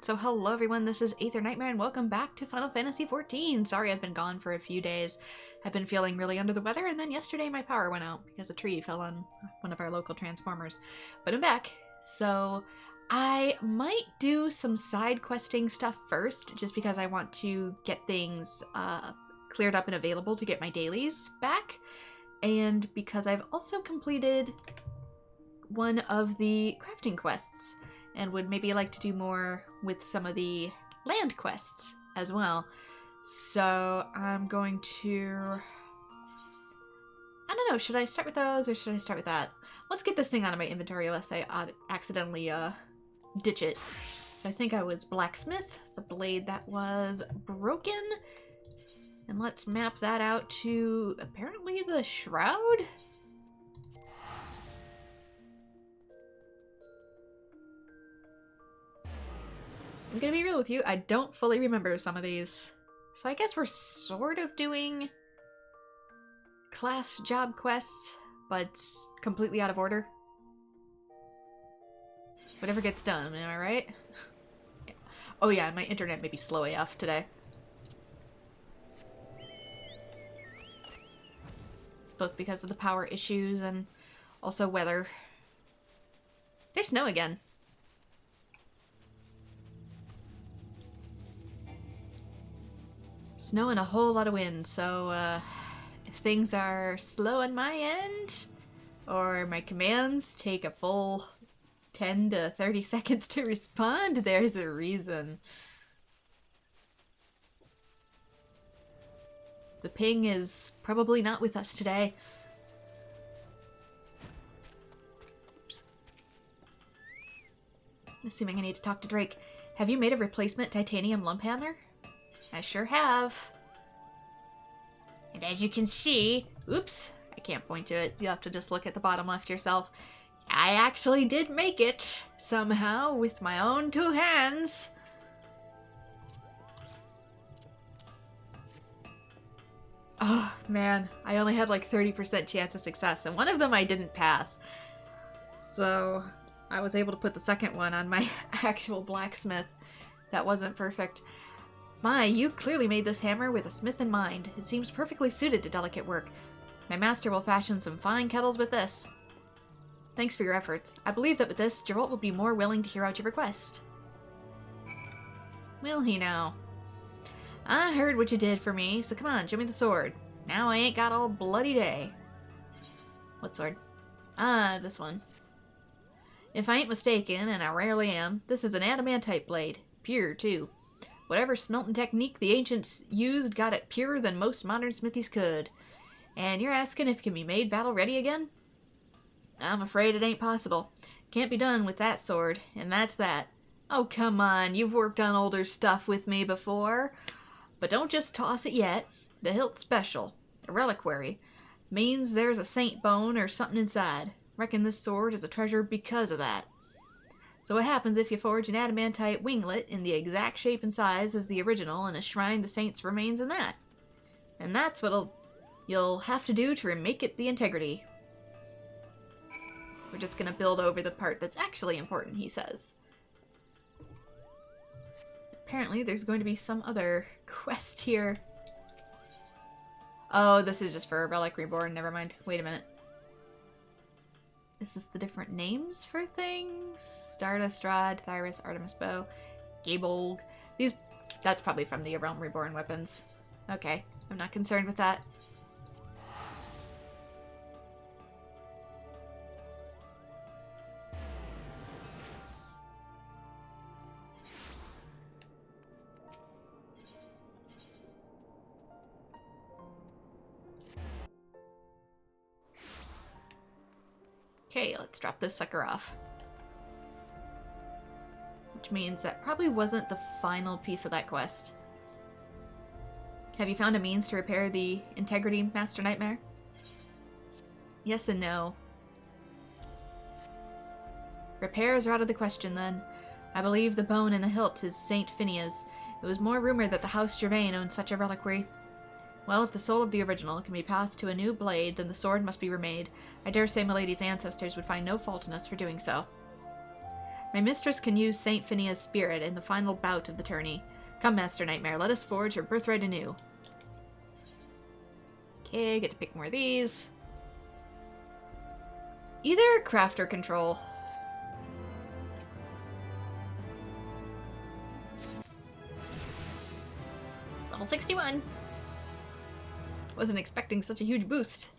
So hello everyone, this is AetherNightmare and welcome back to Final Fantasy XIV. Sorry I've been gone for a few days. I've been feeling really under the weather, and then yesterday my power went out because a tree fell on one of our local transformers. But I'm back, so I might do some side questing stuff first, just because I want to get things cleared up and available to get my dailies back, and because I've also completed one of the crafting quests, and would maybe like to do more with some of the land quests as well. So I'm going to... I don't know, should I start with those or should I start with that? Let's get this thing out of my inventory lest I accidentally ditch it. So I think I was blacksmith, the blade that was broken. And let's map that out to apparently the shroud? I'm gonna be real with you, I don't fully remember some of these. So I guess we're sort of doing class job quests, but completely out of order. Whatever gets done, am I right? Yeah. Oh yeah, my internet may be slow AF today. Both because of the power issues and also weather. There's snow again. Snow and a whole lot of wind, so if things are slow on my end, or my commands take a full 10 to 30 seconds to respond, there's a reason. The ping is probably not with us today. Oops. I'm assuming I need to talk to Drake. Have you made a replacement titanium lump hammer? I sure have. And as you can see, oops, I can't point to it. You'll have to just look at the bottom left yourself. I actually did make it somehow with my own two hands. Oh man, I only had like 30% chance of success, and one of them I didn't pass. So I was able to put the second one on my actual blacksmith. That wasn't perfect. My, you clearly made this hammer with a smith in mind. It seems perfectly suited to delicate work. My master will fashion some fine kettles with this. Thanks for your efforts. I believe that with this, Geralt will be more willing to hear out your request. Will he now? I heard what you did for me, so come on, show me the sword. Now I ain't got all bloody day. What sword? Ah, this one. If I ain't mistaken, and I rarely am, this is an adamantite blade. Pure, too. Whatever smelting technique the ancients used got it purer than most modern smithies could. And you're asking if it can be made battle-ready again? I'm afraid it ain't possible. Can't be done with that sword, and that's that. Oh, come on, you've worked on older stuff with me before. But don't just toss it yet. The hilt's special. A reliquary. Means there's a saint bone or something inside. Reckon this sword is a treasure because of that. So what happens if you forge an adamantite winglet in the exact shape and size as the original and enshrine the saint's remains in that? And that's what you'll have to do to remake it the integrity. We're just gonna build over the part that's actually important, he says. Apparently there's going to be some other quest here. Oh, this is just for a Relic Reborn, never mind. Wait a minute. This is the different names for things? Stardust Rod, Thyrus, Artemis Bow, Gabolg. That's probably from the Realm Reborn weapons. Okay, I'm not concerned with that. Okay, let's drop this sucker off. Which means that probably wasn't the final piece of that quest. Have you found a means to repair the integrity, Master Nightmare? Yes and no. Repairs are out of the question then. I believe the bone in the hilt is Saint Phineas. It was more rumored that the House Gervain owned such a reliquary. Well, if the soul of the original can be passed to a new blade, then the sword must be remade. I dare say Milady's ancestors would find no fault in us for doing so. My mistress can use Saint Phinea's spirit in the final bout of the tourney. Come, Master Nightmare, let us forge her birthright anew. Okay, get to pick more of these. Either craft or control. Level 61. Wasn't expecting such a huge boost.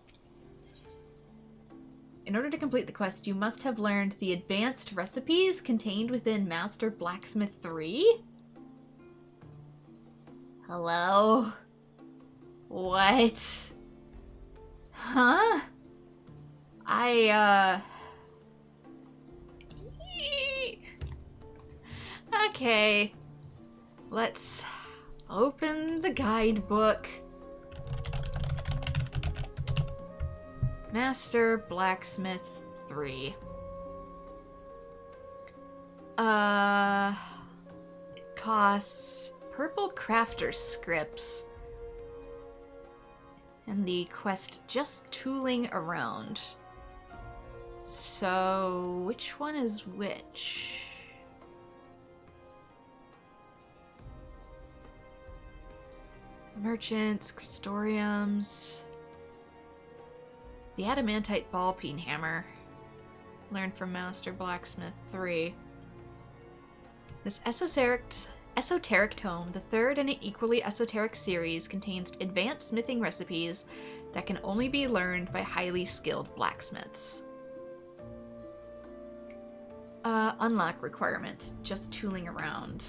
In order to complete the quest, you must have learned the advanced recipes contained within Master Blacksmith 3? Hello? What? Huh? Okay. Let's open the guidebook. Master Blacksmith 3. It costs purple crafter scripts. And the quest just tooling around. So, which one is which? Merchants, Crystoriums. The adamantite ball peen hammer. Learned from Master Blacksmith 3. This esoteric tome, the third in an equally esoteric series, contains advanced smithing recipes that can only be learned by highly skilled blacksmiths. Unlock requirement. Just tooling around.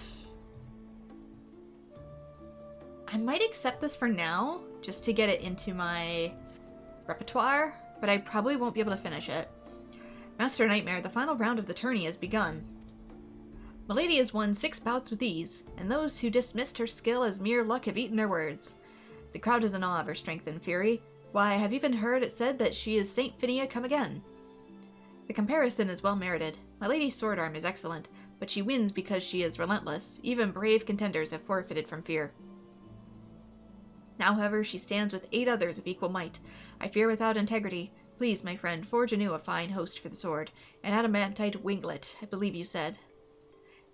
I might accept this for now, just to get it into my repertoire, but I probably won't be able to finish it. Master Nightmare, the final round of the tourney has begun. Milady has won 6 bouts with ease, and those who dismissed her skill as mere luck have eaten their words. The crowd is in awe of her strength and fury. Why, I have even heard it said that she is Saint Phinia come again. The comparison is well merited. Milady's sword arm is excellent, but she wins because she is relentless. Even brave contenders have forfeited from fear. Now, however, she stands with 8 others of equal might. I fear without integrity. Please, my friend, forge anew a fine host for the sword. An adamantite winglet, I believe you said.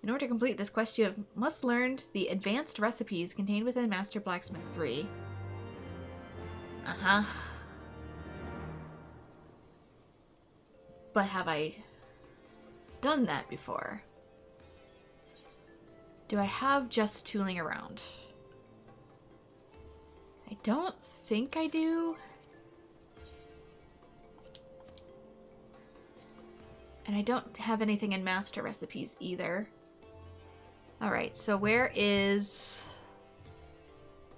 In order to complete this quest, you must learn the advanced recipes contained within Master Blacksmith 3. Uh-huh. But have I done that before? Do I have just tooling around? I don't think I do. And I don't have anything in master recipes either. Alright, so where is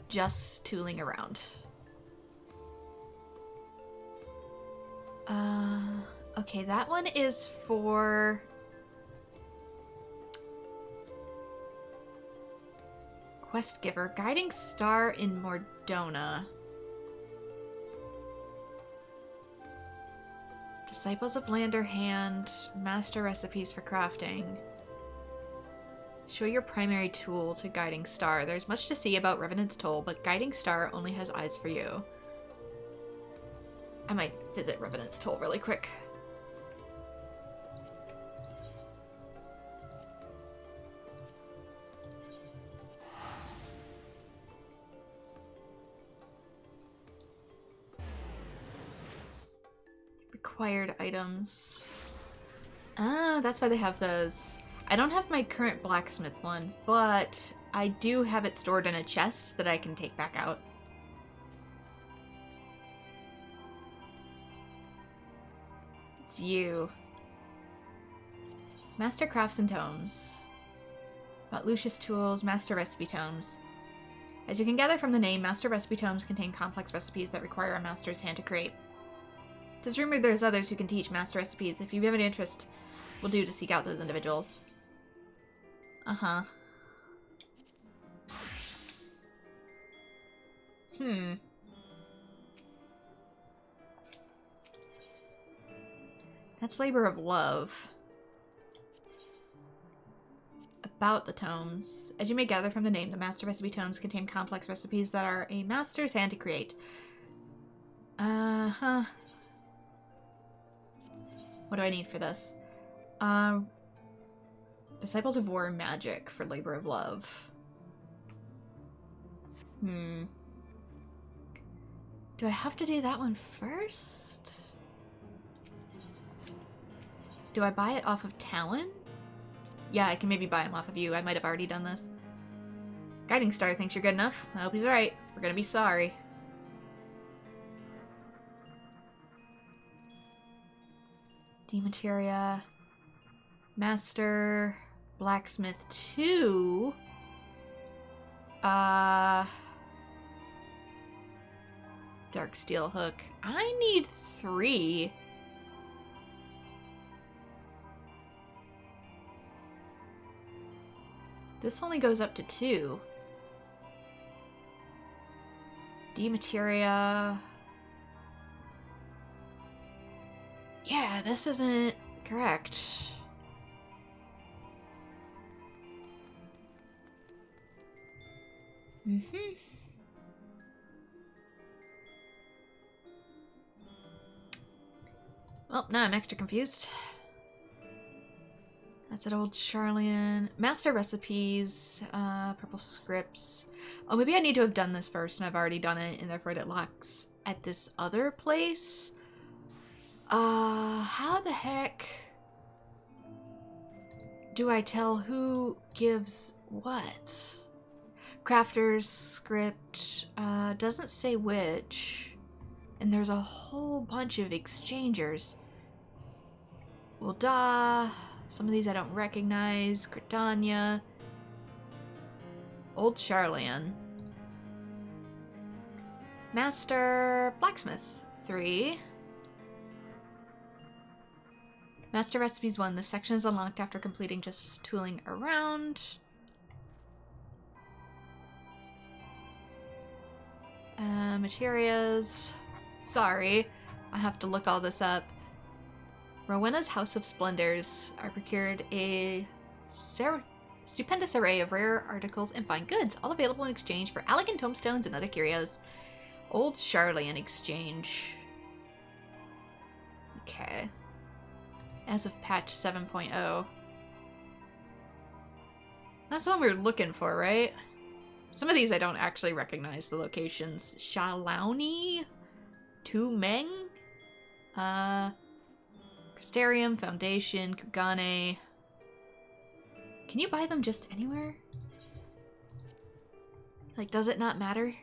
just tooling around? Okay, that one is for quest giver. Guiding Star in Mordona. Disciples of Lander Hand. Master recipes for crafting. Show your primary tool to Guiding Star. There's much to see about Revenant's Toll, but Guiding Star only has eyes for you. I might visit Revenant's Toll really quick. Required items. Ah, that's why they have those. I don't have my current blacksmith one, but I do have it stored in a chest that I can take back out. It's you. Master Crafts and Tomes. About Lucius Tools, Master Recipe Tomes. As you can gather from the name, Master Recipe Tomes contain complex recipes that require a master's hand to create. It is rumored there's others who can teach master recipes. If you have any interest, will do to seek out those individuals. Uh-huh. That's Labor of Love. About the tomes. As you may gather from the name, the Master Recipe Tomes contain complex recipes that are a master's hand to create. Uh-huh. What do I need for this? Disciples of War and Magic for Labor of Love. Do I have to do that one first? Do I buy it off of Talon? Yeah, I can maybe buy him off of you. I might have already done this. Guiding Star thinks you're good enough. I hope he's right. We're gonna be sorry. Demateria. Master. Blacksmith 2. Dark Steel Hook. I need 3. This only goes up to 2. Demateria. Yeah, this isn't correct. Well, now I'm extra confused. That's an old Charlian. Master recipes, purple scripts. Oh, maybe I need to have done this first, and I've already done it, and therefore it locks at this other place. How the heck do I tell who gives what? Crafter's script, doesn't say which. And there's a whole bunch of exchangers. Well, duh. Some of these I don't recognize. Cretania. Old Charlian. Master Blacksmith 3. Master Recipes 1. This section is unlocked after completing just tooling around. Materials. Sorry. I have to look all this up. Rowena's House of Splendors are procured a stupendous array of rare articles and fine goods, all available in exchange for elegant tombstones and other curios. Old Charlian exchange. Okay. As of patch 7.0. That's the one we were looking for, right? Some of these I don't actually recognize the locations. Shalauni? Tumeng? Crystarium, Foundation, Kugane. Can you buy them just anywhere? Like, does it not matter?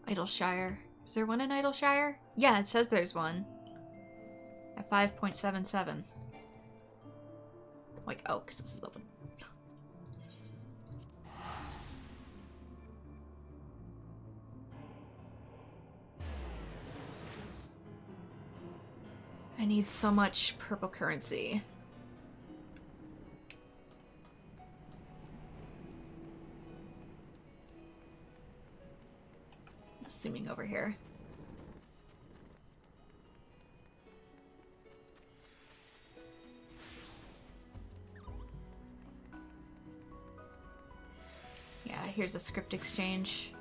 Idleshire. Is there one in Idleshire? Yeah, it says there's one. At 5.77. Like, oh, because this is open. I need so much purple currency. Assuming over here. Yeah, here's a script exchange.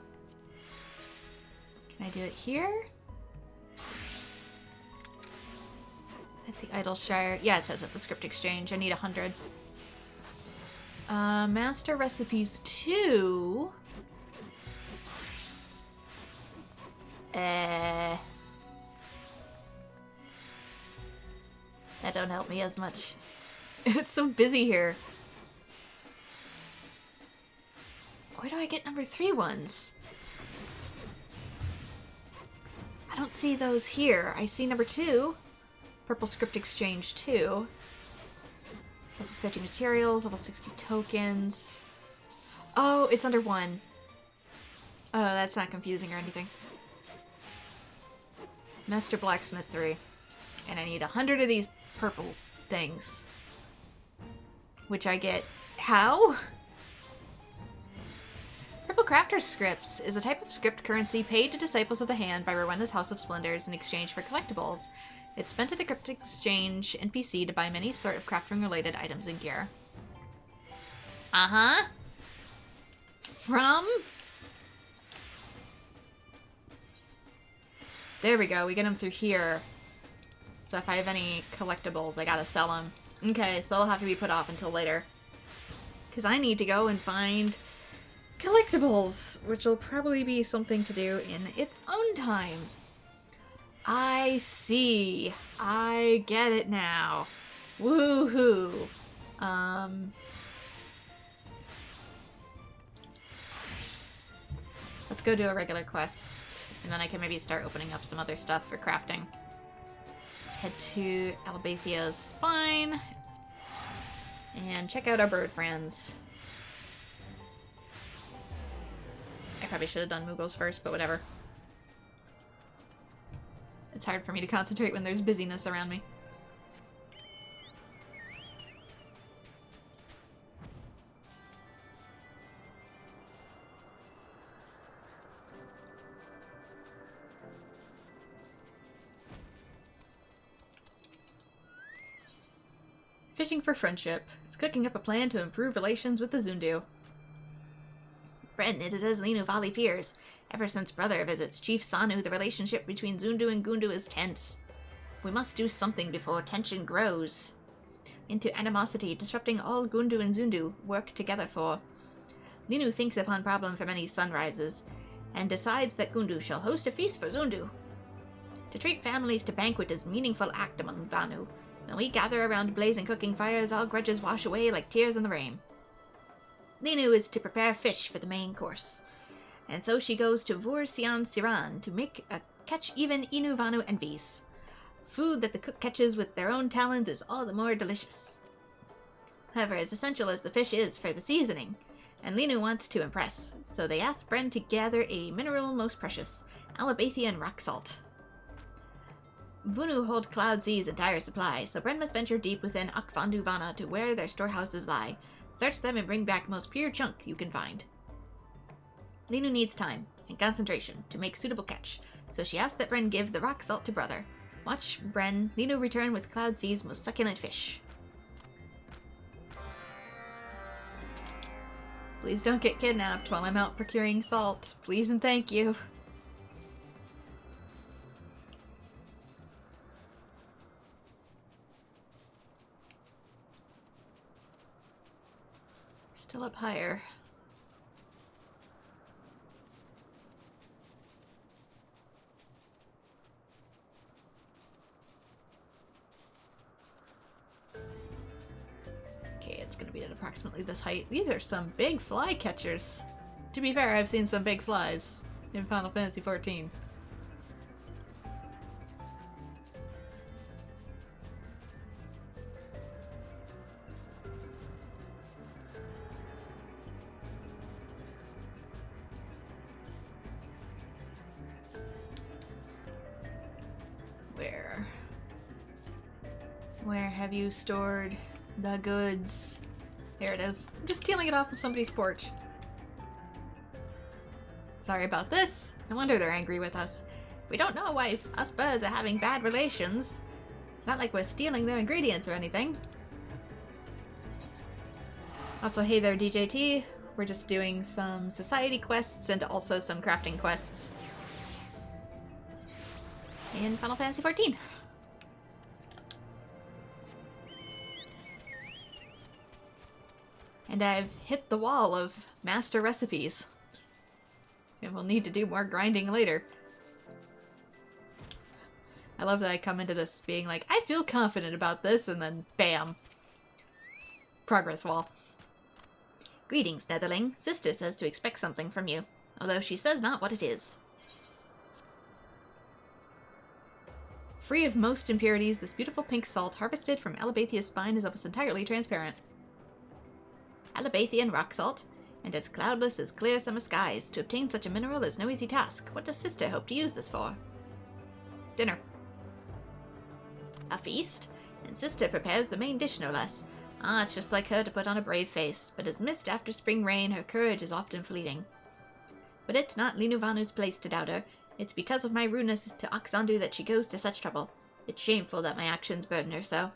Can I do it here? At the Idleshire. Yeah, it says at the script exchange. I need 100. Master Recipes 2. That don't help me as much. It's so busy here. Where do I get number 3 ones? I don't see those here. I see number 2. Purple Script Exchange 2. Level 50 materials, level 60 tokens. Oh, it's under 1. Oh, that's not confusing or anything. Master Blacksmith 3. And I need 100 of these purple things. Which I get... How? Purple Crafter's Scripts is a type of script currency paid to Disciples of the Hand by Rowena's House of Splendors in exchange for collectibles. It's spent at the Crypt Exchange NPC to buy many sort of crafting-related items and gear. Uh-huh. From... There we go. We get them through here. So if I have any collectibles, I gotta sell them. Okay, so they'll have to be put off until later. Because I need to go and find collectibles, which will probably be something to do in its own time. I see. I get it now. Woohoo. Let's go do a regular quest, and then I can maybe start opening up some other stuff for crafting. Let's head to Alabathia's spine and check out our bird friends. I probably should have done Moogles first, but whatever. It's hard for me to concentrate when there's busyness around me. Fishing for friendship. It's cooking up a plan to improve relations with the Zundu. Bren, it is as Linu Vali fears. Ever since Brother visits Chief Sanu, the relationship between Zundu and Gundu is tense. We must do something before tension grows into animosity, disrupting all Gundu and Zundu work together for. Linu thinks upon problem for many sunrises, and decides that Gundu shall host a feast for Zundu. To treat families to banquet is meaningful act among Vanu. When we gather around blazing cooking fires, all grudges wash away like tears in the rain. Linu is to prepare fish for the main course, and so she goes to Vur Sian Siran to make a catch even Inu Vanu envies. Food that the cook catches with their own talons is all the more delicious. However, as essential as the fish is for the seasoning, and Linu wants to impress, so they ask Bren to gather a mineral most precious, Alabathian rock salt. Vunu hold Cloud Sea's entire supply, so Bren must venture deep within Akvandu Vana to where their storehouses lie. Search them and bring back most pure chunk you can find. Linu needs time and concentration to make suitable catch, so she asks that Bren give the rock salt to Brother. Watch Linu return with Cloud Sea's most succulent fish. Please don't get kidnapped while I'm out procuring salt. Please and thank you. Still up higher. Okay, it's gonna be at approximately this height. These are some big fly catchers. To be fair, I've seen some big flies in Final Fantasy XIV. Where have you stored the goods? There it is. I'm just stealing it off of somebody's porch. Sorry about this. No wonder they're angry with us. We don't know why us birds are having bad relations. It's not like we're stealing their ingredients or anything. Also, hey there, DJT. We're just doing some society quests and also some crafting quests in Final Fantasy XIV. And I've hit the wall of master recipes. And we'll need to do more grinding later. I love that I come into this being like, I feel confident about this, and then bam. Progress wall. Greetings, Netherling. Sister says to expect something from you, although she says not what it is. Free of most impurities, this beautiful pink salt harvested from Alabathia's spine is almost entirely transparent. Alabathian rock salt, and as cloudless as clear summer skies. To obtain such a mineral is no easy task. What does Sister hope to use this for? Dinner. A feast? And Sister prepares the main dish, no less. Ah, it's just like her to put on a brave face, but as mist after spring rain, her courage is often fleeting. But it's not Linu Vanu's place to doubt her. It's because of my rudeness to Aksandu that she goes to such trouble. It's shameful that my actions burden her so.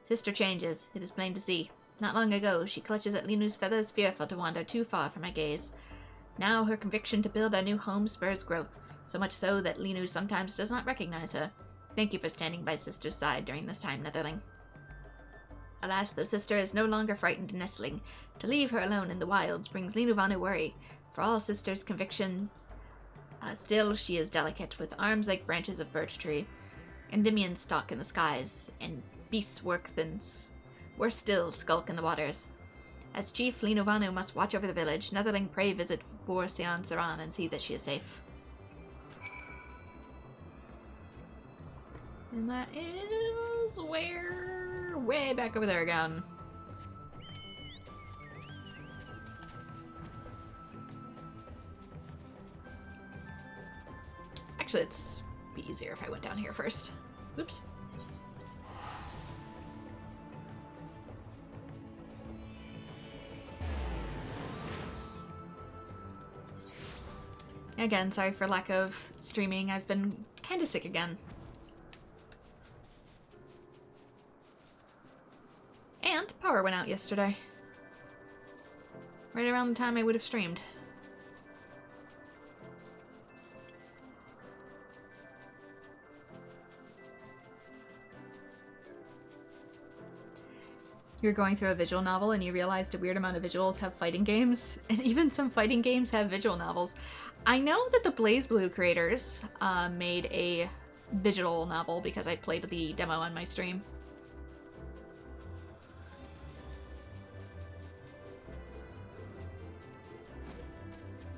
Sister changes, it is plain to see. Not long ago, she clutches at Linu's feathers, fearful to wander too far from my gaze. Now her conviction to build our new home spurs growth. so much so that Linu sometimes does not recognize her. Thank you for standing by Sister's side during this time, Netherling. Alas, though Sister is no longer frightened nestling, to leave her alone in the wilds brings Linu Vanu worry. For all Sister's conviction, still she is delicate, with arms like branches of birch tree. Endymions stalk in the skies, and beasts worse still, skulk in the waters. As chief, Linu Vanu must watch over the village. Netherling pray visit Vor Sian Saran and see that she is safe. And that is where? Way back over there again. Actually, it's be easier if I went down here first. Oops. Again, sorry for lack of streaming. I've been kind of sick again. And power went out yesterday. Right around the time I would have streamed. You're going through a visual novel and you realized a weird amount of visuals have fighting games, and even some fighting games have visual novels. I know that the BlazBlue creators made a visual novel because I played the demo on my stream.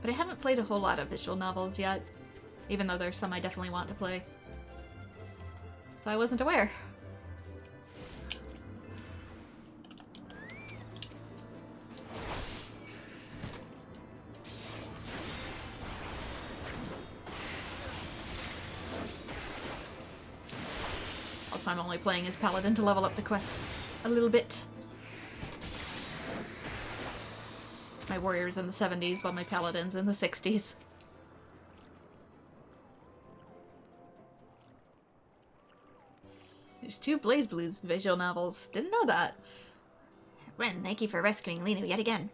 But I haven't played a whole lot of visual novels yet, even though there's some I definitely want to play. So I wasn't aware. Also, I'm only playing as Paladin to level up the quests a little bit. My warrior's in the 70s, while my paladin's in the 60s. There's 2 BlazBlue's visual novels. Didn't know that. Ren, thank you for rescuing Linu yet again.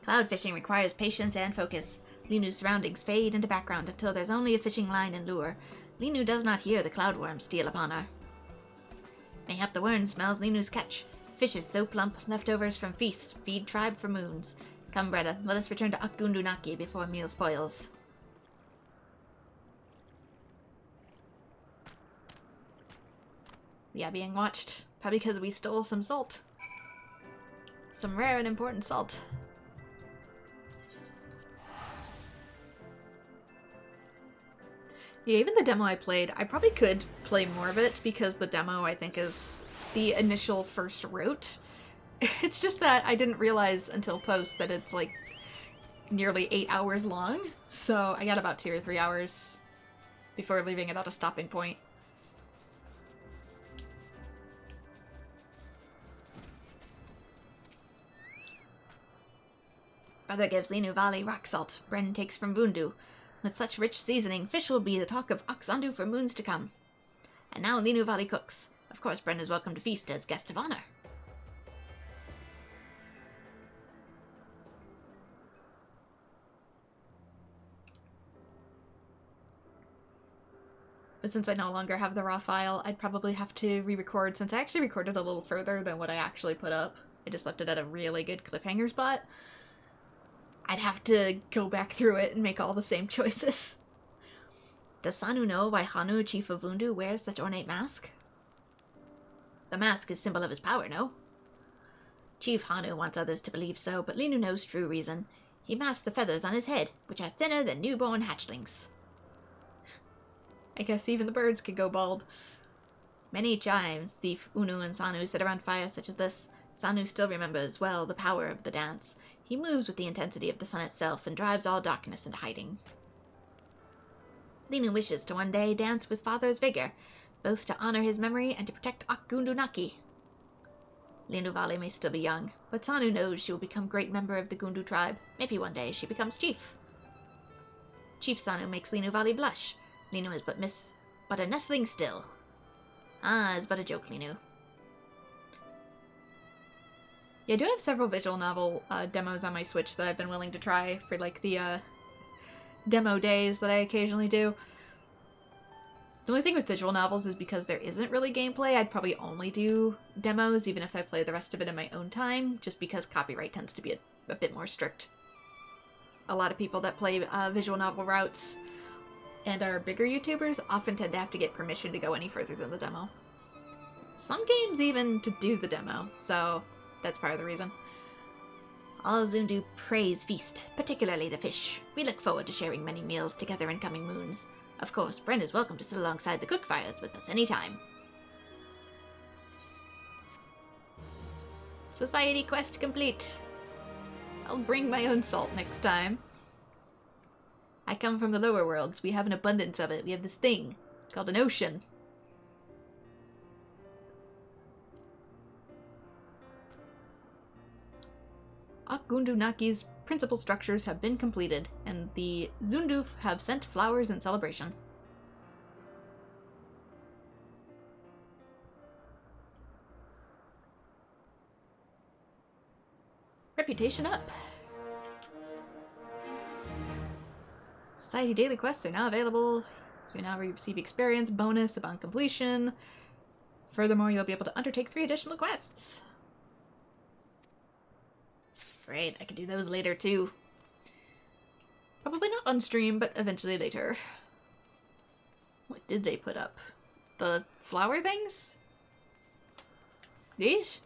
Cloud fishing requires patience and focus. Linu's surroundings fade into background until there's only a fishing line and lure. Linu does not hear the cloudworm steal upon her. Mayhap the worm smells Linu's catch. Fishes so plump, leftovers from feasts, feed tribe for moons. Come, Breda, let us return to Akgundunaki before meal spoils. Yeah, being watched. Probably because we stole some salt. Some rare and important salt. Yeah, even the demo I played, I probably could play more of it because the demo, I think, is the initial first route. It's just that I didn't realize until post that it's like nearly 8 hours long, so I got about 2 or 3 hours before leaving it at a stopping point. Brother gives Linu Valley rock salt, Bren takes from Vundu. With such rich seasoning, fish will be the talk of Oxandu for moons to come. And now Linu Valley cooks. Of course, Bren is welcome to feast as guest of honor. But since I no longer have the raw file, I'd probably have to re-record, since I actually recorded a little further than what I actually put up. I just left it at a really good cliffhanger spot. I'd have to go back through it and make all the same choices. Does Sanu know why Hanu, chief of Vundu, wears such ornate mask? The mask is symbol of his power, no? Chief Hanu wants others to believe so, but Linu knows true reason. He masks the feathers on his head, which are thinner than newborn hatchlings. I guess even the birds could go bald. Many chimes, Thief, Unu, and Sanu sit around fires such as this. Sanu still remembers well the power of the dance. He moves with the intensity of the sun itself and drives all darkness into hiding. Linu wishes to one day dance with father's vigor, both to honor his memory and to protect Akgundunaki. Linu Valley may still be young, but Sanu knows she will become great member of the Gundu tribe. Maybe one day she becomes chief. Chief Sanu makes Linu Valley blush. Linu is but a nestling still. Ah, it's but a joke, Linu. Yeah, I do have several visual novel demos on my Switch that I've been willing to try for, like, the demo days that I occasionally do. The only thing with visual novels is because there isn't really gameplay, I'd probably only do demos, even if I play the rest of it in my own time, just because copyright tends to be a bit more strict. A lot of people that play visual novel routes and are bigger YouTubers often tend to have to get permission to go any further than the demo. Some games even to do the demo, so that's part of the reason. All Zundu praise feast, particularly the fish. We look forward to sharing many meals together in coming moons. Of course, Bren is welcome to sit alongside the cook fires with us anytime. Society quest complete. I'll bring my own salt next time. I come from the lower worlds. We have an abundance of it. We have this thing called an ocean. Akgundunaki's principal structures have been completed, and the Zunduf have sent flowers in celebration. Reputation up. Society daily quests are now available. You now receive experience bonus upon completion. Furthermore, you'll be able to undertake 3 additional quests. Great, I can do those later too. Probably not on stream, but eventually later. What did they put up? The flower things? These?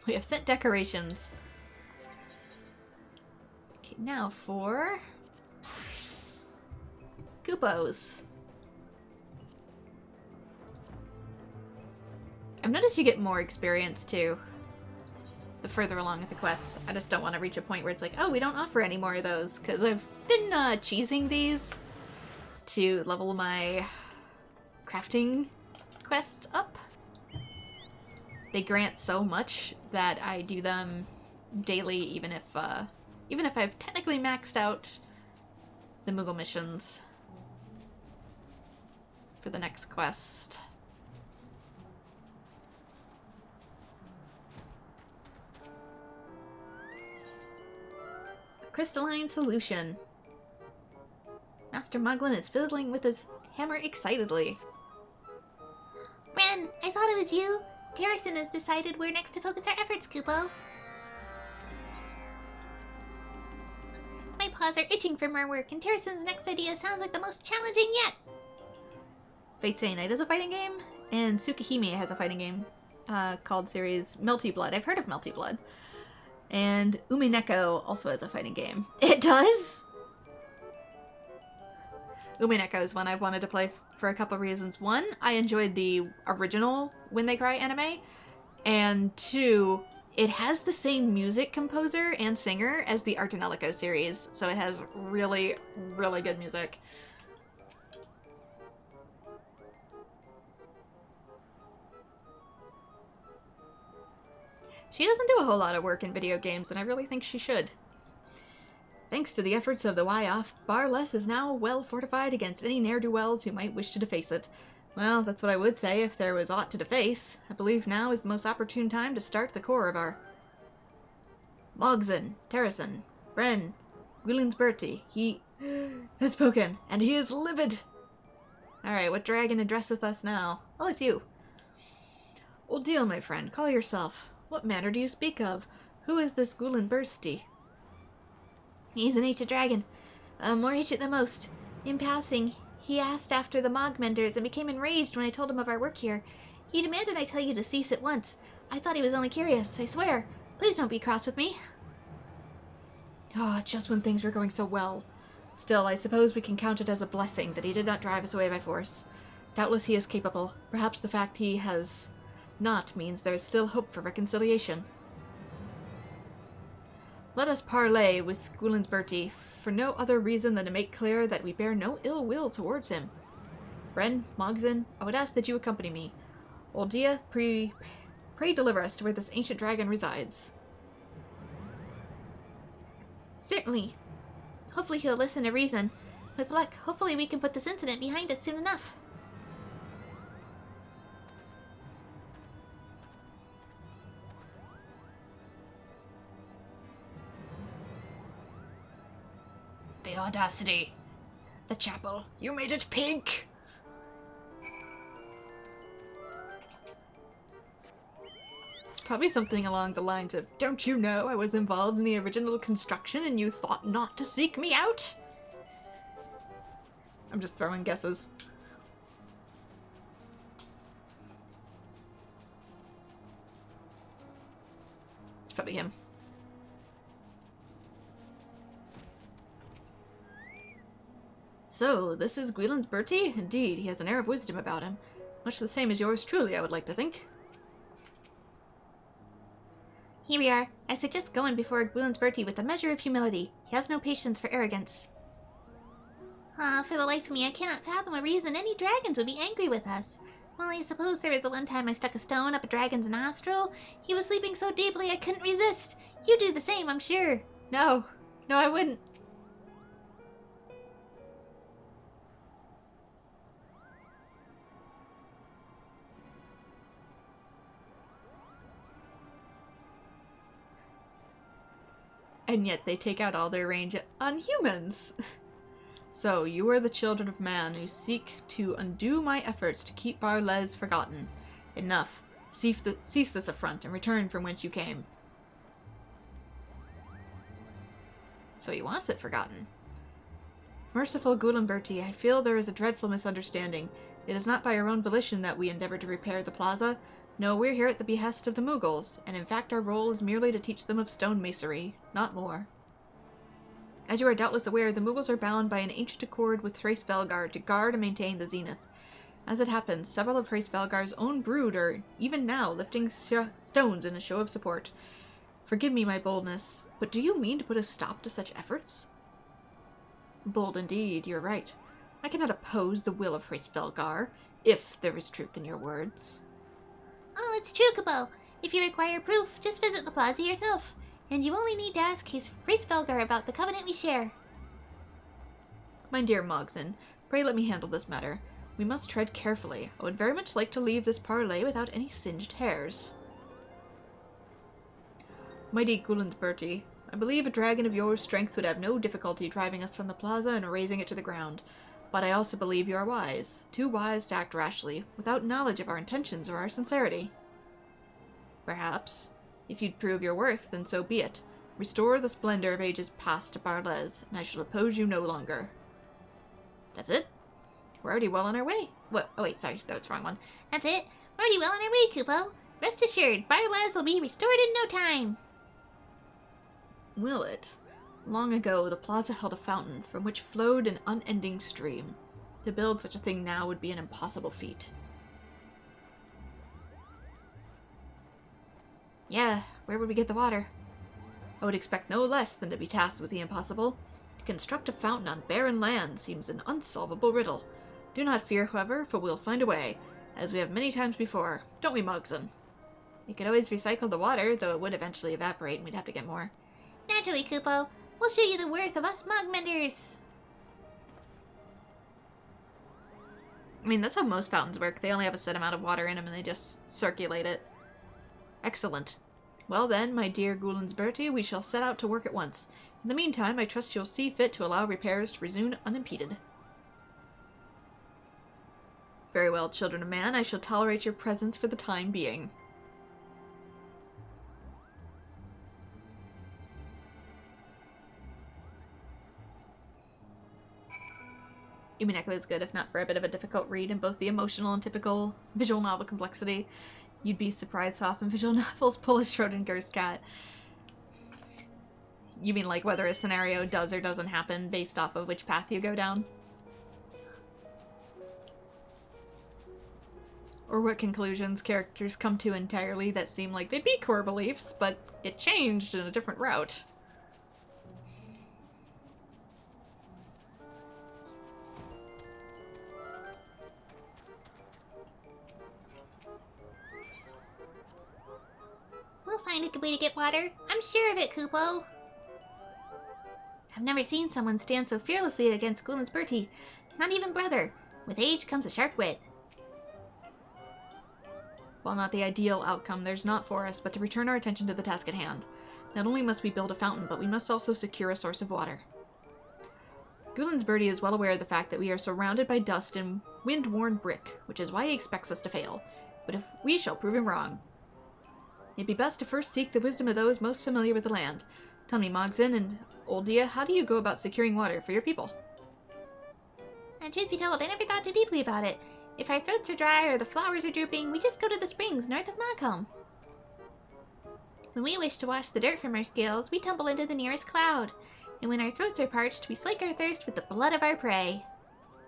We have sent decorations. Okay, now for Goopos. I've noticed you get more experience too the further along with the quest. I just don't want to reach a point where it's like, oh, we don't offer any more of those, because I've been cheesing these to level my crafting quests up. They grant so much that I do them daily, even if I've technically maxed out the Moogle missions for the next quest. Crystalline solution. Master Muglin is fiddling with his hammer excitedly. Ren, I thought it was you. Terracin has decided where next to focus our efforts, Kupo. My paws are itching for more work, and Terracin's next idea sounds like the most challenging yet. Fate Stay Night is a fighting game, and Tsukihime has a fighting game called series Melty Blood. I've heard of Melty Blood. And Umineko also has a fighting game. It does? Umineko is one I've wanted to play for a couple of reasons. One, I enjoyed the original When They Cry anime. And two, it has the same music composer and singer as the Artanelico series. So it has really, really good music. She doesn't do a whole lot of work in video games, and I really think she should. Thanks to the efforts of the Y-Off, Barless is now well fortified against any ne'er-do-wells who might wish to deface it. Well, that's what I would say if there was aught to deface. I believe now is the most opportune time to start the core of our... Mogzen, Terracin, Bren, Gulinsberti, he has spoken, and he is livid! Alright, what dragon addresseth us now? Oh, it's you. Old deal, my friend, call yourself. What matter do you speak of? Who is this Gulinsberti? He's an ancient dragon. More ancient than most. In passing, he asked after the Mogmenders and became enraged when I told him of our work here. He demanded I tell you to cease at once. I thought he was only curious, I swear. Please don't be cross with me. Ah, just when things were going so well. Still, I suppose we can count it as a blessing that he did not drive us away by force. Doubtless he is capable. Perhaps the fact he has not means there is still hope for reconciliation. Let us parley with Gulinsberti, for no other reason than to make clear that we bear no ill will towards him. Bren, Mogzen, I would ask that you accompany me. Oldia, pray deliver us to where this ancient dragon resides. Certainly. Hopefully he'll listen to reason. With luck, hopefully we can put this incident behind us soon enough. audacity. The chapel. You made it pink! It's probably something along the lines of, don't you know I was involved in the original construction and you thought not to seek me out? I'm just throwing guesses. It's probably him. So, this is Gwielin's Bertie? Indeed, he has an air of wisdom about him. Much the same as yours truly, I would like to think. Here we are. I suggest going before Gwielin's Bertie with a measure of humility. He has no patience for arrogance. For the life of me, I cannot fathom a reason any dragons would be angry with us. Well, I suppose there was the one time I stuck a stone up a dragon's nostril. He was sleeping so deeply I couldn't resist. You do the same, I'm sure. No. No, I wouldn't. And yet they take out all their range on humans. So, you are the children of man who seek to undo my efforts to keep Barlez forgotten. Enough. Cease this affront and return from whence you came. So he wants it forgotten. Merciful Gwilin Bertie, I feel there is a dreadful misunderstanding. It is not by our own volition that we endeavor to repair the plaza. No, we're here at the behest of the Mughals, and in fact our role is merely to teach them of stonemasonry, not more. As you are doubtless aware, the Mughals are bound by an ancient accord with Thrace Velgar to guard and maintain the Zenith. As it happens, several of Thrace Velgar's own brood are, even now, lifting stones in a show of support. Forgive me my boldness, but do you mean to put a stop to such efforts? Bold indeed, you're right. I cannot oppose the will of Thrace Velgar, if there is truth in your words. Oh, it's true, Kupo. If you require proof, just visit the plaza yourself. And you only need to ask His Thrace Velgar about the covenant we share. My dear Mogson, pray let me handle this matter. We must tread carefully. I would very much like to leave this parley without any singed hairs. Mighty Gwilin Bertie, I believe a dragon of your strength would have no difficulty driving us from the plaza and razing it to the ground. But I also believe you are wise, too wise to act rashly, without knowledge of our intentions or our sincerity. Perhaps. If you'd prove your worth, then so be it. Restore the splendor of ages past to Barlez, and I shall oppose you no longer. That's it? We're already well on our way. What? Oh wait, sorry, that was the wrong one. That's it. We're already well on our way, Kupo. Rest assured, Barlez will be restored in no time. Will it? Long ago, the plaza held a fountain from which flowed an unending stream. To build such a thing now would be an impossible feat. Yeah, where would we get the water? I would expect no less than to be tasked with the impossible. To construct a fountain on barren land seems an unsolvable riddle. Do not fear, however, for we'll find a way, as we have many times before, don't we, Mogson? We could always recycle the water, though it would eventually evaporate and we'd have to get more. Naturally, Kupo. We'll show you the worth of us Mogmenders. I mean, that's how most fountains work. They only have a set amount of water in them and they just circulate it. Excellent. Well then, my dear Gwilin Bertie, we shall set out to work at once. In the meantime, I trust you'll see fit to allow repairs to resume unimpeded. Very well, children of man, I shall tolerate your presence for the time being. Umineko is good, if not for a bit of a difficult read in both the emotional and typical visual novel complexity. You'd be surprised how often visual novels pull a Schrodinger's cat. You mean like whether a scenario does or doesn't happen based off of which path you go down? Or what conclusions characters come to entirely that seem like they'd be core beliefs, but it changed in a different route. We'll find a good way to get water. I'm sure of it, Kupo. I've never seen someone stand so fearlessly against Gwilin Bertie. Not even brother. With age comes a sharp wit. While not the ideal outcome, there's not for us but to return our attention to the task at hand. Not only must we build a fountain, but we must also secure a source of water. Gulen's birdie is well aware of the fact that we are surrounded by dust and wind-worn brick, which is why he expects us to fail. But if we shall prove him wrong. It'd be best to first seek the wisdom of those most familiar with the land. Tell me, Mogzen and Oldia, how do you go about securing water for your people? And truth be told, I never thought too deeply about it. If our throats are dry or the flowers are drooping, we just go to the springs north of Magholm. When we wish to wash the dirt from our scales, we tumble into the nearest cloud. And when our throats are parched, we slake our thirst with the blood of our prey.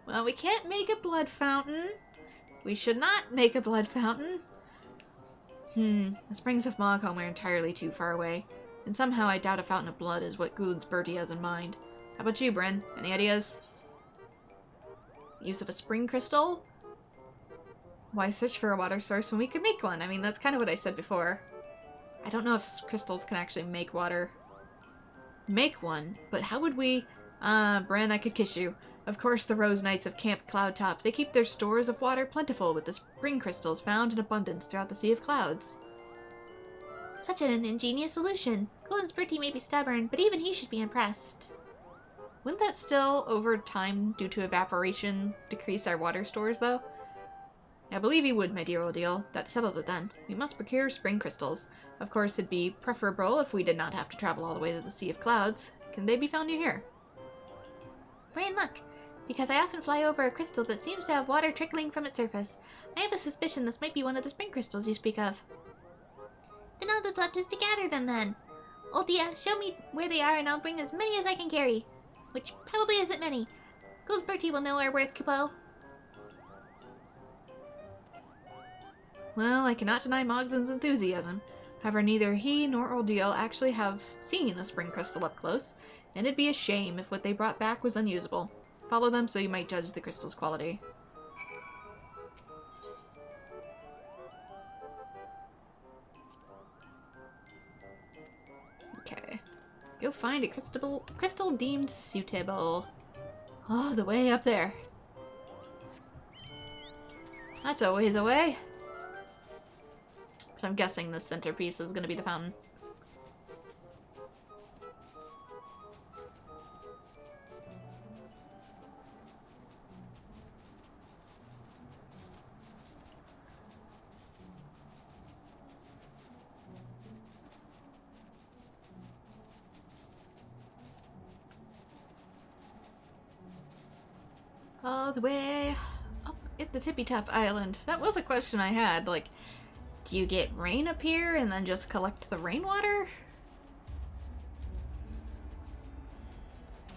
Well, we can't make a blood fountain. We should not make a blood fountain. The springs of Magholm are entirely too far away, and somehow I doubt a fountain of blood is what Gulen's birdie has in mind. How about you, Bryn? Any ideas? Use of a spring crystal? Why search for a water source when we could make one? I mean, that's kind of what I said before. I don't know if crystals can actually make water. Make one, but how would we... Bryn, I could kiss you. Of course, the Rose Knights of Camp Cloudtop. They keep their stores of water plentiful with the spring crystals found in abundance throughout the Sea of Clouds. Such an ingenious solution. Gulen's birdie may be stubborn, but even he should be impressed. Wouldn't that still, over time, due to evaporation, decrease our water stores, though? I believe he would, my dear Odile. That settles it then. We must procure spring crystals. Of course, it'd be preferable if we did not have to travel all the way to the Sea of Clouds. Can they be found near here? Brain, look! Because I often fly over a crystal that seems to have water trickling from its surface. I have a suspicion this might be one of the spring crystals you speak of. Then all that's left is to gather them, then. Oldia, show me where they are and I'll bring as many as I can carry. Which probably isn't many. Gulen's birdie will know our worth, Kupo. Well, I cannot deny Mogzen's enthusiasm. However, neither he nor Oldiel actually have seen a spring crystal up close, and it'd be a shame if what they brought back was unusable. Follow them so you might judge the crystal's quality. Okay. Go find a crystal deemed suitable. Oh, the way up there. That's a ways away. So I'm guessing this centerpiece is going to be the fountain. All the way up at the Tippy Top Island. That was a question I had, like, do you get rain up here and then just collect the rainwater?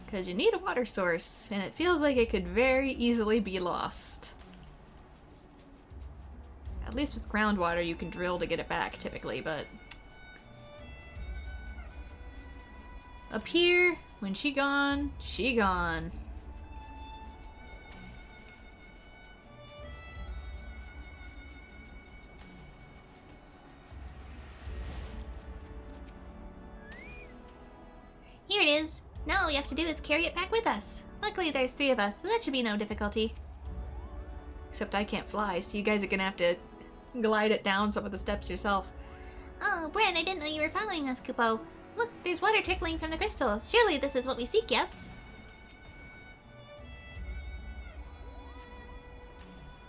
Because you need a water source, and it feels like it could very easily be lost. At least with groundwater you can drill to get it back, typically, but... Up here, when she gone, she gone. Here it is. Now all we have to do is carry it back with us. Luckily there's 3 of us, so that should be no difficulty. Except I can't fly, so you guys are gonna have to glide it down some of the steps yourself. Oh, Bren, I didn't know you were following us, Kupo. Look, there's water trickling from the crystal. Surely this is what we seek, yes?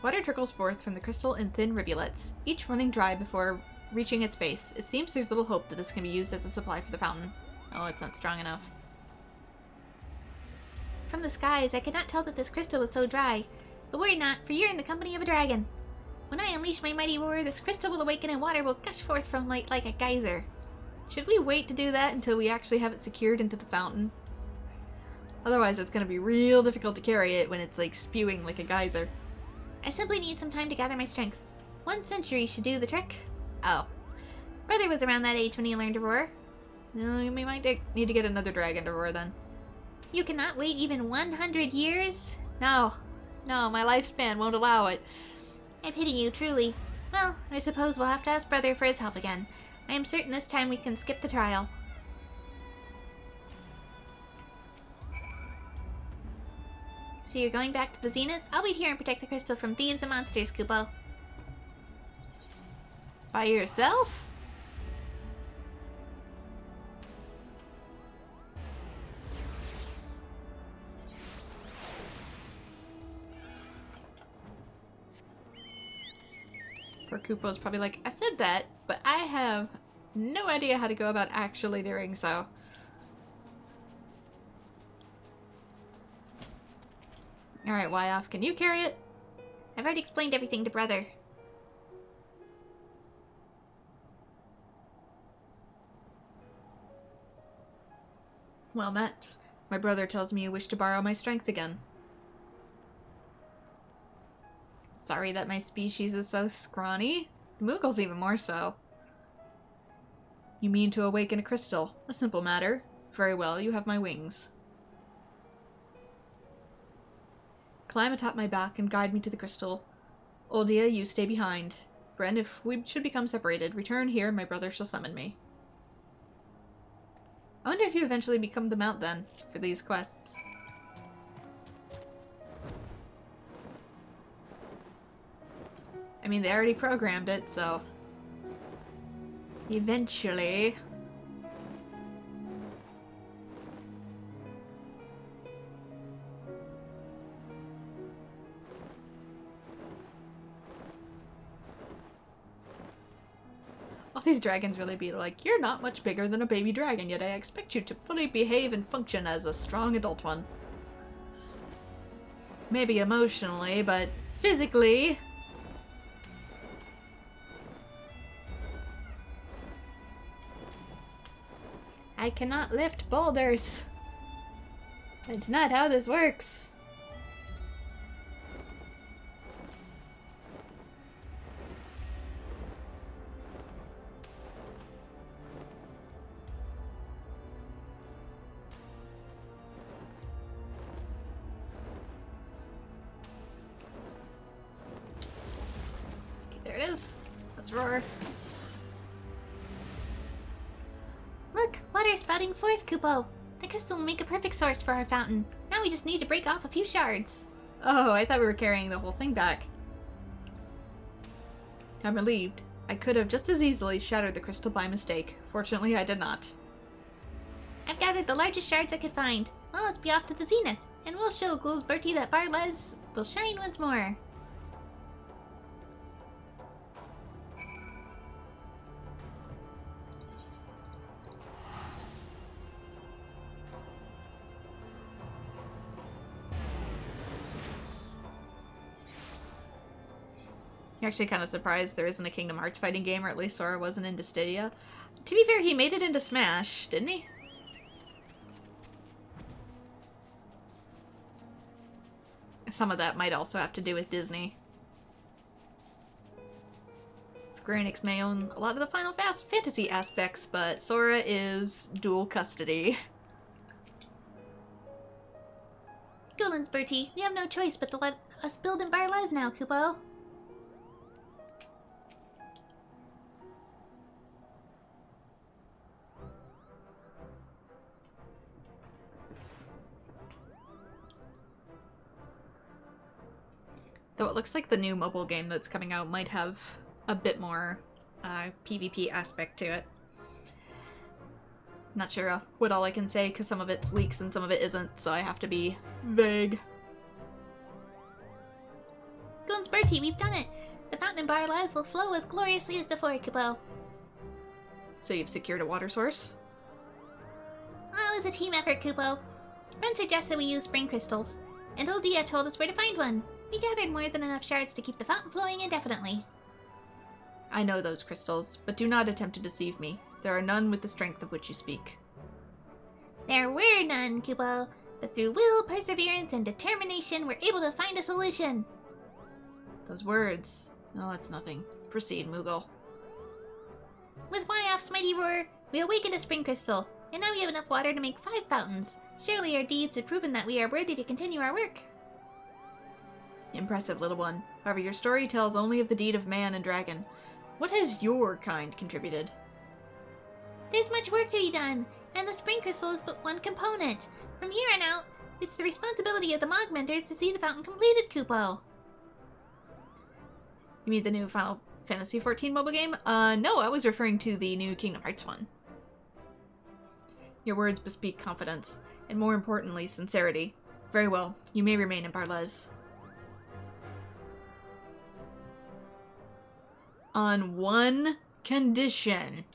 Water trickles forth from the crystal in thin rivulets, each running dry before reaching its base. It seems there's little hope that this can be used as a supply for the fountain. Oh, it's not strong enough. From the skies, I could not tell that this crystal was so dry. But worry not, for you're in the company of a dragon. When I unleash my mighty roar, this crystal will awaken and water will gush forth from it like a geyser. Should we wait to do that until we actually have it secured into the fountain? Otherwise, it's going to be real difficult to carry it when it's like spewing like a geyser. I simply need some time to gather my strength. 1 century should do the trick. Oh. Brother was around that age when he learned to roar. No, we might need to get another dragon to roar then. You cannot wait even 100 years? No. No, my lifespan won't allow it. I pity you, truly. Well, I suppose we'll have to ask Brother for his help again. I am certain this time we can skip the trial. So you're going back to the Zenith? I'll wait here and protect the crystal from thieves and monsters, Kupo. By yourself? Poor Koopa's probably like, I said that, but I have no idea how to go about actually doing so. Alright, Wyoff, can you carry it? I've already explained everything to Brother. Well met. My brother tells me you wish to borrow my strength again. Sorry that my species is so scrawny. Moogle's even more so. You mean to awaken a crystal? A simple matter. Very well, you have my wings. Climb atop my back and guide me to the crystal. Oldia, you stay behind. Bren, if we should become separated, return here and my brother shall summon me. I wonder if you eventually become the Mount then, for these quests. I mean, they already programmed it, so... eventually... all these dragons really be like, you're not much bigger than a baby dragon, yet I expect you to fully behave and function as a strong adult one. Maybe emotionally, but physically... I cannot lift boulders. That's not how this works. There it is. Let's roar. Look, water spouting forth, Kupo. The crystal will make a perfect source for our fountain. Now we just need to break off a few shards. Oh, I thought we were carrying the whole thing back. I'm relieved. I could have just as easily shattered the crystal by mistake. Fortunately, I did not. I've gathered the largest shards I could find. Well, let's be off to the zenith, and we'll show Bertie that Barlez will shine once more. You're actually kind of surprised there isn't a Kingdom Hearts fighting game, or at least Sora wasn't into Stadia. To be fair, he made it into Smash, didn't he? Some of that might also have to do with Disney. Square Enix may own a lot of the Final Fantasy aspects, but Sora is dual custody. Golens, Bertie, we have no choice but to let us build in Barlez now, Kupo. Though it looks like the new mobile game that's coming out might have a bit more PvP aspect to it. Not sure what all I can say, because some of it's leaks and some of it isn't, so I have to be vague. Golens, Bertie, we've done it! The fountain in Barlez will flow as gloriously as before, Kupo. So you've secured a water source? Oh, it was a team effort, Kupo. Ren suggested we use spring crystals, and Oldia told us where to find one. We gathered more than enough shards to keep the fountain flowing indefinitely. I know those crystals, but do not attempt to deceive me. There are none with the strength of which you speak. There were none, Kupo, but through will, perseverance, and determination, we're able to find a solution. Those words. Oh, it's nothing. Proceed, Moogle. With Wyoff's mighty roar, we awakened a spring crystal, and now we have enough water to make 5 fountains. Surely our deeds have proven that we are worthy to continue our work. Impressive, little one. However, your story tells only of the deed of man and dragon. What has your kind contributed? There's much work to be done, and the spring crystal is but one component. From here on out, it's the responsibility of the Mogmenders to see the fountain completed, Kupo. You mean the new Final Fantasy XIV mobile game? No, I was referring to the new Kingdom Hearts one. Your words bespeak confidence, and more importantly, sincerity. Very well, you may remain in Barlez. On one condition.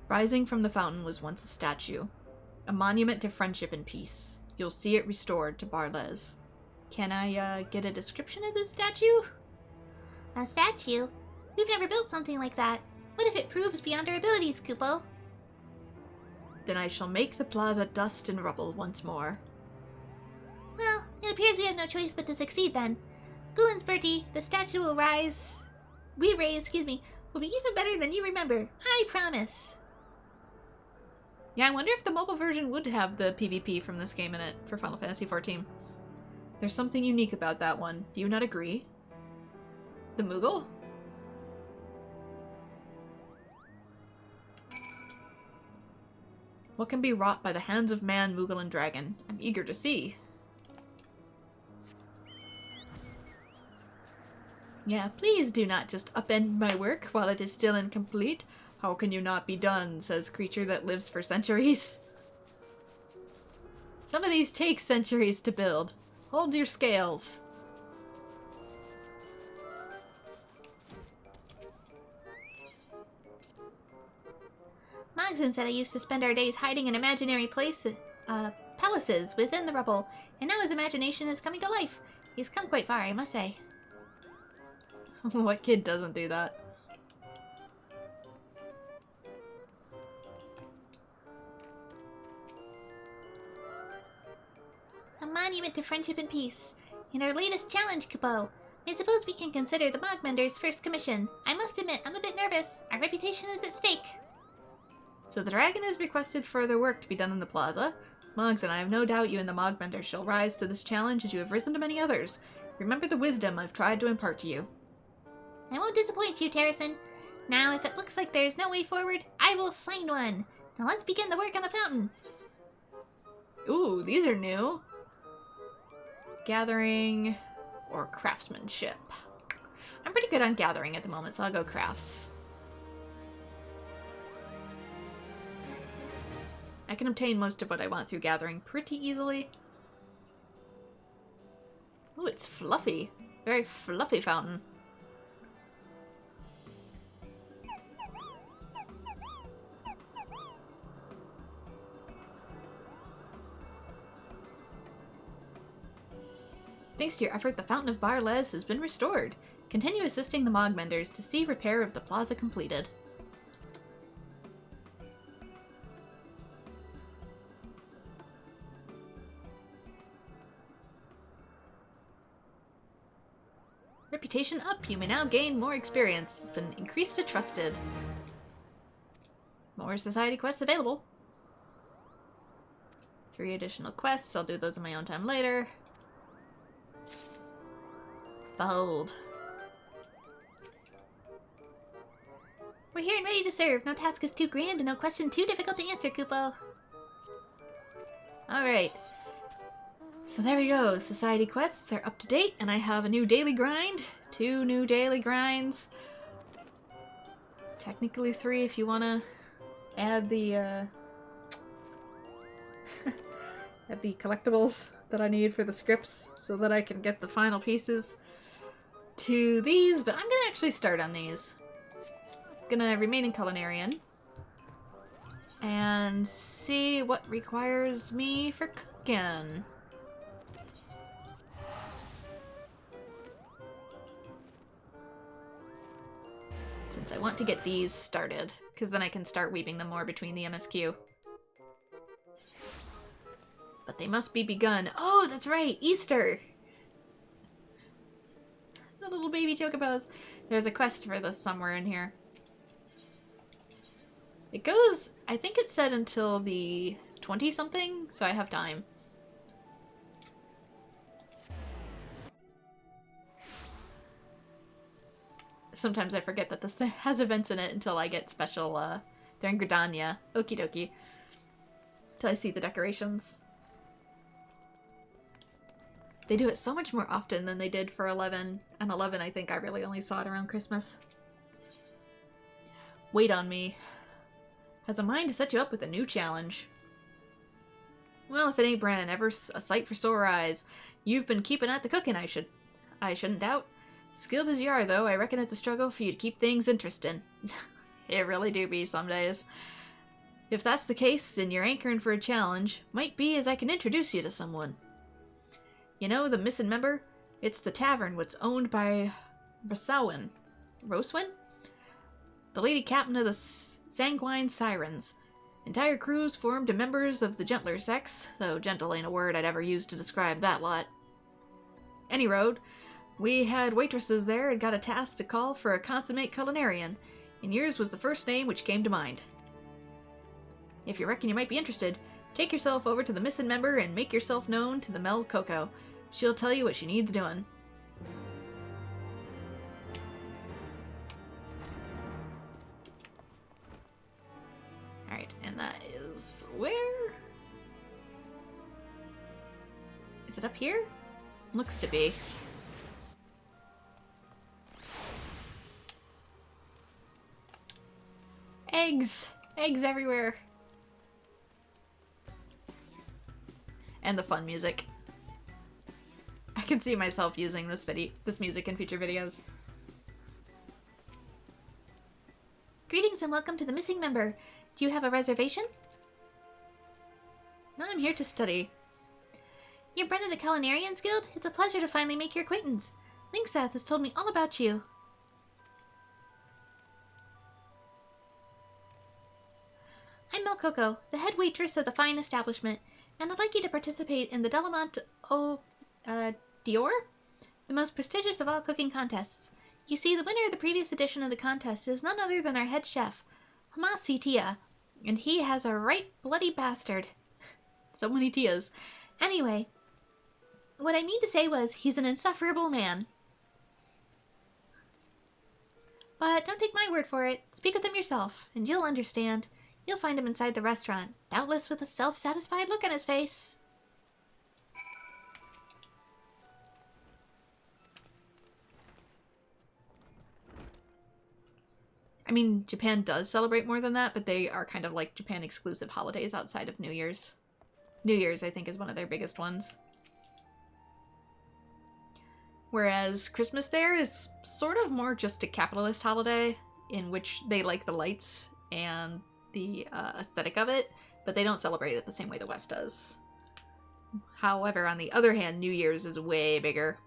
Rising from the fountain was once a statue. A monument to friendship and peace. You'll see it restored to Barles. Can I, get a description of this statue? A statue? We've never built something like that. What if it proves beyond our abilities, Kupo? Then I shall make the plaza dust and rubble once more. Well, it appears we have no choice but to succeed then. Gulen's Bertie, the statue will rise... will be even better than you remember. I promise. Yeah, I wonder if the mobile version would have the PvP from this game in it for Final Fantasy XIV. There's something unique about that one. Do you not agree? The Moogle? What can be wrought by the hands of man, Moogle, and dragon? I'm eager to see. Yeah, please do not just upend my work while it is still incomplete. How can you not be done, says creature that lives for centuries. Some of these take centuries to build. Hold your scales. Mogson said I used to spend our days hiding in imaginary palaces within the rubble, and now his imagination is coming to life. He's come quite far, I must say. What kid doesn't do that? A monument to friendship and peace. In our latest challenge, Kupo. I suppose we can consider the Mogmender's first commission. I must admit, I'm a bit nervous. Our reputation is at stake. So the dragon has requested further work to be done in the plaza. Moggs, and I have no doubt you and the Mogmender shall rise to this challenge as you have risen to many others. Remember the wisdom I've tried to impart to you. I won't disappoint you, Terracin. Now, if it looks like there's no way forward, I will find one. Now let's begin the work on the fountain. Ooh, these are new. Gathering or craftsmanship. I'm pretty good on gathering at the moment, so I'll go crafts. I can obtain most of what I want through gathering pretty easily. Ooh, it's fluffy. Very fluffy fountain. Thanks to your effort, the Fountain of Barles has been restored. Continue assisting the Mogmenders to see repair of the plaza completed. Reputation up. You may now gain more experience. It's been increased to trusted. More society quests available. 3 additional quests. I'll do those in my own time later. Behold. We're here and ready to serve. No task is too grand and no question too difficult to answer, Kupo. Alright. So there we go. Society quests are up to date, and I have a new daily grind. 2 new daily grinds. Technically 3 if you want to add the, add the collectibles that I need for the scripts so that I can get the final pieces to these, but I'm gonna actually start on these. Gonna remain in Culinarian and see what requires me for cooking. Since I want to get these started, because then I can start weaving them more between the MSQ. But they must be begun. Oh, that's right, Easter! The little baby chocobos. There's a quest for this somewhere in here. It goes, I think it said until the 20-something, so I have time. Sometimes I forget that this thing has events in it until I get special, they're in Gridania. Okie dokie. Till I see the decorations. They do it so much more often than they did for 11. And 11, I think I really only saw it around Christmas. Wait on me. Has a mind to set you up with a new challenge. Well, if it ain't Bren, ever a sight for sore eyes. You've been keeping at the cooking, I shouldn't doubt. Skilled as you are, though, I reckon it's a struggle for you to keep things interesting. It really do be some days. If that's the case, and you're anchoring for a challenge, might be as I can introduce you to someone. You know, the missing member? It's the tavern what's owned by Roswin? The lady captain of the Sanguine Sirens. Entire crews formed of members of the gentler sex, though gentle ain't a word I'd ever use to describe that lot. Any road, we had waitresses there and got a task to call for a consummate culinarian, and yours was the first name which came to mind. If you reckon you might be interested, take yourself over to the missing member and make yourself known to the Mel Coco. She'll tell you what she needs doing. Alright, and that is where? Is it up here? Looks to be. Eggs! Eggs everywhere! And the fun music. I can see myself using this music in future videos. Greetings and welcome to the missing member. Do you have a reservation? No, I'm here to study. You're Bren of the Culinarians Guild? It's a pleasure to finally make your acquaintance. Linkseth has told me all about you. I'm Mel Coco, the head waitress of the fine establishment, and I'd like you to participate in the Delamont Dior, the most prestigious of all cooking contests. You see, the winner of the previous edition of the contest is none other than our head chef, Hamasi Tia, and he has a right bloody bastard. So many Tias. Anyway, what I mean to say was, he's an insufferable man. But don't take my word for it. Speak with him yourself, and you'll understand. You'll find him inside the restaurant, doubtless with a self-satisfied look on his face. I mean, Japan does celebrate more than that, but they are kind of like Japan-exclusive holidays outside of New Year's. New Year's, I think, is one of their biggest ones. Whereas Christmas there is sort of more just a capitalist holiday in which they like the lights and the aesthetic of it, but they don't celebrate it the same way the West does. However, on the other hand, New Year's is way bigger.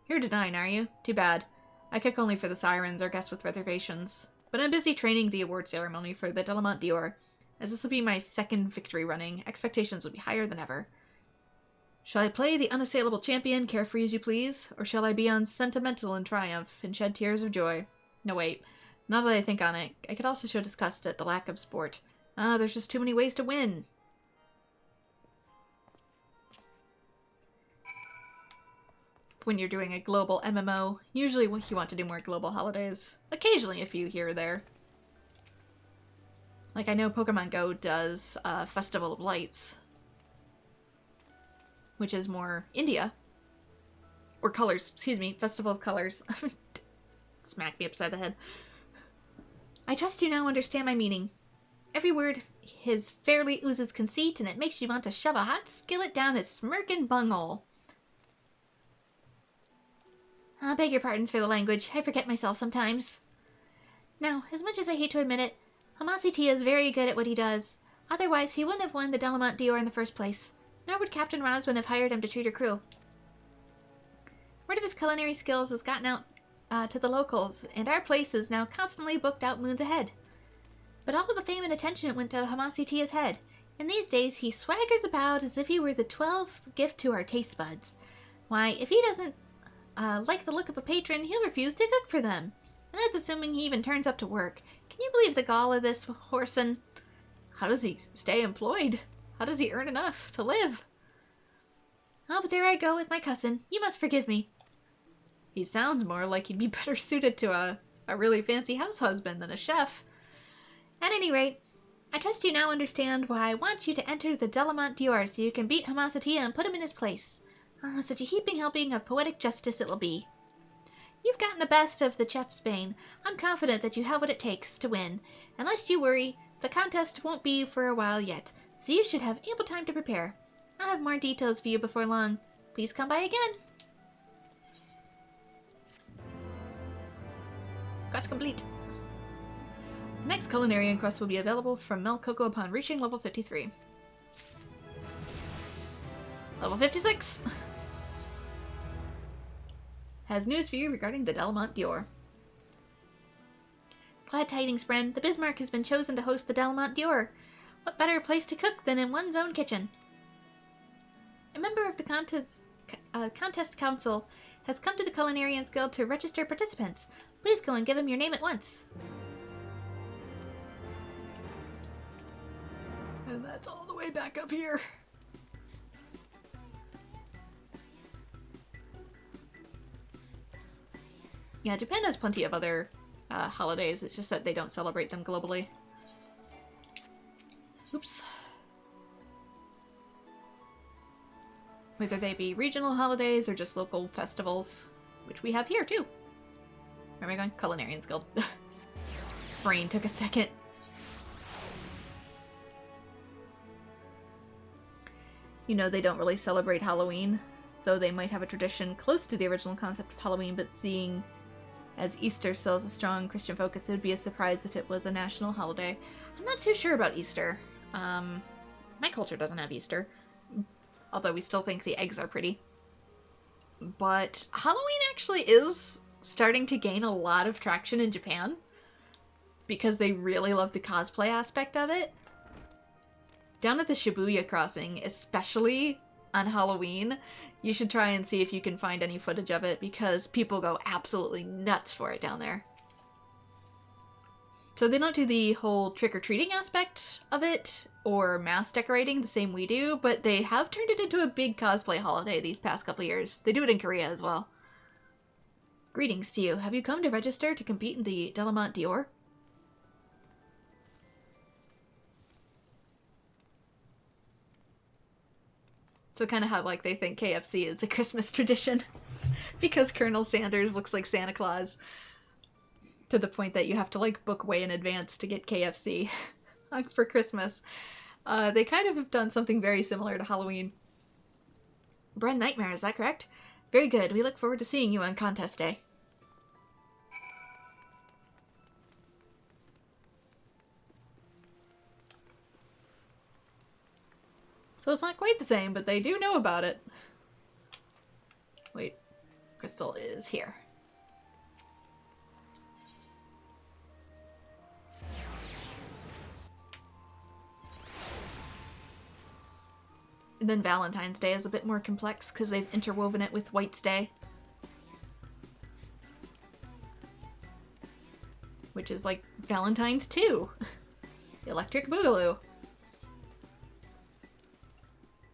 Here to dine, are you? Too bad. I cook only for the Sirens or guests with reservations, but I'm busy training the award ceremony for the Delamont Dior. As this will be my second victory running, expectations will be higher than ever. Shall I play the unassailable champion, carefree as you please, or shall I be unsentimental in triumph and shed tears of joy? No, wait. Now that I think on it, I could also show disgust at the lack of sport. There's just too many ways to win. When you're doing a global MMO, usually you want to do more global holidays. Occasionally a few here or there. Like I know Pokemon Go does Festival of Lights, which is more India. Or Colors, excuse me, Festival of Colors. Smack me upside the head. I trust you now understand my meaning. Every word his fairly oozes conceit, and it makes you want to shove a hot skillet down his smirking bunghole. I beg your pardons for the language. I forget myself sometimes. Now, as much as I hate to admit it, Hamasi Tia is very good at what he does. Otherwise, he wouldn't have won the Delamont Dior in the first place. Nor would Captain Roswin have hired him to treat her crew. Word of his culinary skills has gotten out to the locals, and our place is now constantly booked out moons ahead. But all of the fame and attention went to Hamasi Tia's head, and these days he swaggers about as if he were the 12th gift to our taste buds. Why, if he doesn't like the look of a patron, he'll refuse to cook for them. And that's assuming he even turns up to work. Can you believe the gall of this whoreson? How does he stay employed? How does he earn enough to live? Oh, but there I go with my cousin. You must forgive me. He sounds more like he'd be better suited to a really fancy house husband than a chef. At any rate, I trust you now understand why I want you to enter the Delamont Dior so you can beat Hamasi Tia and put him in his place. Such a heaping helping of poetic justice it will be. You've gotten the best of the chef's bane. I'm confident that you have what it takes to win. And lest you worry, the contest won't be for a while yet, so you should have ample time to prepare. I'll have more details for you before long. Please come by again. Quest complete. The next Culinarian quest will be available from Mel Coco upon reaching level 53. Level 56! Has news for you regarding the Delmont Dior. Glad tidings, friend. The Bismarck has been chosen to host the Delmont Dior. What better place to cook than in one's own kitchen? A member of the contest council has come to the Culinarians Guild to register participants. Please go and give him your name at once. And that's all the way back up here. Yeah, Japan has plenty of other holidays. It's just that they don't celebrate them globally. Oops. Whether they be regional holidays or just local festivals, which we have here too. Where am I going? Culinarians Guild. Brain took a second. You know, they don't really celebrate Halloween, though they might have a tradition close to the original concept of Halloween, but seeing as Easter still has a strong Christian focus, it would be a surprise if it was a national holiday. I'm not too sure about Easter. My culture doesn't have Easter, although we still think the eggs are pretty. But Halloween actually is starting to gain a lot of traction in Japan because they really love the cosplay aspect of it. Down at the Shibuya crossing, especially on Halloween, you should try and see if you can find any footage of it because people go absolutely nuts for it down there. So they don't do the whole trick-or-treating aspect of it or mass decorating the same we do, but they have turned it into a big cosplay holiday these past couple years. They do it in Korea as well. Greetings to you. Have you come to register to compete in the Delmont Dior? So kind of how like they think KFC is a Christmas tradition because Colonel Sanders looks like Santa Claus to the point that you have to like book way in advance to get KFC for Christmas. They kind of have done something very similar to Halloween. AetherNightmare, is that correct? Very good. We look forward to seeing you on contest day. So it's not quite the same, but they do know about it. Wait, Crystal is here. And then Valentine's Day is a bit more complex because they've interwoven it with White's Day. Which is like Valentine's 2. Electric Boogaloo.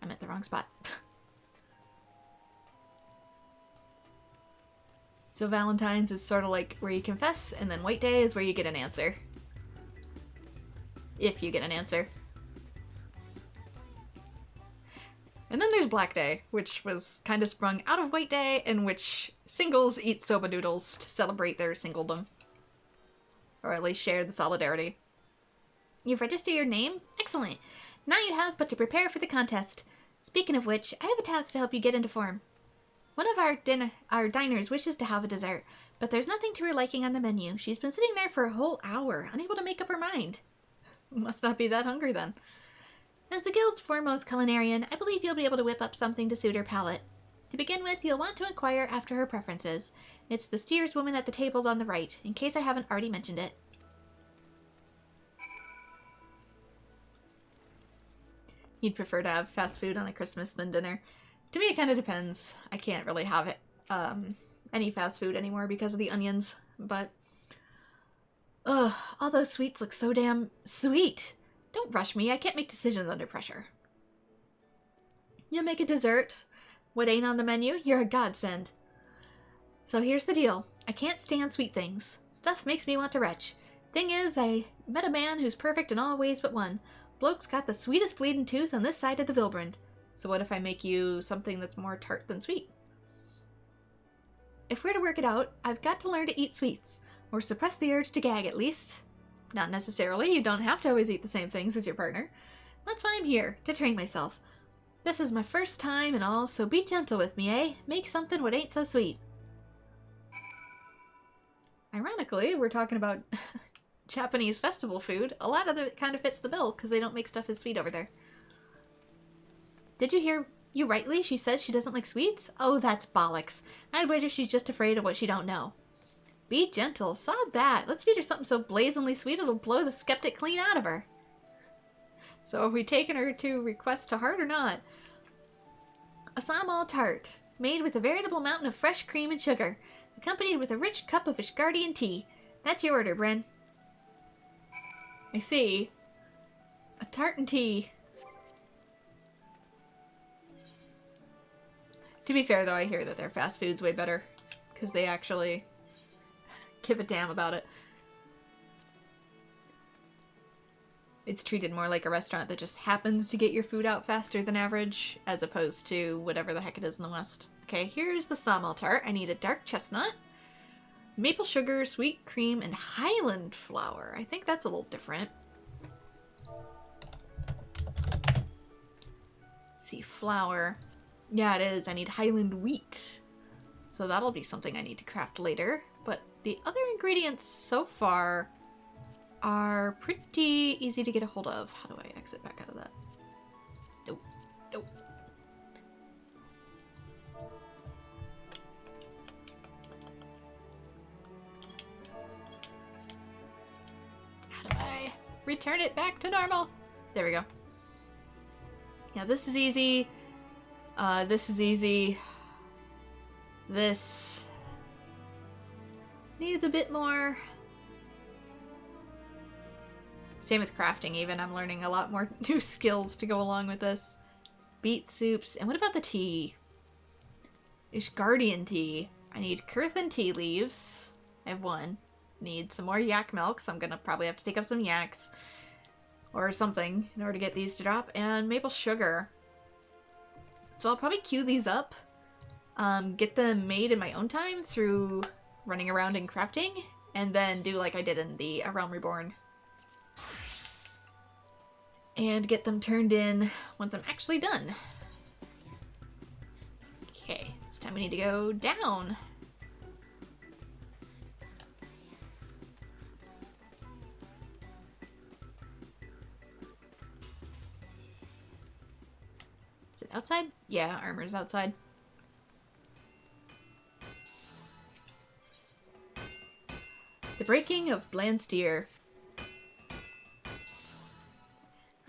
I'm at the wrong spot. So Valentine's is sort of like where you confess, and then White Day is where you get an answer. If you get an answer. And then there's Black Day, which was kind of sprung out of White Day, in which singles eat soba noodles to celebrate their singledom. Or at least share the solidarity. You've registered your name? Excellent. Now you have but to prepare for the contest. Speaking of which, I have a task to help you get into form. One of our diners wishes to have a dessert, but there's nothing to her liking on the menu. She's been sitting there for a whole hour, unable to make up her mind. Must not be that hungry then. As the guild's foremost culinarian, I believe you'll be able to whip up something to suit her palate. To begin with, you'll want to inquire after her preferences. It's the steerswoman at the table on the right, in case I haven't already mentioned it. You'd prefer to have fast food on a Christmas than dinner. To me, it kind of depends. I can't really have it, any fast food anymore because of the onions, but... Ugh, all those sweets look so damn sweet! Don't rush me, I can't make decisions under pressure. You'll make a dessert. What ain't on the menu? You're a godsend. So here's the deal. I can't stand sweet things. Stuff makes me want to retch. Thing is, I met a man who's perfect in all ways but one. Bloke's got the sweetest bleeding tooth on this side of the Vilbrand. So what if I make you something that's more tart than sweet? If we're to work it out, I've got to learn to eat sweets. Or suppress the urge to gag, at least. Not necessarily, you don't have to always eat the same things as your partner. That's why I'm here, to train myself. This is my first time and all, so be gentle with me, eh? Make something what ain't so sweet. Ironically, we're talking about Japanese festival food. A lot of it kind of fits the bill because they don't make stuff as sweet over there. Did you hear you rightly? She says she doesn't like sweets? Oh, that's bollocks. I'd wager she's just afraid of what she don't know. Be gentle. Sod that. Let's feed her something so blazingly sweet it'll blow the skeptic clean out of her. So are we taking her to request to heart or not? A Samal tart, made with a veritable mountain of fresh cream and sugar, accompanied with a rich cup of Ishgardian tea. That's your order, Bren. I see. A tart and tea. To be fair, though, I hear that their fast food's way better. Because they actually give a damn about it. It's treated more like a restaurant that just happens to get your food out faster than average, as opposed to whatever the heck it is in the West. Okay, here's the Samal tart. I need a dark chestnut, maple sugar, sweet cream, and Highland flour. I think that's a little different. Let's see, flour. Yeah, it is. I need Highland wheat. So that'll be something I need to craft later. But the other ingredients so far are pretty easy to get a hold of. How do I exit back out of that? Nope. Nope. How do I return it back to normal? There we go. Yeah, this is easy. This is easy. This needs a bit more. Same with crafting even. I'm learning a lot more new skills to go along with this. Beet soups. And what about the tea? Ishgardian tea. I need Kurthan tea leaves. I have one. Need some more yak milk, so I'm gonna probably have to take up some yaks. Or something in order to get these to drop. And maple sugar. So I'll probably queue these up. Get them made in my own time through running around and crafting. And then do like I did in the A Realm Reborn. And get them turned in once I'm actually done. Okay, this time we need to go down. Is it outside? Yeah, armor's outside. The breaking of Blandsteer.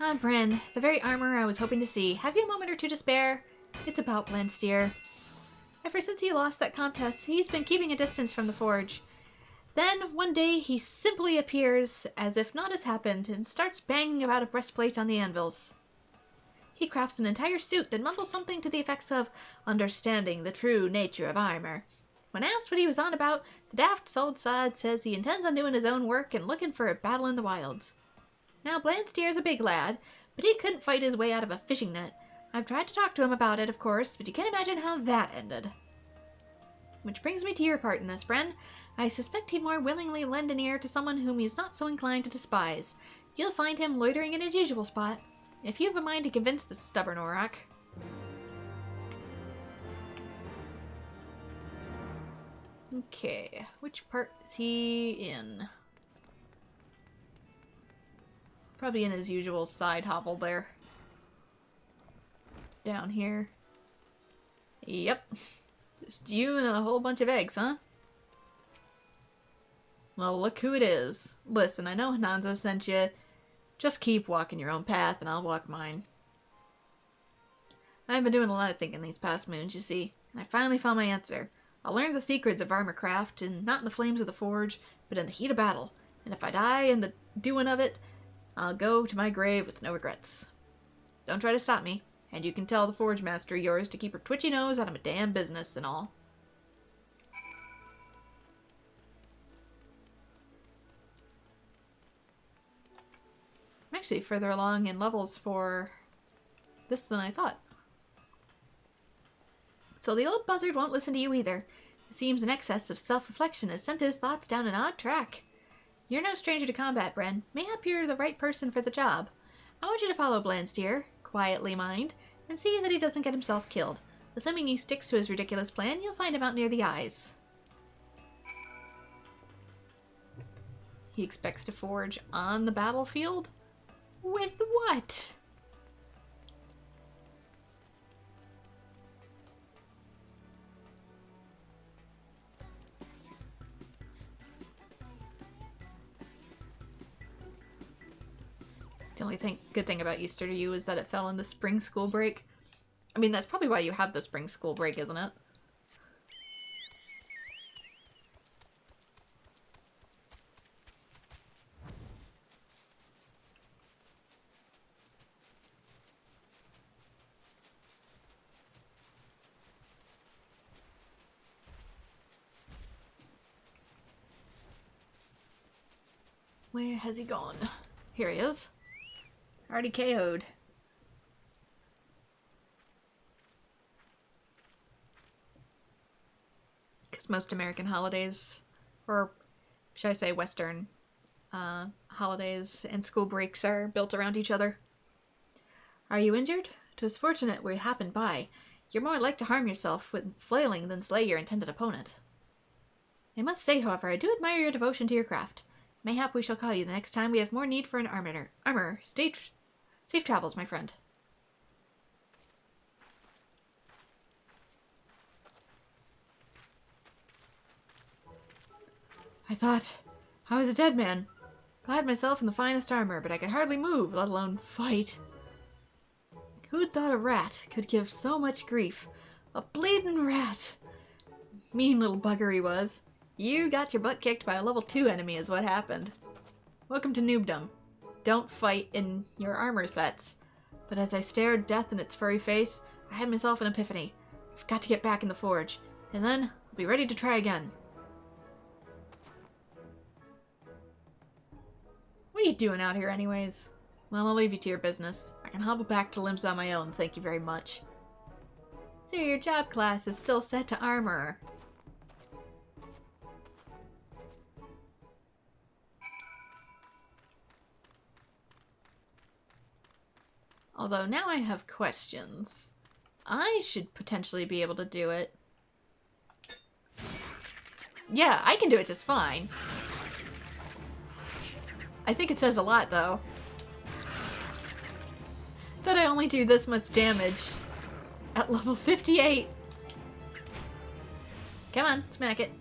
Ah, Bren, the very armor I was hoping to see. Have you a moment or two to spare? It's about Blandsteer. Ever since he lost that contest, he's been keeping a distance from the forge. Then, one day, he simply appears, as if naught has happened, and starts banging about a breastplate on the anvils. He crafts an entire suit that mumbles something to the effects of understanding the true nature of armor. When asked what he was on about, the daft old sod says he intends on doing his own work and looking for a battle in the wilds. Now, Blandsteer's a big lad, but he couldn't fight his way out of a fishing net. I've tried to talk to him about it, of course, but you can imagine how that ended. Which brings me to your part in this, Bren. I suspect he'd more willingly lend an ear to someone whom he's not so inclined to despise. You'll find him loitering in his usual spot, if you have a mind to convince the stubborn Auroch. Okay, which part is he in? Probably in his usual side hovel there. Down here. Yep. Just you and a whole bunch of eggs, huh? Well, look who it is. Listen, I know Hananza sent you. Just keep walking your own path and I'll walk mine. I've been doing a lot of thinking these past moons, you see. And I finally found my answer. I'll learn the secrets of armor craft, and not in the flames of the forge, but in the heat of battle. And if I die in the doing of it, I'll go to my grave with no regrets. Don't try to stop me, and you can tell the forge master of yours to keep her twitchy nose out of my damn business and all. I'm actually further along in levels for this than I thought. So the old buzzard won't listen to you either. It seems an excess of self-reflection has sent his thoughts down an odd track. You're no stranger to combat, Bren. Mayhap you're the right person for the job. I want you to follow Blandsteer, quietly mind, and see that he doesn't get himself killed. Assuming he sticks to his ridiculous plan, you'll find him out near the eyes. He expects to forge on the battlefield? With what? The only good thing about Easter to you is that it fell in the spring school break. I mean, that's probably why you have the spring school break, isn't it? Where has he gone? Here he is. Already KO'd. Because most American holidays, or should I say Western holidays and school breaks are built around each other. Are you injured? 'Twas fortunate we happened by. You're more like to harm yourself with flailing than slay your intended opponent. I must say, however, I do admire your devotion to your craft. Mayhap we shall call you the next time we have more need for an armorer. Safe travels, my friend. I thought I was a dead man. Clad myself in the finest armor, but I could hardly move, let alone fight. Who'd thought a rat could give so much grief? A bleeding rat! Mean little bugger he was. You got your butt kicked by a level 2 enemy is what happened. Welcome to noobdom. Don't fight in your armor sets. But as I stared death in its furry face, I had myself an epiphany. I've got to get back in the forge, and then I'll be ready to try again. What are you doing out here anyways? Well, I'll leave you to your business. I can hobble back to limbs on my own, thank you very much. So your job class is still set to armorer. Although now I have questions. I should potentially be able to do it. Yeah, I can do it just fine. I think it says a lot, though. That I only do this much damage at level 58. Come on, smack it.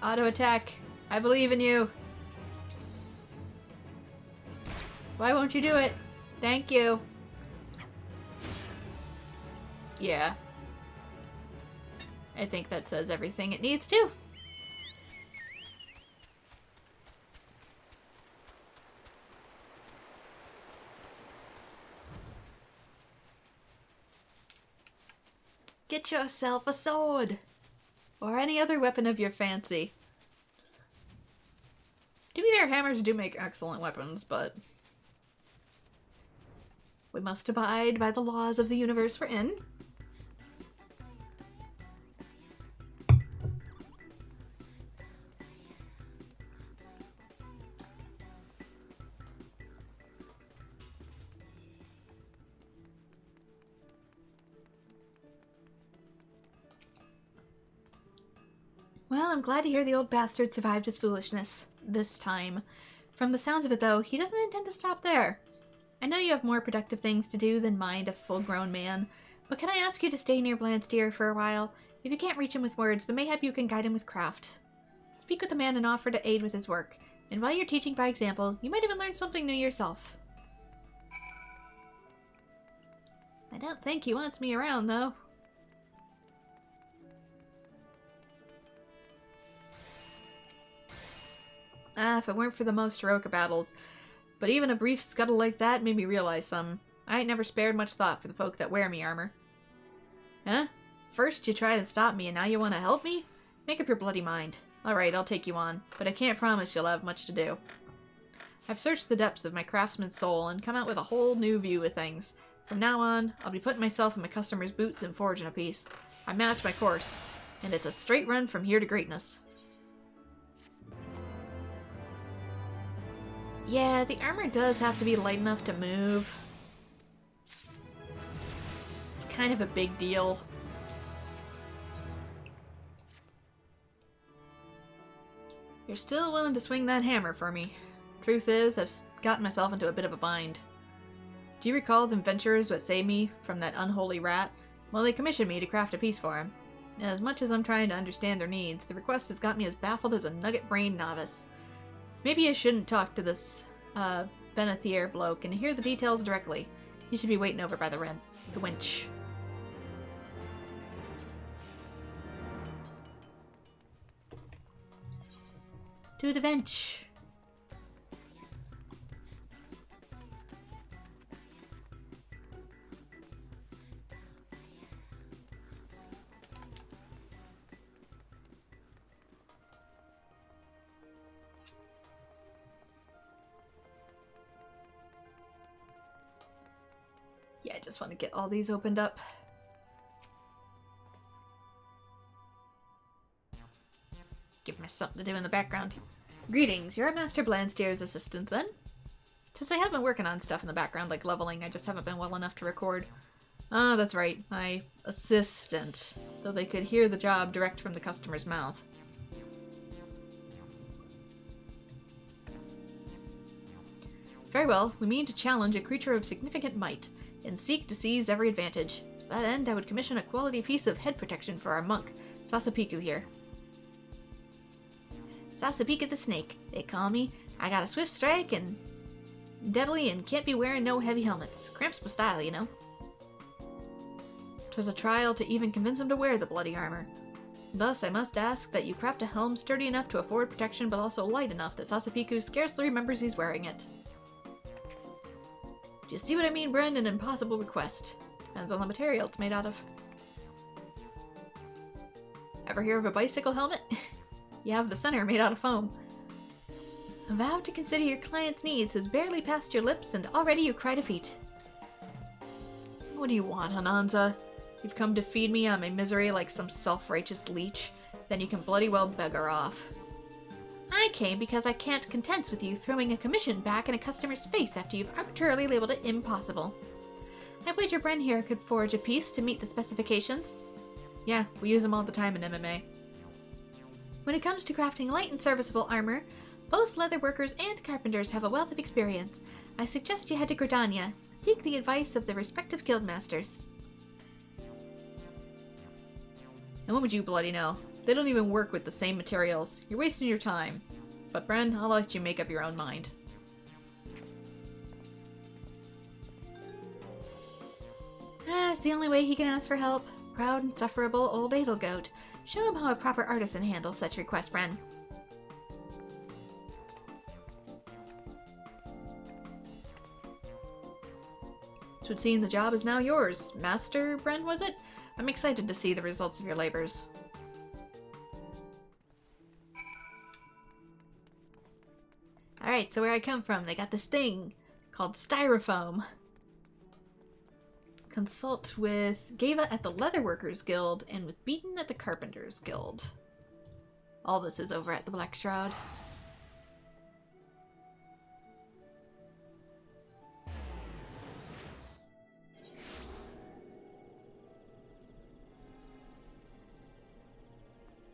Auto attack. I believe in you. Why won't you do it? Thank you. Yeah. I think that says everything it needs to. Get yourself a sword! Or any other weapon of your fancy. To be fair, hammers do make excellent weapons, but we must abide by the laws of the universe we're in. Well, I'm glad to hear the old bastard survived his foolishness. This time. From the sounds of it, though, he doesn't intend to stop there. I know you have more productive things to do than mind a full-grown man, but can I ask you to stay near Blandsteer for a while? If you can't reach him with words, then mayhap you can guide him with craft. Speak with the man and offer to aid with his work. And while you're teaching by example, you might even learn something new yourself. I don't think he wants me around, though. If it weren't for the most heroic of battles. But even a brief scuttle like that made me realize some. I ain't never spared much thought for the folk that wear me armor. Huh? First you tried to stop me and now you want to help me? Make up your bloody mind. Alright, I'll take you on, but I can't promise you'll have much to do. I've searched the depths of my craftsman's soul and come out with a whole new view of things. From now on, I'll be putting myself in my customer's boots and forging a piece. I mapped my course, and it's a straight run from here to greatness. Yeah, the armor does have to be light enough to move. It's kind of a big deal. You're still willing to swing that hammer for me. Truth is, I've gotten myself into a bit of a bind. Do you recall the adventurers that saved me from that unholy rat? Well, they commissioned me to craft a piece for him. As much as I'm trying to understand their needs, the request has got me as baffled as a nugget-brained novice. Maybe I shouldn't talk to this, Benethier bloke and hear the details directly. He should be waiting over by the winch. To the bench. Yeah, I just want to get all these opened up. Give me something to do in the background. Greetings, you're Master Blandstier's assistant then? Since I have been working on stuff in the background, like leveling, I just haven't been well enough to record. Ah, that's right, my assistant. Though they could hear the job direct from the customer's mouth. Very well, we mean to challenge a creature of significant might, and seek to seize every advantage. To that end, I would commission a quality piece of head protection for our monk, Sasapiku here. Sasapika the Snake, they call me. I got a swift strike and deadly and can't be wearing no heavy helmets. Cramps my style, you know. 'Twas a trial to even convince him to wear the bloody armor. Thus, I must ask that you craft a helm sturdy enough to afford protection, but also light enough that Sasapiku scarcely remembers he's wearing it. Do you see what I mean, Bren? An impossible request. Depends on the material it's made out of. Ever hear of a bicycle helmet? You have the center made out of foam. A vow to consider your client's needs has barely passed your lips, and already you cry defeat. What do you want, Ananza? You've come to feed me on my misery like some self-righteous leech? Then you can bloody well beggar off. I came because I can't contents with you throwing a commission back in a customer's face after you've arbitrarily labeled it impossible. I wager Bren here could forge a piece to meet the specifications. Yeah, we use them all the time in MMA. When it comes to crafting light and serviceable armor, both leatherworkers and carpenters have a wealth of experience. I suggest you head to Gridania. Seek the advice of the respective guildmasters. And what would you bloody know? They don't even work with the same materials. You're wasting your time. But Bren, I'll let you make up your own mind. It's the only way he can ask for help. Proud, insufferable old Edelgoat. Show him how a proper artisan handles such requests, Bren. So it seems the job is now yours. Master Bren, was it? I'm excited to see the results of your labors. Alright, so where I come from, they got this thing called styrofoam. Consult with Gava at the Leatherworkers Guild and with Beaton at the Carpenters Guild. All this is over at the Black Shroud.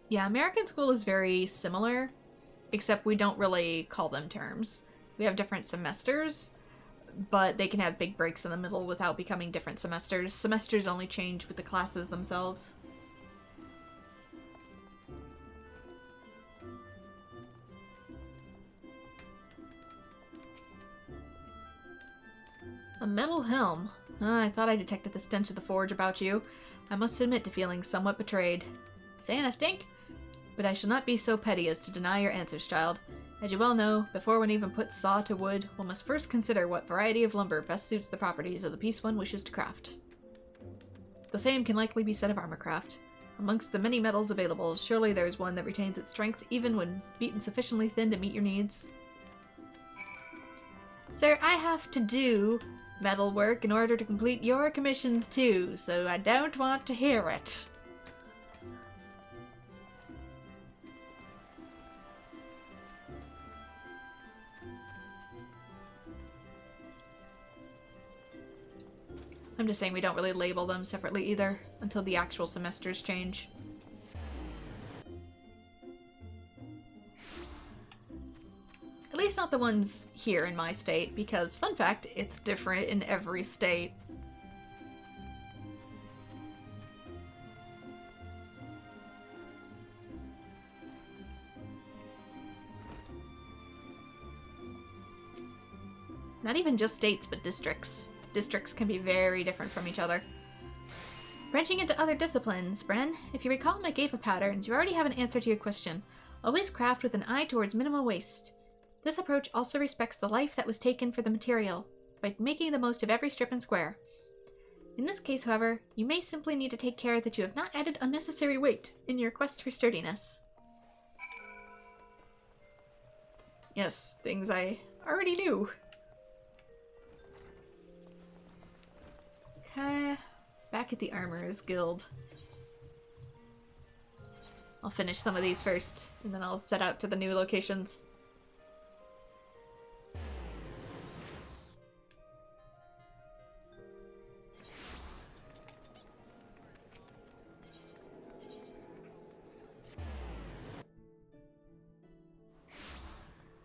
Yeah, American school is very similar, except we don't really call them terms. We have different semesters, but they can have big breaks in the middle without becoming different semesters. Semesters only change with the classes themselves. A metal helm. I thought I detected the stench of the forge about you. I must admit to feeling somewhat betrayed. Saying I stink? But I shall not be so petty as to deny your answers, child. As you well know, before one even puts saw to wood, one must first consider what variety of lumber best suits the properties of the piece one wishes to craft. The same can likely be said of armor craft. Amongst the many metals available, surely there is one that retains its strength even when beaten sufficiently thin to meet your needs. Sir, I have to do metal work in order to complete your commissions too, so I don't want to hear it. I'm just saying we don't really label them separately either, until the actual semesters change. least not the ones here in my state, because, fun fact, it's different in every state. Not even just states, but districts. Districts can be very different from each other. Branching into other disciplines, Bren, if you recall my GAFA patterns, you already have an answer to your question. Always craft with an eye towards minimal waste. This approach also respects the life that was taken for the material, by making the most of every strip and square. In this case, however, you may simply need to take care that you have not added unnecessary weight in your quest for sturdiness. Yes, things I already knew. Okay, back at the Armorer's Guild. I'll finish some of these first, and then I'll set out to the new locations.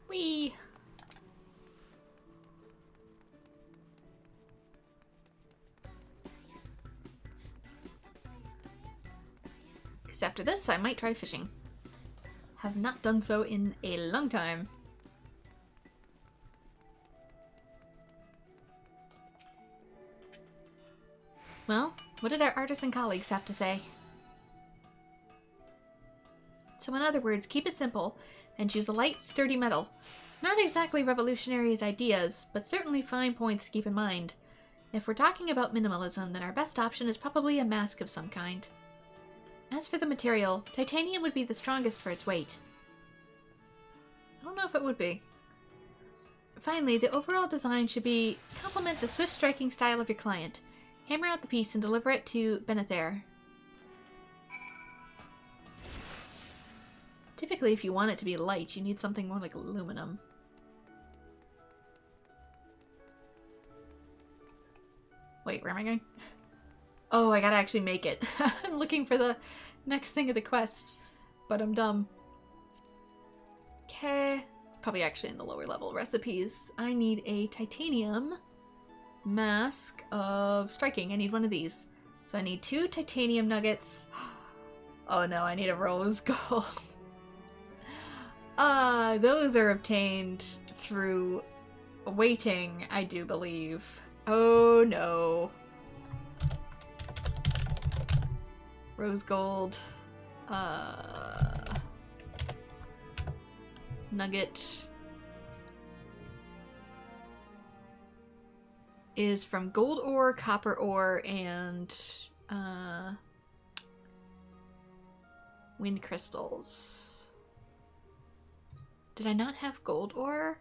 Whee! After this, I might try fishing. Have not done so in a long time. Well, what did our artisan colleagues have to say? So in other words, keep it simple and choose a light, sturdy metal. Not exactly revolutionary as ideas, but certainly fine points to keep in mind. If we're talking about minimalism, then our best option is probably a mask of some kind. As for the material, titanium would be the strongest for its weight. I don't know if it would be. Finally, the overall design should complement the swift striking style of your client. Hammer out the piece and deliver it to Benether. Typically, if you want it to be light, you need something more like aluminum. Wait, where am I going? Oh, I gotta actually make it. I'm looking for the next thing of the quest, but I'm dumb. Okay, probably actually in the lower level recipes. I need a titanium mask of striking. I need one of these. So I need 2 titanium nuggets. Oh no, I need a rose gold. Those are obtained through waiting, I do believe. Oh no. Rose gold, nugget is from gold ore, copper ore, and wind crystals. Did I not have gold ore?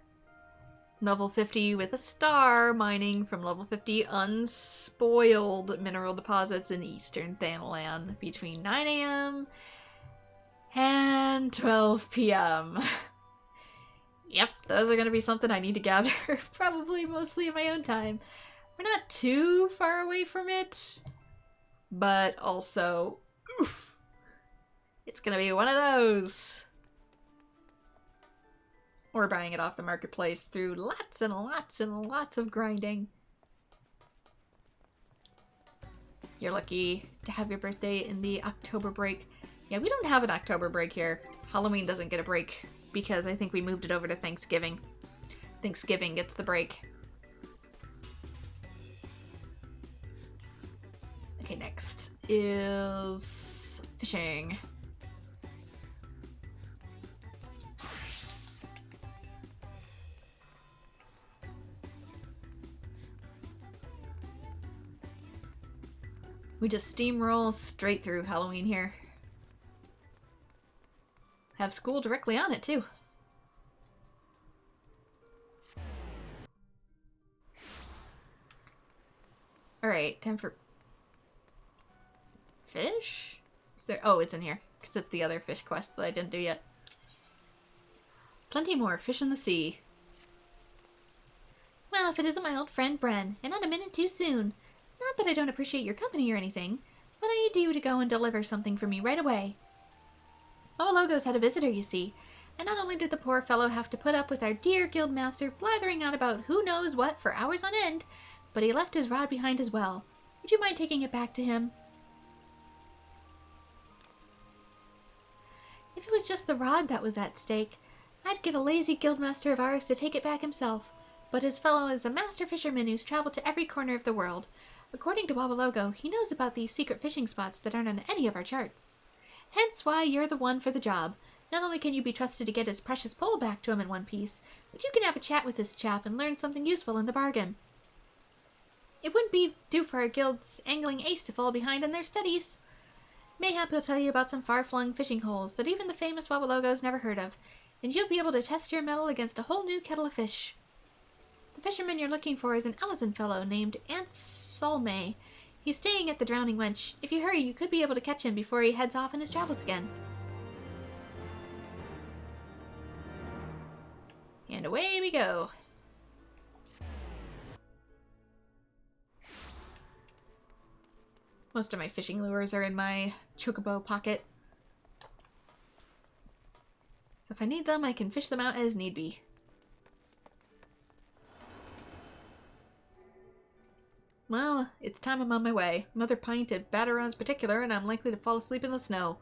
Level 50 with a star, mining from level 50 unspoiled mineral deposits in eastern Thanalan between 9 AM and 12 PM. Yep, those are going to be something I need to gather, probably mostly in my own time. We're not too far away from it, but also, oof, it's going to be one of those. Or buying it off the marketplace through lots and lots and lots of grinding. You're lucky to have your birthday in the October break. Yeah, we don't have an October break here. Halloween doesn't get a break because I think we moved it over to Thanksgiving. Thanksgiving gets the break. Okay, next is fishing. We just steamroll straight through Halloween here. Have school directly on it, too. Alright, time for... fish? Is there... oh, it's in here. Because it's the other fish quest that I didn't do yet. Plenty more fish in the sea. Well, if it isn't my old friend Bren, and not a minute too soon. Not that I don't appreciate your company or anything, but I need you to go and deliver something for me right away. Oh, Logo's had a visitor, you see, And not only did the poor fellow have to put up with our dear guildmaster blathering on about who knows what for hours on end, but he left his rod behind as well. Would you mind taking it back to him? If it was just the rod that was at stake, I'd get a lazy guildmaster of ours to take it back himself. But his fellow is a master fisherman who's traveled to every corner of the world. According to Wawalogo, he knows about these secret fishing spots that aren't on any of our charts. Hence why you're the one for the job. Not only can you be trusted to get his precious pole back to him in one piece, but you can have a chat with this chap and learn something useful in the bargain. It wouldn't be due for our guild's angling ace to fall behind in their studies. Mayhap he'll tell you about some far-flung fishing holes that even the famous Wawalogos never heard of, and you'll be able to test your mettle against a whole new kettle of fish. The fisherman you're looking for is an Ellison fellow named Anselme. He's staying at the Drowning Wench. If you hurry, you could be able to catch him before he heads off on his travels again. And away we go. Most of my fishing lures are in my chocobo pocket. So if I need them, I can fish them out as need be. Well, it's time I'm on my way. Another pint at Batteron's particular, and I'm likely to fall asleep in the snow.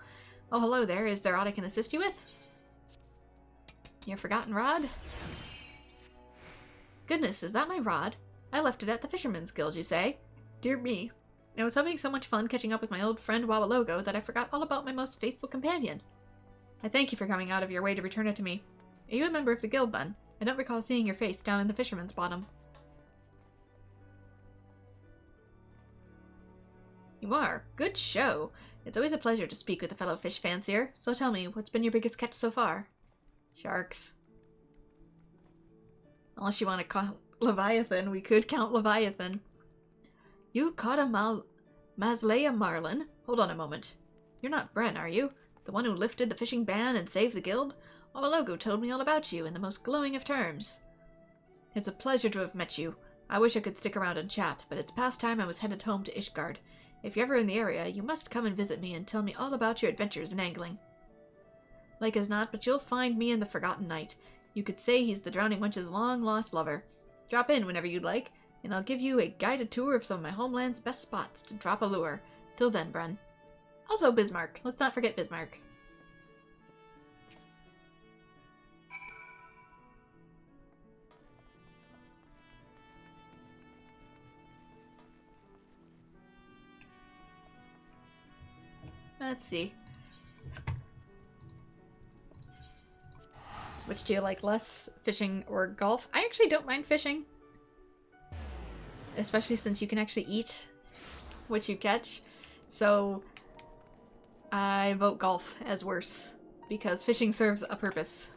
Oh, hello there. Is there aught I can assist you with? Your forgotten rod? Goodness, is that my rod? I left it at the Fisherman's Guild, you say? Dear me. I was having so much fun catching up with my old friend Wawalogo that I forgot all about my most faithful companion. I thank you for coming out of your way to return it to me. Are you a member of the guild, then? I don't recall seeing your face down in the Fisherman's Bottom. You are. Good show. It's always a pleasure to speak with a fellow fish fancier. So tell me, what's been your biggest catch so far? Sharks. Unless you want to count Leviathan, we could count Leviathan. You caught a Maslea Marlin? Hold on a moment. You're not Bren, are you? The one who lifted the fishing ban and saved the guild? Wawalogo told me all about you in the most glowing of terms. It's a pleasure to have met you. I wish I could stick around and chat, but it's past time I was headed home to Ishgard. If you're ever in the area, you must come and visit me and tell me all about your adventures in angling. Like as not, but you'll find me in the Forgotten Knight. You could say he's the Drowning Wench's long-lost lover. Drop in whenever you'd like, and I'll give you a guided tour of some of my homeland's best spots to drop a lure. Till then, Bren. Also Bismarck. Let's not forget Bismarck. Let's see. Which do you like less, fishing or golf? I actually don't mind fishing. Especially since you can actually eat what you catch. So I vote golf as worse. Because fishing serves a purpose.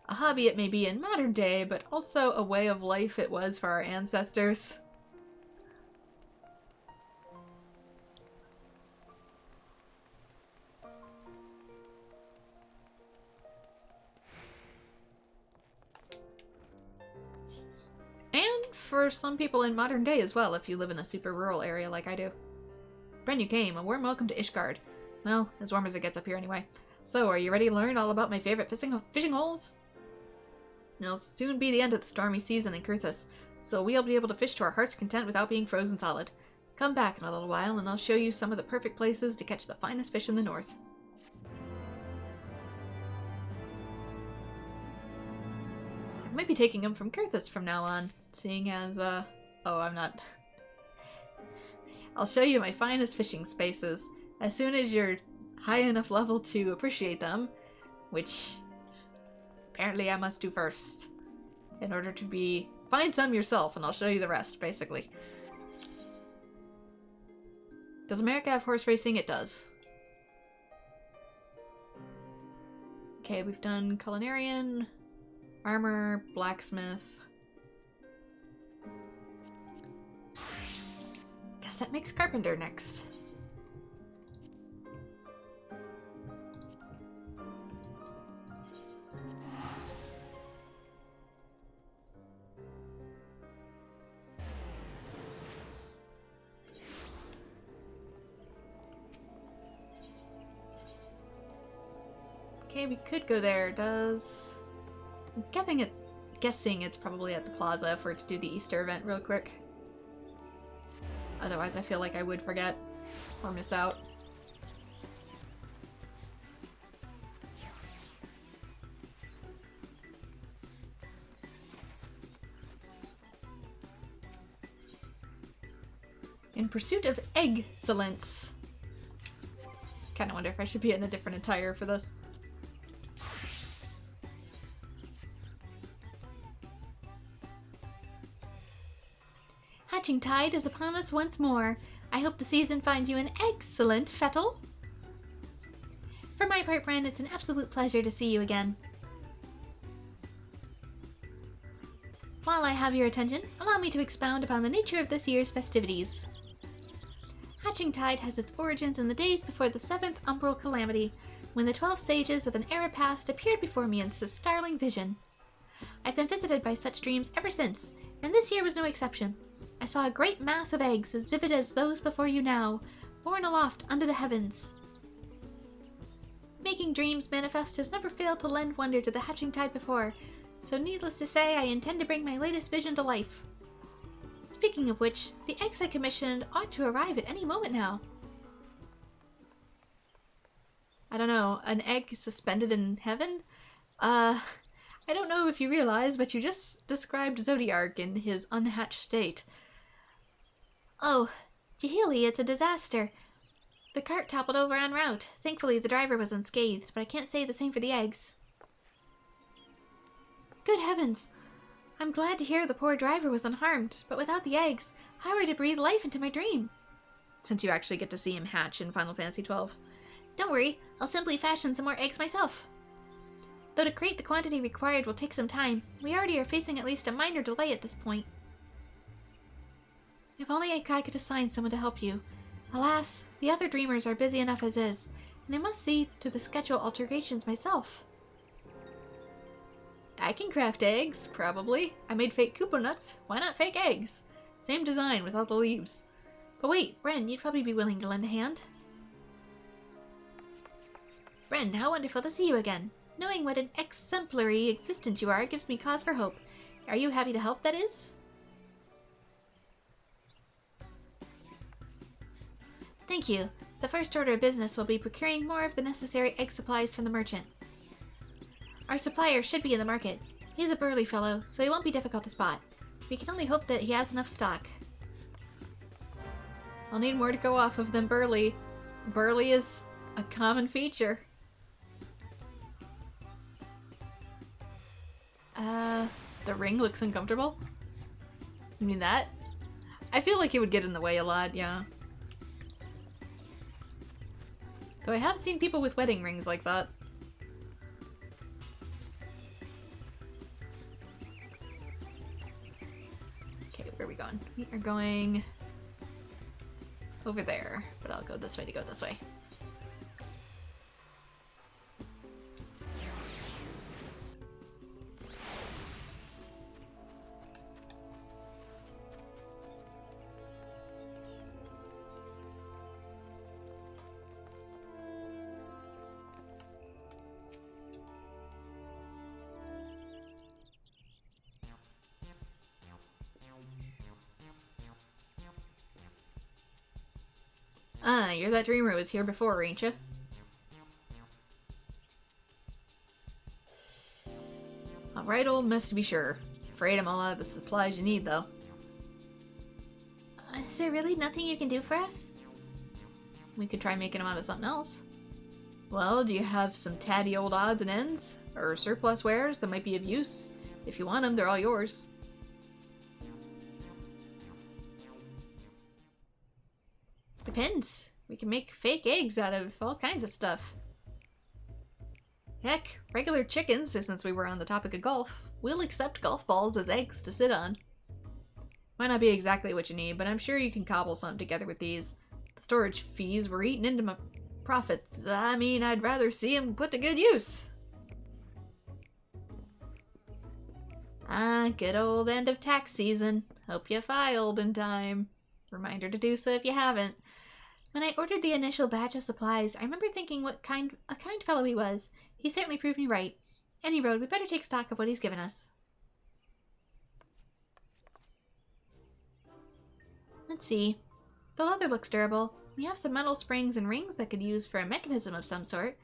A hobby it may be in modern day, but also a way of life it was for our ancestors. For some people in modern day as well, if you live in a super rural area like I do. Bren, you came. A warm welcome to Ishgard. Well, as warm as it gets up here anyway. So, are you ready to learn all about my favorite fishing holes? It'll soon be the end of the stormy season in Kurthus, so we'll be able to fish to our heart's content without being frozen solid. Come back in a little while and I'll show you some of the perfect places to catch the finest fish in the north. I might be taking them from Kurthus from now on. Seeing as, oh, I'm not. I'll show you my finest fishing spaces as soon as you're high enough level to appreciate them, which apparently I must do first in order to find some yourself, and I'll show you the rest, basically. Does America have horse racing? It does. Okay, we've done culinarian, armor, blacksmith. Guess that makes carpenter next. Okay, we could go there. I'm guessing it's probably at the plaza for it to do the Easter event real quick. Otherwise, I feel like I would forget or miss out. In pursuit of Eggcellence. Kinda wonder if I should be in a different attire for this. Hatching tide is upon us once more. I hope the season finds you an excellent fettle. For my part, Bren, it's an absolute pleasure to see you again. While I have your attention, allow me to expound upon the nature of this year's festivities. Hatching tide has its origins in the days before the 7th umbral calamity, when the 12 sages of an era past appeared before me in startling vision. I've been visited by such dreams ever since, and this year was no exception. I saw a great mass of eggs as vivid as those before you now, borne aloft under the heavens. Making dreams manifest has never failed to lend wonder to the hatching tide before, so needless to say, I intend to bring my latest vision to life. Speaking of which, the eggs I commissioned ought to arrive at any moment now. I don't know, an egg suspended in heaven? I don't know if you realize, but you just described Zodiark in his unhatched state. Oh, Jahili, it's a disaster. The cart toppled over en route. Thankfully, the driver was unscathed, but I can't say the same for the eggs. Good heavens! I'm glad to hear the poor driver was unharmed, but without the eggs, how were I to breathe life into my dream? Since you actually get to see him hatch in Final Fantasy XII. Don't worry, I'll simply fashion some more eggs myself. Though to create the quantity required will take some time, we already are facing at least a minor delay at this point. If only I could assign someone to help you. Alas, the other dreamers are busy enough as is, and I must see to the schedule alterations myself. I can craft eggs, probably. I made fake Koopa nuts. Why not fake eggs? Same design without the leaves. But wait, Bren, you'd probably be willing to lend a hand. Bren, how wonderful to see you again. Knowing what an exemplary existence you are gives me cause for hope. Are you happy to help, that is? Thank you. The first order of business will be procuring more of the necessary egg supplies from the merchant. Our supplier should be in the market. He's a burly fellow, so he won't be difficult to spot. We can only hope that he has enough stock. I'll need more to go off of than burly. Burly is a common feature. The ring looks uncomfortable. You mean that? I feel like it would get in the way a lot, yeah. Though I have seen people with wedding rings like that. Okay, where are we going? We are going over there, but I'll go this way to go this way. Ah, you're that dreamer who was here before, ain't you? Alright, old mess to be sure. Afraid I'm all out of the supplies you need, though. Is there really nothing you can do for us? We could try making them out of something else. Well, do you have some tatty old odds and ends? Or surplus wares that might be of use? If you want them, they're all yours. Depends. We can make fake eggs out of all kinds of stuff. Heck, regular chickens, since we were on the topic of golf, will accept golf balls as eggs to sit on. Might not be exactly what you need, but I'm sure you can cobble something together with these. The storage fees were eating into my profits. I mean, I'd rather see them put to good use. Ah, good old end of tax season. Hope you filed in time. Reminder to do so if you haven't. When I ordered the initial batch of supplies, I remember thinking what a kind fellow he was. He certainly proved me right. Any road, we better take stock of what he's given us. Let's see. The leather looks durable. We have some metal springs and rings that could use for a mechanism of some sort,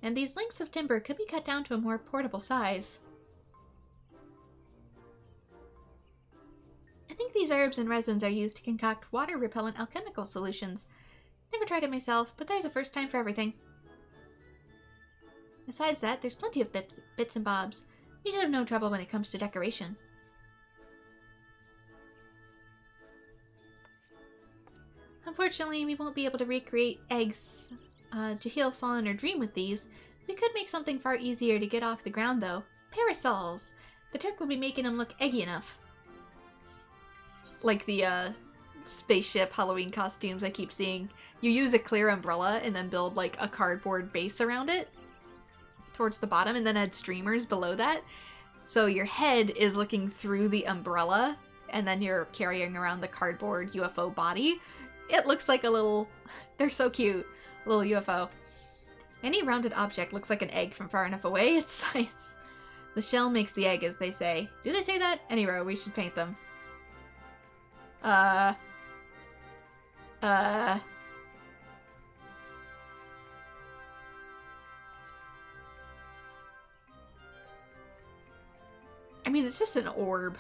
and these lengths of timber could be cut down to a more portable size. I think these herbs and resins are used to concoct water-repellent alchemical solutions. Never tried it myself, but there's a first time for everything. Besides that, there's plenty of bits and bobs. We should have no trouble when it comes to decoration. Unfortunately, we won't be able to recreate eggs to heal Solon or Dream with these. We could make something far easier to get off the ground, though. Parasols! The Turk will be making them look eggy enough. Like the spaceship Halloween costumes I keep seeing. You use a clear umbrella and then build like a cardboard base around it towards the bottom and then add streamers below that. So your head is looking through the umbrella and then you're carrying around the cardboard UFO body. It looks like a little... They're so cute. Little UFO. Any rounded object looks like an egg from far enough away. It's science. The shell makes the egg, as they say. Do they say that? Anyway, we should paint them. I mean, it's just an orb.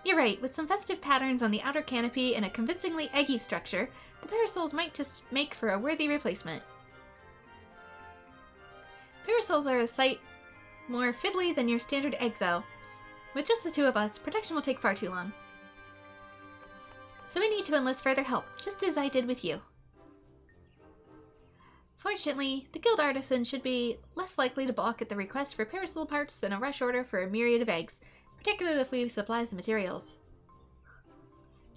You're right, with some festive patterns on the outer canopy and a convincingly eggy structure, the parasols might just make for a worthy replacement. Parasols are a sight more fiddly than your standard egg, though. With just the two of us, production will take far too long. So we need to enlist further help, just as I did with you. Fortunately, the guild artisan should be less likely to balk at the request for parasol parts than a rush order for a myriad of eggs, particularly if we supply the materials.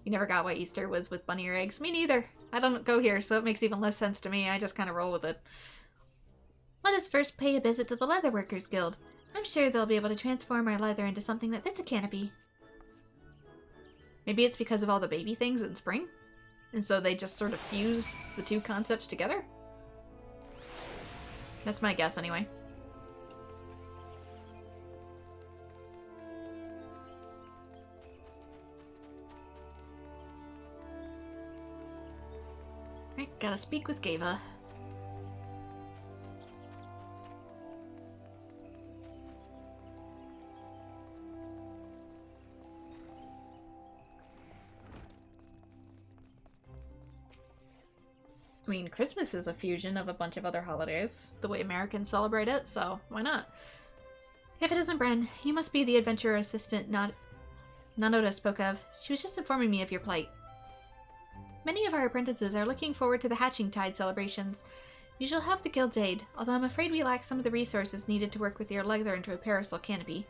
You never got why Easter was with bunny or eggs? Me neither. I don't go here, so it makes even less sense to me. I just kind of roll with it. Let us first pay a visit to the Leatherworkers Guild. I'm sure they'll be able to transform our leather into something that fits a canopy. Maybe it's because of all the baby things in spring? And so they just sort of fuse the two concepts together? That's my guess, anyway. Right, gotta speak with Gava. I mean, Christmas is a fusion of a bunch of other holidays, the way Americans celebrate it, so why not? If it isn't Bren, you must be the adventurer assistant Nanota spoke of. She was just informing me of your plight. Many of our apprentices are looking forward to the Hatching Tide celebrations. You shall have the guild's aid, although I'm afraid we lack some of the resources needed to work with your leather into a parasol canopy.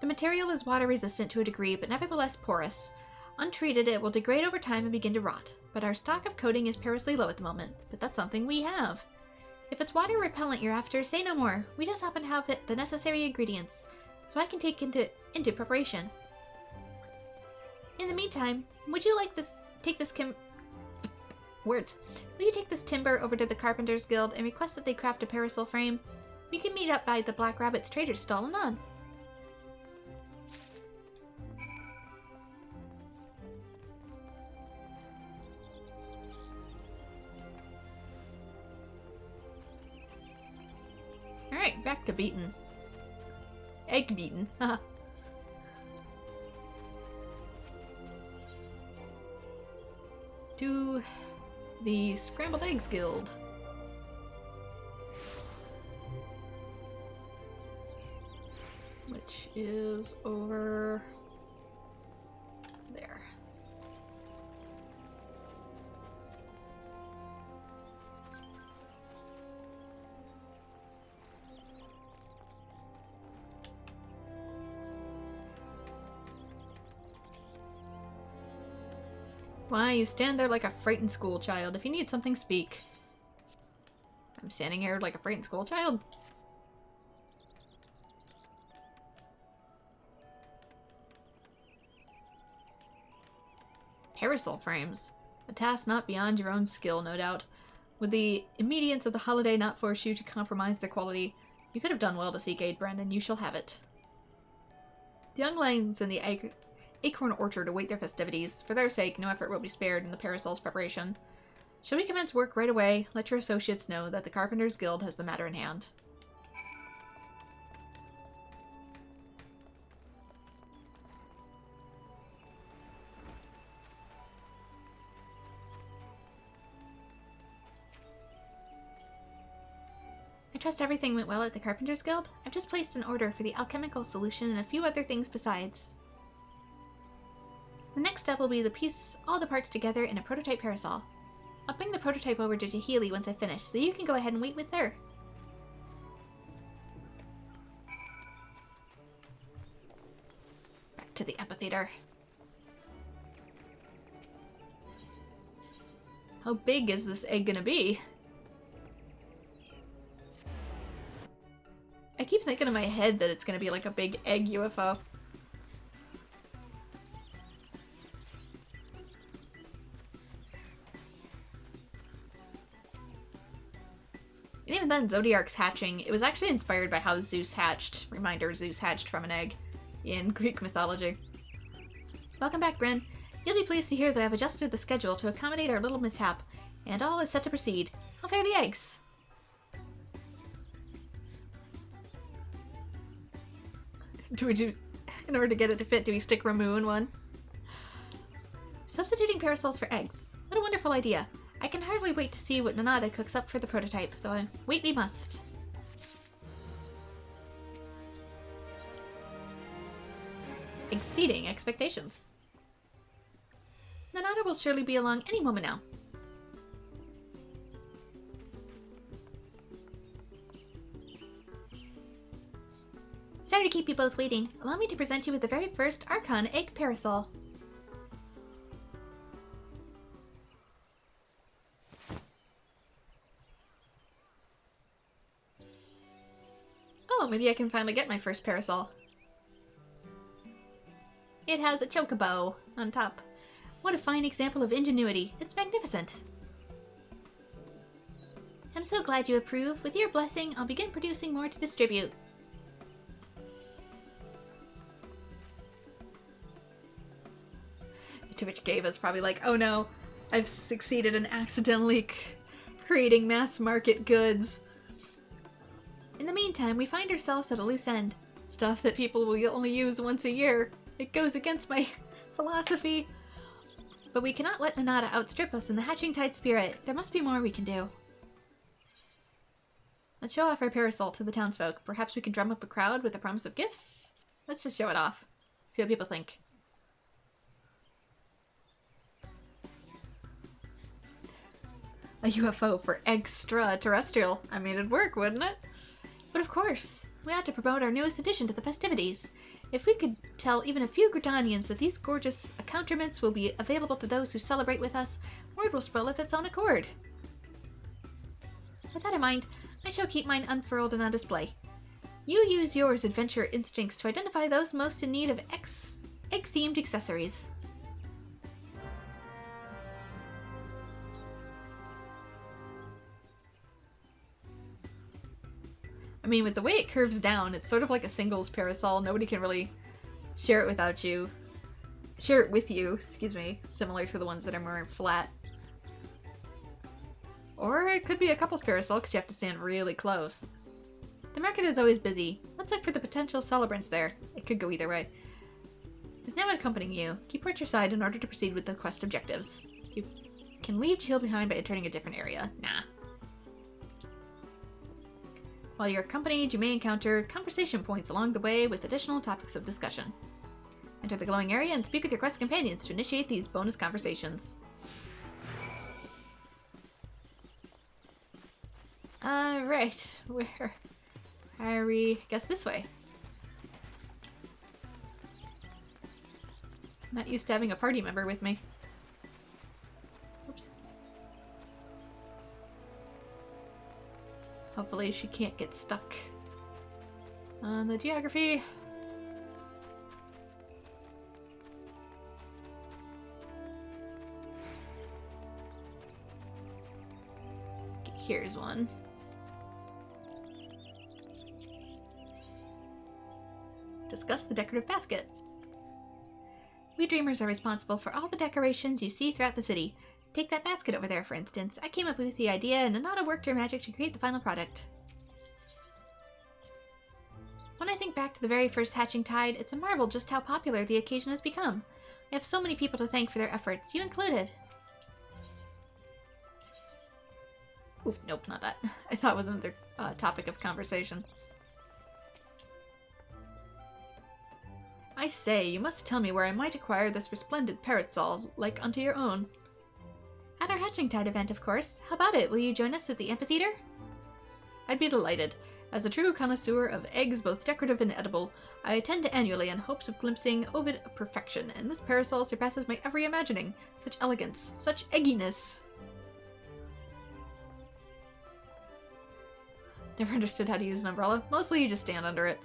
The material is water resistant to a degree, but nevertheless porous. Untreated, it will degrade over time and begin to rot, but our stock of coating is perilously low at the moment, but that's something we have. If it's water repellent you're after, say no more. We just happen to have the necessary ingredients, so I can take into preparation. In the meantime, would you like take this Will you take this timber over to the Carpenters Guild and request that they craft a parasol frame? We can meet up by the Black Rabbit's trader's stall and on. Alright, back to beaten. Egg beaten. Haha. To the Scrambled Eggs Guild. Which is over there. Why, you stand there like a frightened school child. If you need something, speak. I'm standing here like a frightened school child. Parasol frames. A task not beyond your own skill, no doubt. Would the immediance of the holiday not force you to compromise their quality? You could have done well to seek aid, Brendan. You shall have it. The young lambs in the acorn orchard await their festivities. For their sake, no effort will be spared in the parasol's preparation. Shall we commence work right away? Let your associates know that the Carpenters Guild has the matter in hand. I trust everything went well at the Carpenters Guild. I've just placed an order for the alchemical solution and a few other things besides. The next step will be to piece all the parts together in a prototype parasol. I'll bring the prototype over to Tahili once I finish, so you can go ahead and wait with her. Back to the amphitheater. How big is this egg gonna be? I keep thinking in my head that it's gonna be like a big egg UFO. And even then, Zodiark's hatching, it was actually inspired by how Zeus hatched. Reminder, Zeus hatched from an egg in Greek mythology. Welcome back, Bryn. You'll be pleased to hear that I've adjusted the schedule to accommodate our little mishap, and all is set to proceed. How fare the eggs? In order to get it to fit, do we stick Ramu in one? Substituting parasols for eggs. What a wonderful idea. I can hardly wait to see what Nanada cooks up for the prototype, though wait we must. Exceeding expectations. Nanada will surely be along any moment now. Sorry to keep you both waiting. Allow me to present you with the very first Archon Egg Parasol. Oh, maybe I can finally get my first parasol. It has a chocobo on top. What a fine example of ingenuity. It's magnificent. I'm so glad you approve. With your blessing, I'll begin producing more to distribute. To which Gava's probably like, oh no, I've succeeded in accidentally creating mass market goods. In the meantime, we find ourselves at a loose end. Stuff that people will only use once a year. It goes against my philosophy. But we cannot let Nanada outstrip us in the hatching tide spirit. There must be more we can do. Let's show off our parasol to the townsfolk. Perhaps we can drum up a crowd with the promise of gifts? Let's just show it off. See what people think. A UFO for extraterrestrial. I mean, it'd work, wouldn't it? But of course, we ought to promote our newest addition to the festivities. If we could tell even a few Gridanians that these gorgeous accoutrements will be available to those who celebrate with us, word will spread of its own accord. With that in mind, I shall keep mine unfurled and on display. You use yours adventure instincts to identify those most in need of egg-themed accessories. I mean, with the way it curves down, it's sort of like a singles parasol. Nobody can really share it without you. Share it with you, excuse me, similar to the ones that are more flat. Or it could be a couple's parasol because you have to stand really close. The market is always busy. Let's look for the potential celebrants there. It could go either way. Is now accompanying you. Keep her at your side in order to proceed with the quest objectives. You can leave Jill behind by entering a different area. Nah. While you're accompanied, you may encounter conversation points along the way with additional topics of discussion. Enter the glowing area and speak with your quest companions to initiate these bonus conversations. Right. Where are we? Guess this way. I'm not used to having a party member with me. Oops. Hopefully she can't get stuck on the geography. Here's one. Discuss the decorative basket. We dreamers are responsible for all the decorations you see throughout the city. Take that basket over there, for instance. I came up with the idea, and Anata worked her magic to create the final product. When I think back to the very first Hatching Tide, it's a marvel just how popular the occasion has become. I have so many people to thank for their efforts, you included. Ooh, nope, not that. I thought it was another topic of conversation. I say, you must tell me where I might acquire this resplendent parasol, like unto your own. At our Hatching Tide event, of course. How about it? Will you join us at the amphitheater? I'd be delighted. As a true connoisseur of eggs, both decorative and edible, I attend annually in hopes of glimpsing Ovid perfection, and this parasol surpasses my every imagining. Such elegance, such egginess. Never understood how to use an umbrella. Mostly you just stand under it.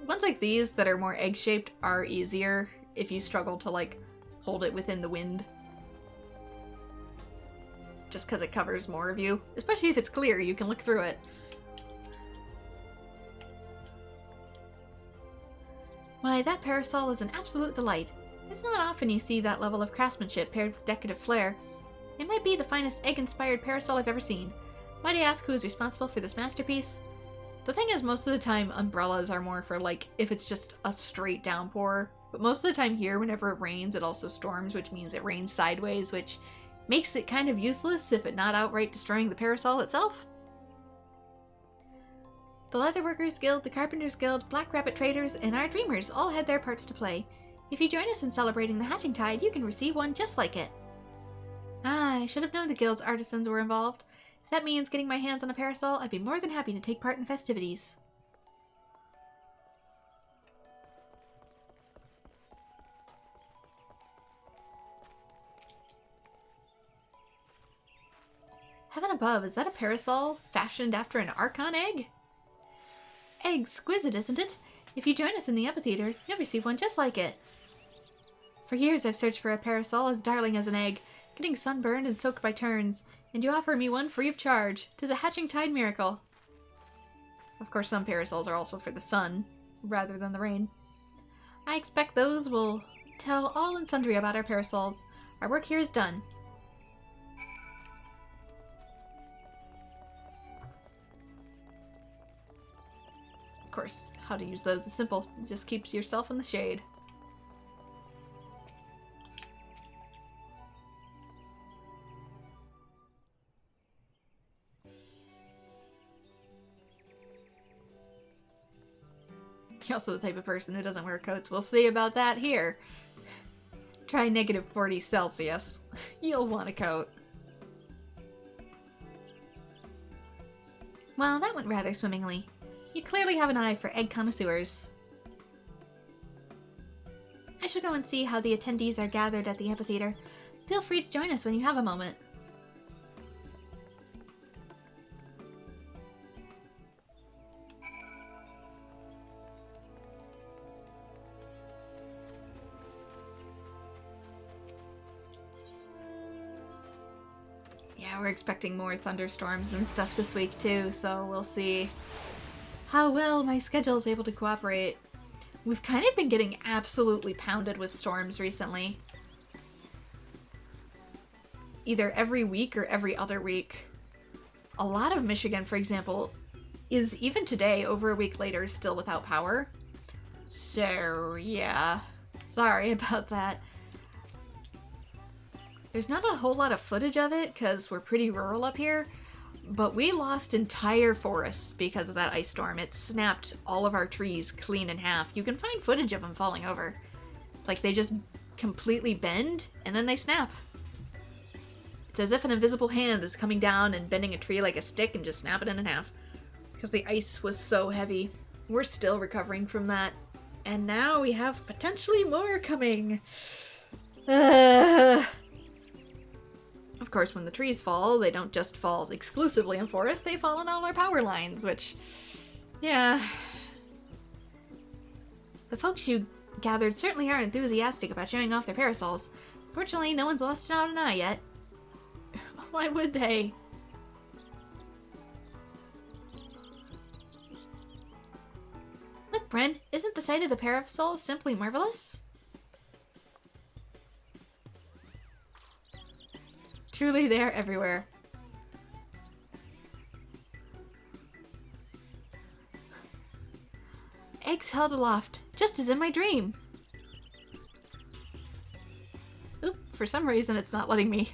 Ones like these that are more egg-shaped are easier if you struggle to, like, hold it within the wind. Just because it covers more of you. Especially if it's clear, you can look through it. Why, that parasol is an absolute delight. It's not often you see that level of craftsmanship paired with decorative flair. It might be the finest egg-inspired parasol I've ever seen. Might I ask who is responsible for this masterpiece? The thing is, most of the time, umbrellas are more for, like, if it's just a straight downpour. But most of the time here, whenever it rains, it also storms, which means it rains sideways, which makes it kind of useless if it not outright destroying the parasol itself. The Leatherworkers Guild, the Carpenters Guild, Black Rabbit Traders, and our Dreamers all had their parts to play. If you join us in celebrating the Hatching Tide, you can receive one just like it. Ah, I should have known the Guild's artisans were involved. If that means getting my hands on a parasol, I'd be more than happy to take part in the festivities. Heaven above, is that a parasol fashioned after an Archon egg? Exquisite, isn't it? If you join us in the amphitheater, you'll receive one just like it. For years I've searched for a parasol as darling as an egg, getting sunburned and soaked by turns, and you offer me one free of charge. 'Tis a Hatching Tide miracle. Of course, some parasols are also for the sun, rather than the rain. I expect those will tell all and sundry about our parasols. Our work here is done. Of course, how to use those is simple. It just keeps yourself in the shade. You're also the type of person who doesn't wear coats. We'll see about that here. Try -40 Celsius. You'll want a coat. Well, that went rather swimmingly. You clearly have an eye for egg connoisseurs. I should go and see how the attendees are gathered at the amphitheater. Feel free to join us when you have a moment. Yeah, we're expecting more thunderstorms and stuff this week too, so we'll see how well my schedule is able to cooperate. We've kind of been getting absolutely pounded with storms recently. Either every week or every other week. A lot of Michigan, for example, is even today, over a week later, still without power. So, yeah. Sorry about that. There's not a whole lot of footage of it, because we're pretty rural up here. But we lost entire forests because of that ice storm. It snapped all of our trees clean in half. You can find footage of them falling over. Like, they just completely bend, and then they snap. It's as if an invisible hand is coming down and bending a tree like a stick and just snapping it in half. Because the ice was so heavy. We're still recovering from that. And now we have potentially more coming. Of course, when the trees fall, they don't just fall exclusively in forests, they fall on all our power lines, which, yeah. The folks you gathered certainly are enthusiastic about showing off their parasols. Fortunately, no one's lost out an eye yet. Why would they? Look, Bren, isn't the sight of the parasols simply marvelous? Truly, they are everywhere. Eggs held aloft, just as in my dream. Oop, for some reason it's not letting me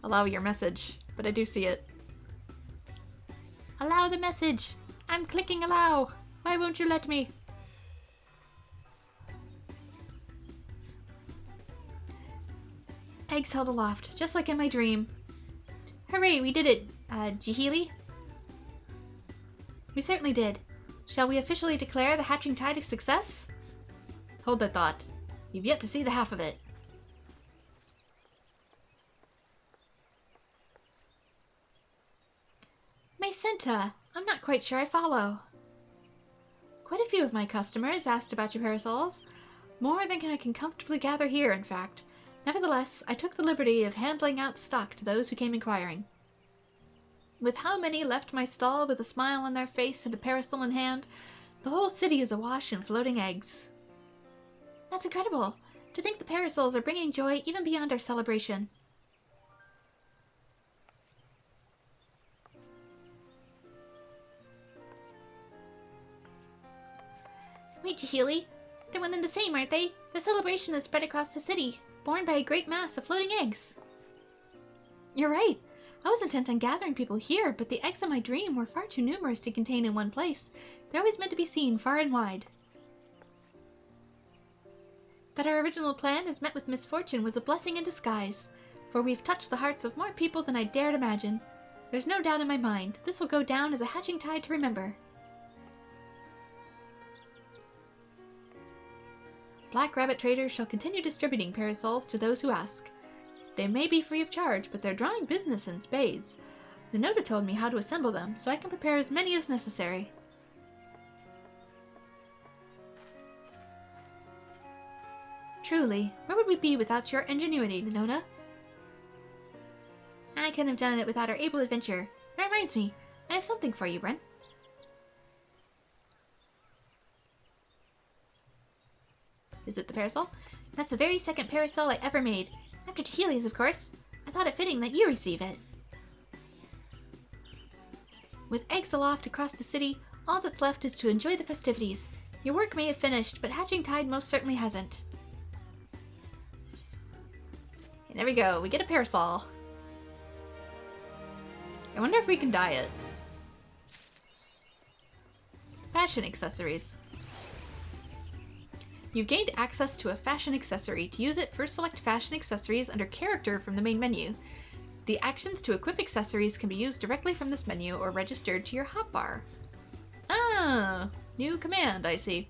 allow your message, but I do see it. Allow the message! I'm clicking allow! Why won't you let me? Eggs held aloft, just like in my dream. Hooray, we did it, Jihili. We certainly did. Shall we officially declare the hatching tide a success? Hold that thought. You've yet to see the half of it. Macenta, I'm not quite sure I follow. Quite a few of my customers asked about your parasols. More than I can comfortably gather here, in fact. Nevertheless, I took the liberty of handing out stock to those who came inquiring. With how many left my stall with a smile on their face and a parasol in hand, the whole city is awash in floating eggs. That's incredible! To think the parasols are bringing joy even beyond our celebration. Wait, Jihili. They're one and the same, aren't they? The celebration is spread across the city, borne by a great mass of floating eggs. You're right. I was intent on gathering people here, but the eggs in my dream were far too numerous to contain in one place. They're always meant to be seen far and wide. That our original plan has met with misfortune was a blessing in disguise, for we've touched the hearts of more people than I dared imagine. There's no doubt in my mind, this will go down as a hatching tide to remember. Black Rabbit traders shall continue distributing parasols to those who ask. They may be free of charge, but they're drawing business in spades. Minota told me how to assemble them, so I can prepare as many as necessary. Truly, where would we be without your ingenuity, Minota? I couldn't have done it without our able adventurer. That reminds me, I have something for you, Bren. Is it the parasol? That's the very second parasol I ever made. After Jihili's, of course. I thought it fitting that you receive it. With eggs aloft across the city, all that's left is to enjoy the festivities. Your work may have finished, but Hatching Tide most certainly hasn't. And there we go, we get a parasol. I wonder if we can dye it. Fashion accessories. You've gained access to a fashion accessory. To use it, first select fashion accessories under character from the main menu. The actions to equip accessories can be used directly from this menu or registered to your hotbar. Ah, new command, I see.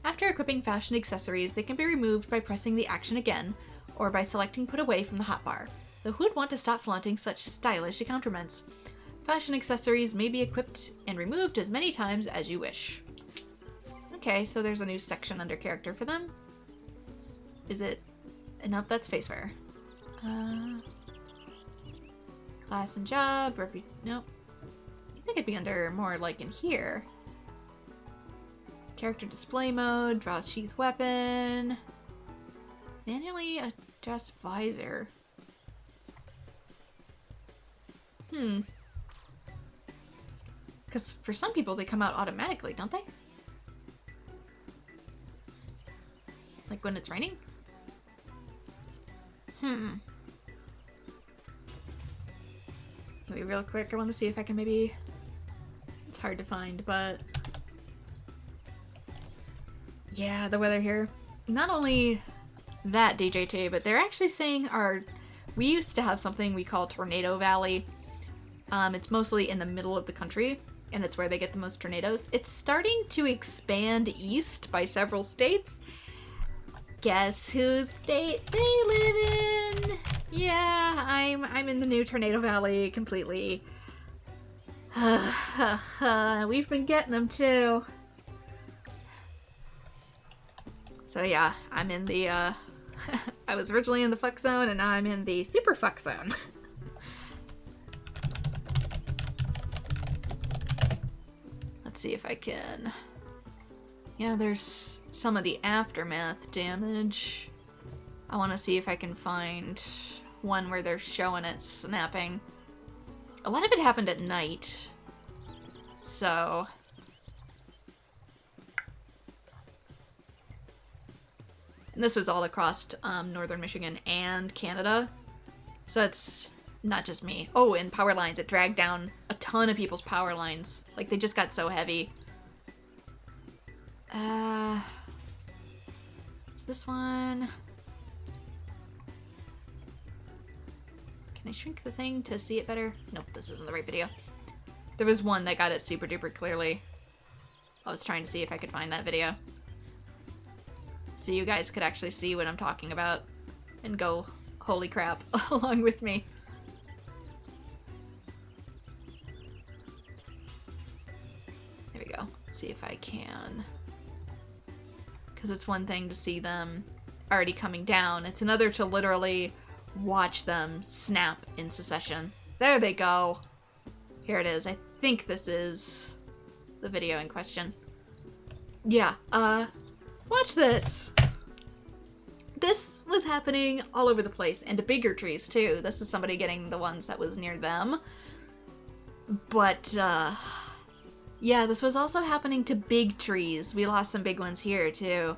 After equipping fashion accessories, they can be removed by pressing the action again, or by selecting put away from the hotbar. Though who'd want to stop flaunting such stylish accoutrements? Fashion accessories may be equipped and removed as many times as you wish. Okay, so there's a new section under character for them. Is it... Nope, that's facewear. Class and job, nope. I think it'd be under more like in here. Character display mode, draw sheath weapon. Manually adjust visor. Because for some people they come out automatically, don't they? Like when it's raining? Wait, real quick, I want to see if I can maybe... It's hard to find, but... Yeah, the weather here. Not only that, DJT, but they're actually saying our... We used to have something we call Tornado Valley. It's mostly in the middle of the country, and it's where they get the most tornadoes. It's starting to expand east by several states. Guess whose state they live in? Yeah, I'm in the new Tornado Valley completely. We've been getting them too. So yeah, I'm in the I was originally in the fuck zone and now I'm in the super fuck zone. Let's see if I can Yeah, there's some of the aftermath damage. I want to see if I can find one where they're showing it snapping. A lot of it happened at night. So... And this was all across northern Michigan and Canada. So it's not just me. Oh, and power lines. It dragged down a ton of people's power lines. Like, they just got so heavy. Is this one? Can I shrink the thing to see it better? Nope, this isn't the right video. There was one that got it super duper clearly. I was trying to see if I could find that video. So you guys could actually see what I'm talking about and go, holy crap, along with me. There we go. Let's see if I can. Because it's one thing to see them already coming down. It's another to literally watch them snap in succession. There they go. Here it is. I think this is the video in question. Yeah, watch this. This was happening all over the place, and to bigger trees too. This is somebody getting the ones that was near them. But, yeah, this was also happening to big trees. We lost some big ones here too.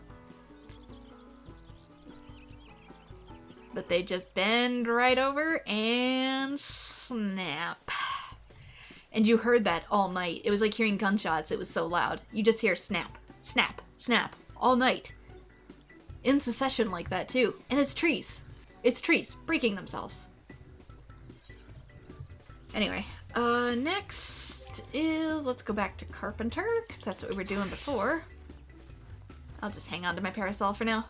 But they just bend right over and snap. And you heard that all night. It was like hearing gunshots. It was so loud. You just hear snap, snap, snap all night. In succession like that too. And it's trees. It's trees breaking themselves. Anyway, next is, let's go back to Carpenter, because that's what we were doing before. I'll just hang on to my parasol for now.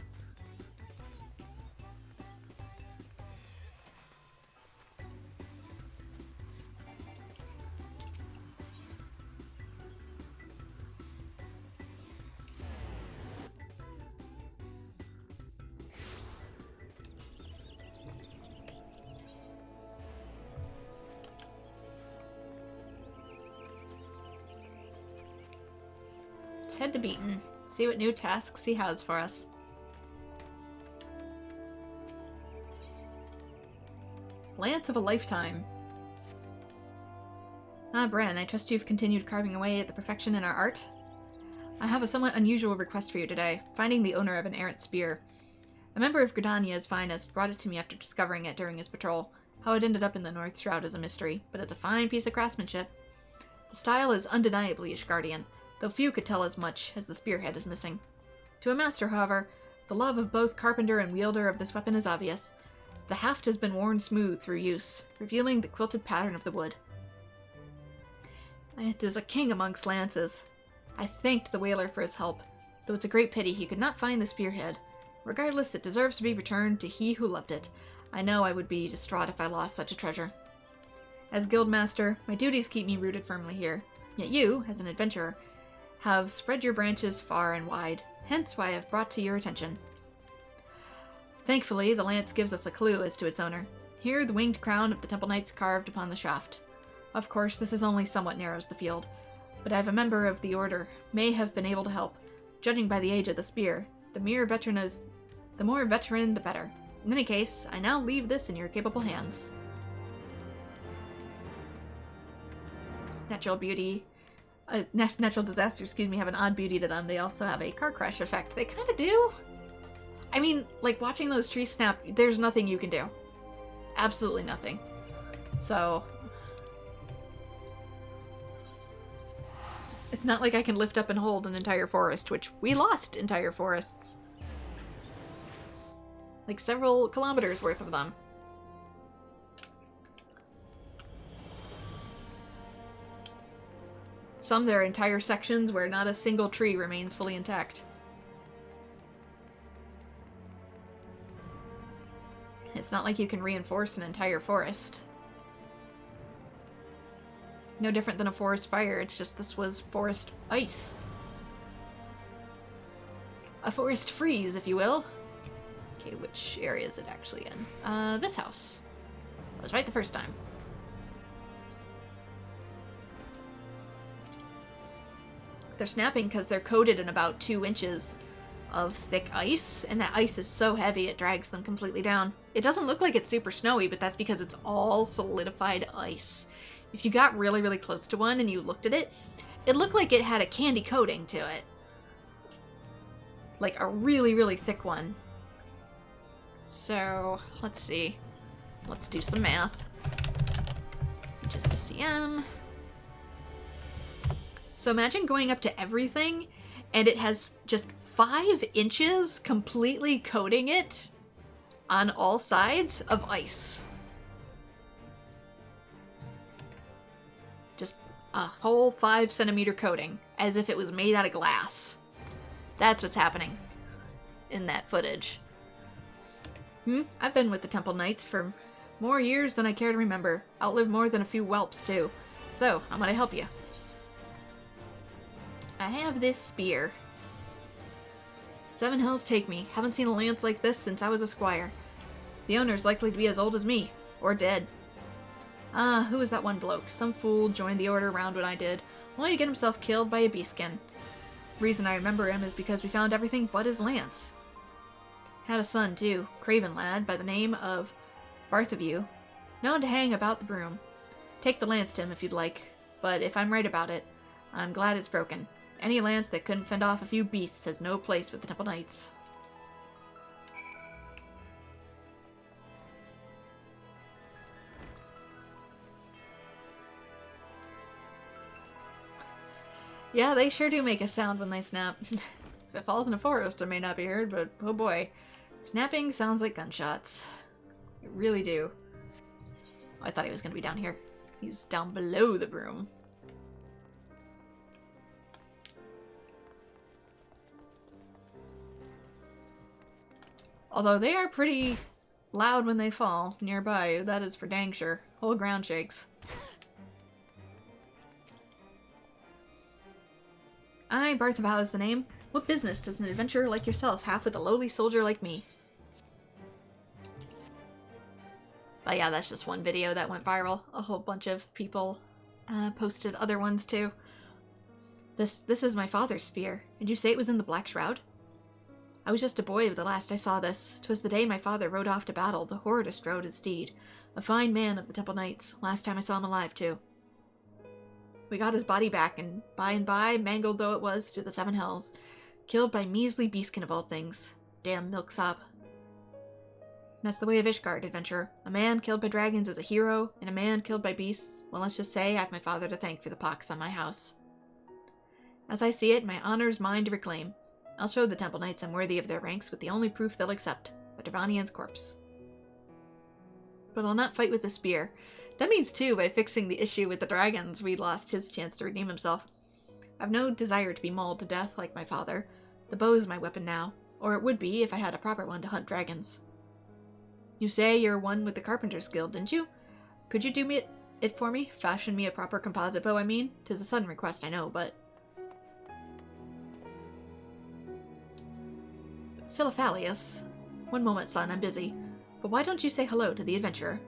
Head to Beaton. See what new tasks he has for us. Lance of a Lifetime. Ah, Bren, I trust you've continued carving away at the perfection in our art. I have a somewhat unusual request for you today, finding the owner of an errant spear. A member of Gridania's finest brought it to me after discovering it during his patrol. How it ended up in the North Shroud is a mystery, but it's a fine piece of craftsmanship. The style is undeniably Ishgardian, though few could tell as much, as the spearhead is missing. To a master, however, the love of both carpenter and wielder of this weapon is obvious. The haft has been worn smooth through use, revealing the quilted pattern of the wood. It is a king amongst lances. I thanked the whaler for his help, though it's a great pity he could not find the spearhead. Regardless, it deserves to be returned to he who loved it. I know I would be distraught if I lost such a treasure. As guildmaster, my duties keep me rooted firmly here. Yet you, as an adventurer, have spread your branches far and wide, hence why I have brought to your attention. Thankfully, the lance gives us a clue as to its owner. Here, the winged crown of the Temple Knights carved upon the shaft. Of course, this is only somewhat narrows the field, but I have a member of the Order may have been able to help. Judging by the age of the spear, the more veteran, the better. In any case, I now leave this in your capable hands. Natural disasters, have an odd beauty to them. They also have a car crash effect. They kind of do. I mean, like, watching those trees snap, there's nothing you can do. Absolutely nothing. So, it's not like I can lift up and hold an entire forest, which we lost entire forests. Like, several kilometers worth of them. Some there are entire sections where not a single tree remains fully intact. It's not like you can reinforce an entire forest. No different than a forest fire, it's just this was forest ice. A forest freeze, if you will. Okay, which area is it actually in? This house. I was right the first time. They're snapping because they're coated in about 2 inches of thick ice, and that ice is so heavy it drags them completely down. It doesn't look like it's super snowy, but that's because it's all solidified ice. If you got really, really close to one and you looked at it, it looked like it had a candy coating to it. Like a really, really thick one. So, let's see. Let's do some math. Just a cm. So imagine going up to everything, and it has just 5 inches completely coating it on all sides of ice. Just a whole 5 centimeter coating, as if it was made out of glass. That's what's happening in that footage. I've been with the Temple Knights for more years than I care to remember. Outlived more than a few whelps, too. So, I'm gonna help you. I have this spear. 7 hills take me. Haven't seen a lance like this since I was a squire. The owner's likely to be as old as me. Or dead. Who was that one bloke? Some fool joined the order around when I did, only to get himself killed by a beastskin. Reason I remember him is because we found everything but his lance. Had a son, too. Craven lad, by the name of Bartholomew. Known to hang about the broom. Take the lance to him if you'd like. But if I'm right about it, I'm glad it's broken. Any lance that couldn't fend off a few beasts has no place with the Temple Knights. Yeah, they sure do make a sound when they snap. If it falls in a forest, it may not be heard, but oh boy. Snapping sounds like gunshots. They really do. Oh, I thought he was going to be down here. He's down below the broom. Although they are pretty loud when they fall nearby, that is for dang sure. Whole ground shakes. Aye, Bartholomew is the name. What business does an adventurer like yourself have with a lowly soldier like me? But yeah, that's just one video that went viral. A whole bunch of people posted other ones too. This is my father's spear. Did you say it was in the Black Shroud? I was just a boy the last I saw this. 'Twas the day my father rode off to battle. The Horridist rode his steed. A fine man of the Temple Knights. Last time I saw him alive, too. We got his body back, and by, mangled though it was, to the 7 hells. Killed by measly beastkin of all things. Damn milksop. That's the way of Ishgard, adventurer. A man killed by dragons is a hero, and a man killed by beasts, well, let's just say I have my father to thank for the pox on my house. As I see it, my honor is mine to reclaim. I'll show the Temple Knights I'm worthy of their ranks with the only proof they'll accept, a Dervanian's corpse. But I'll not fight with the spear. That means, too, by fixing the issue with the dragons, we lost his chance to redeem himself. I've no desire to be mauled to death like my father. The bow is my weapon now, or it would be if I had a proper one to hunt dragons. You say you're one with the Carpenter's Guild, didn't you? Could you do it for me? Fashion me a proper composite bow, I mean? 'Tis a sudden request, I know, but... Philophalius. One moment, son, I'm busy. But why don't you say hello to the adventurer?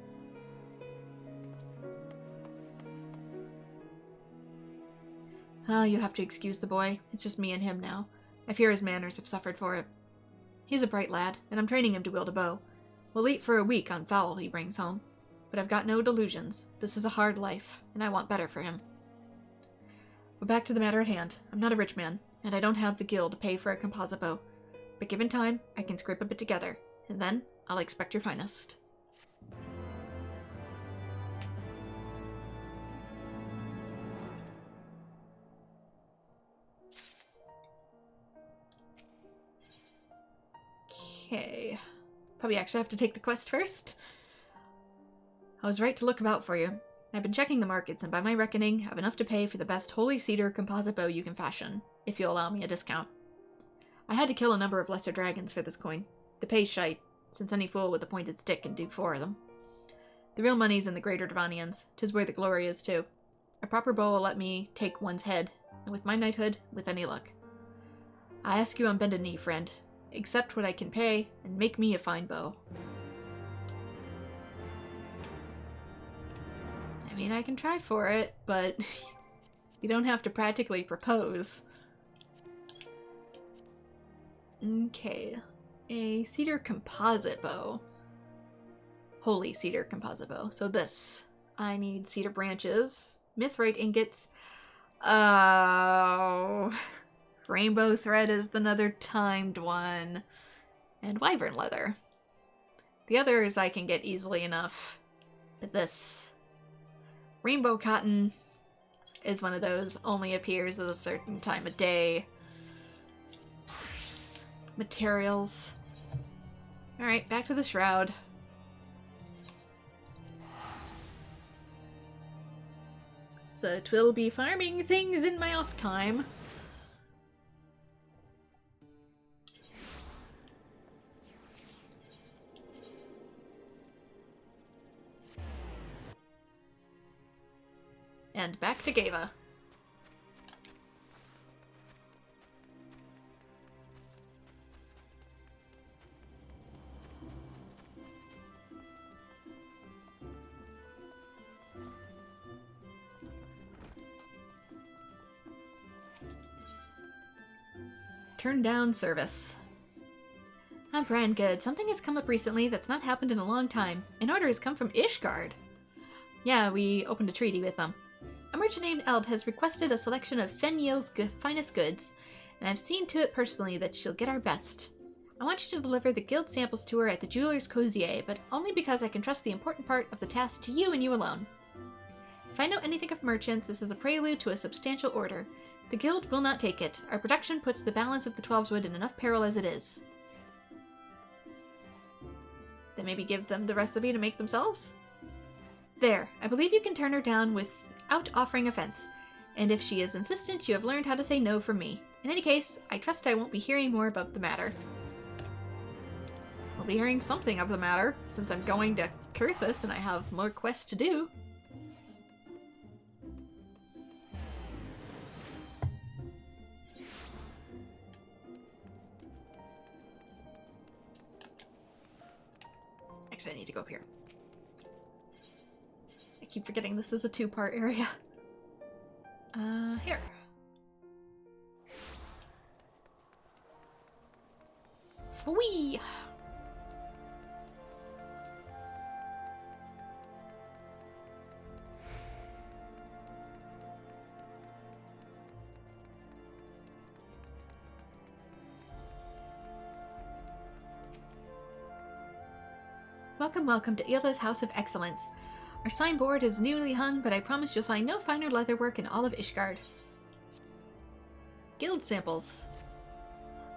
You have to excuse the boy. It's just me and him now. I fear his manners have suffered for it. He's a bright lad, and I'm training him to wield a bow. We'll eat for a week on fowl he brings home. But I've got no delusions. This is a hard life, and I want better for him. But back to the matter at hand. I'm not a rich man, and I don't have the guild to pay for a composite bow. But given time, I can scrape a bit together, and then I'll expect your finest. Okay. Probably actually have to take the quest first. I was right to look about for you. I've been checking the markets, and by my reckoning, I've enough to pay for the best holy cedar composite bow you can fashion, if you'll allow me a discount. I had to kill a number of lesser dragons for this coin. The pay's shite, since any fool with a pointed stick can do 4 of them. The real money's in the greater Dervanians. 'Tis where the glory is, too. A proper bow will let me take one's head, and with my knighthood, with any luck. I ask you on bended knee, friend. Accept what I can pay, and make me a fine bow. I mean, I can try for it, but you don't have to practically propose. Okay. A cedar composite bow. Holy cedar composite bow. So this. I need cedar branches, mithrite ingots. Oh. Rainbow thread is another timed one. And wyvern leather. The others I can get easily enough. But this. Rainbow cotton is one of those, only appears at a certain time of day. Materials. Alright, back to the shroud. So 'twill be farming things in my off time. And back to Gava. Turn down service. I'm brand good. Something has come up recently that's not happened in a long time. An order has come from Ishgard. Yeah, we opened a treaty with them. A merchant named Eld has requested a selection of Fenyiel's finest goods, and I've seen to it personally that she'll get our best. I want you to deliver the guild samples to her at the jeweler's Cozier, but only because I can trust the important part of the task to you and you alone. If I know anything of merchants, this is a prelude to a substantial order. The guild will not take it. Our production puts the balance of the Twelveswood in enough peril as it is. Then maybe give them the recipe to make themselves? There, I believe you can turn her down without offering offense. And if she is insistent, you have learned how to say no from me. In any case, I trust I won't be hearing more about the matter. I'll be hearing something of the matter, since I'm going to Kurthus and I have more quests to do. Actually, I need to go up here. I keep forgetting this is a two-part area. Here. Fwee! Welcome, welcome to Ilda's House of Excellence. Our signboard is newly hung, but I promise you'll find no finer leatherwork in all of Ishgard. Guild samples.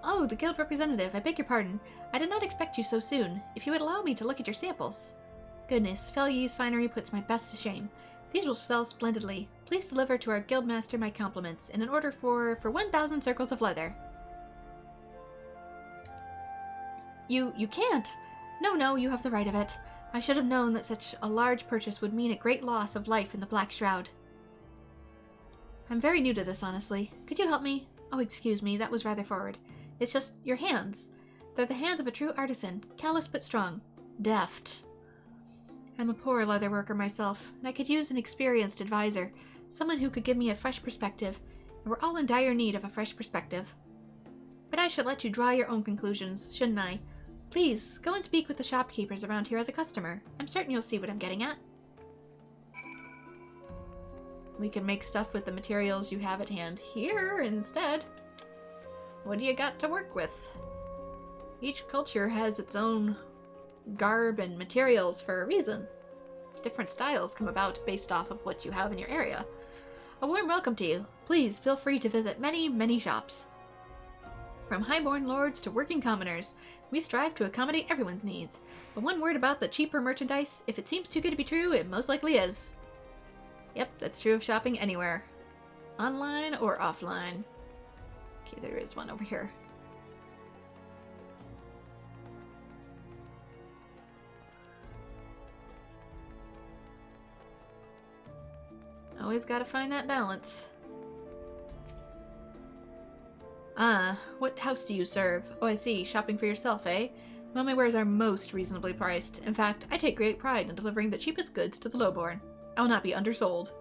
Oh, the guild representative, I beg your pardon. I did not expect you so soon. If you would allow me to look at your samples. Goodness, Felye's finery puts my best to shame. These will sell splendidly. Please deliver to our guildmaster my compliments, in an order for 1,000 circles of leather. You can't! No, you have the right of it. I should have known that such a large purchase would mean a great loss of life in the Black Shroud. I'm very new to this, honestly. Could you help me? Oh, excuse me, that was rather forward. It's just your hands. They're the hands of a true artisan, callous but strong. Deft. I'm a poor leather worker myself, and I could use an experienced advisor, someone who could give me a fresh perspective, and we're all in dire need of a fresh perspective. But I should let you draw your own conclusions, shouldn't I? Please, go and speak with the shopkeepers around here as a customer. I'm certain you'll see what I'm getting at. We can make stuff with the materials you have at hand here instead. What do you got to work with? Each culture has its own garb and materials for a reason. Different styles come about based off of what you have in your area. A warm welcome to you. Please feel free to visit many, many shops. From highborn lords to working commoners, we strive to accommodate everyone's needs. But one word about the cheaper merchandise, if it seems too good to be true, it most likely is. Yep, that's true of shopping anywhere. Online or offline. Okay, there is one over here. Always gotta find that balance. What house do you serve? Oh, I see. Shopping for yourself, eh? Well, my wares are most reasonably priced. In fact, I take great pride in delivering the cheapest goods to the lowborn. I will not be undersold.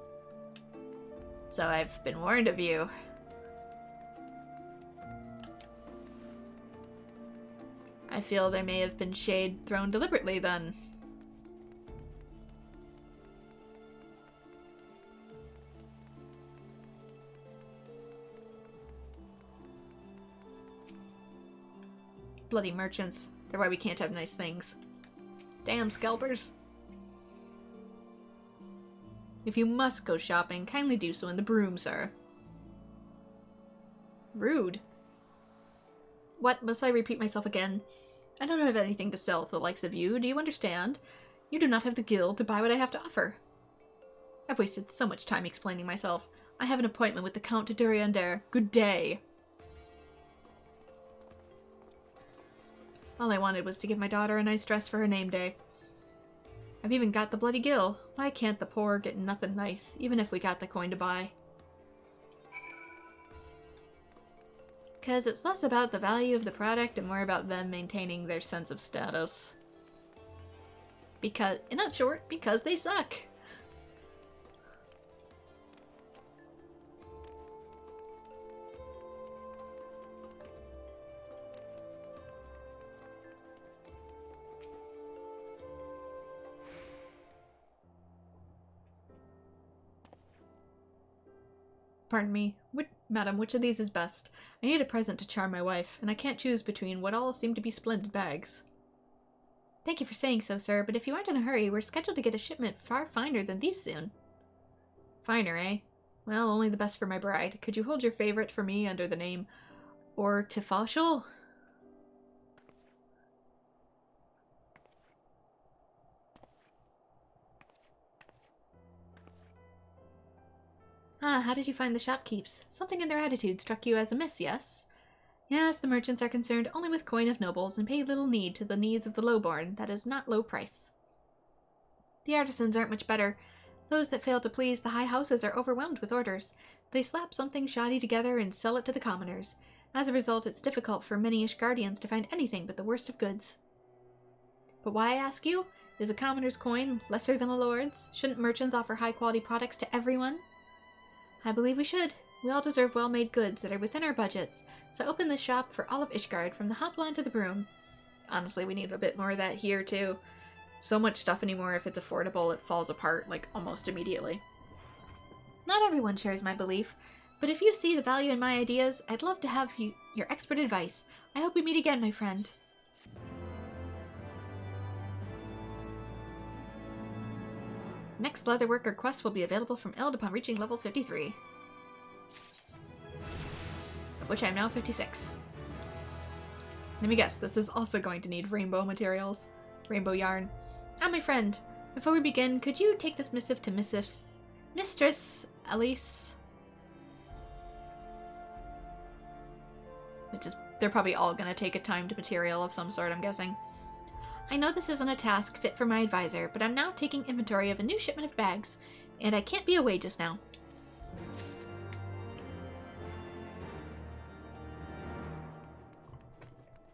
So I've been warned of you. feel there may have been shade thrown deliberately then. Bloody merchants. They're why we can't have nice things. Damn scalpers. If you must go shopping, kindly do so in the broom, sir. Rude. What? Must I repeat myself again? I don't have anything to sell to the likes of you, do you understand? You do not have the guild to buy what I have to offer. I've wasted so much time explaining myself. I have an appointment with the Count de Duriander. Good day. All I wanted was to give my daughter a nice dress for her name day. I've even got the bloody gill. Why can't the poor get nothing nice, even if we got the coin to buy? 'Cause it's less about the value of the product and more about them maintaining their sense of status. Because, in a short, because they suck. Pardon me. Madam, which of these is best? I need a present to charm my wife, and I can't choose between what all seem to be splendid bags. Thank you for saying so, sir, but if you aren't in a hurry, we're scheduled to get a shipment far finer than these soon. Finer, eh? Well, only the best for my bride. Could you hold your favorite for me under the name Ortifaucial? Ah, how did you find the shopkeepers? Something in their attitude struck you as amiss, yes? Yes, the merchants are concerned only with coin of nobles and pay little heed to the needs of the lowborn, that is not low price. The artisans aren't much better. Those that fail to please the high houses are overwhelmed with orders. They slap something shoddy together and sell it to the commoners. As a result, it's difficult for many Ishgardians to find anything but the worst of goods. But why, I ask you? Is a commoner's coin lesser than a lord's? Shouldn't merchants offer high-quality products to everyone? I believe we should. We all deserve well-made goods that are within our budgets, so open the shop for all of Ishgard, from the hopline to the broom. Honestly, we need a bit more of that here, too. So much stuff anymore, if it's affordable, it falls apart, like, almost immediately. Not everyone shares my belief, but if you see the value in my ideas, I'd love to have your expert advice. I hope we meet again, my friend. Next leatherworker quest will be available from Eld upon reaching level 53. Of which I am now 56. Let me guess, this is also going to need rainbow materials. Rainbow yarn. Ah, my friend, before we begin, could you take this missive to Mistress Elise? They're probably all gonna take a timed material of some sort, I'm guessing. I know this isn't a task fit for my advisor, but I'm now taking inventory of a new shipment of bags, and I can't be away just now.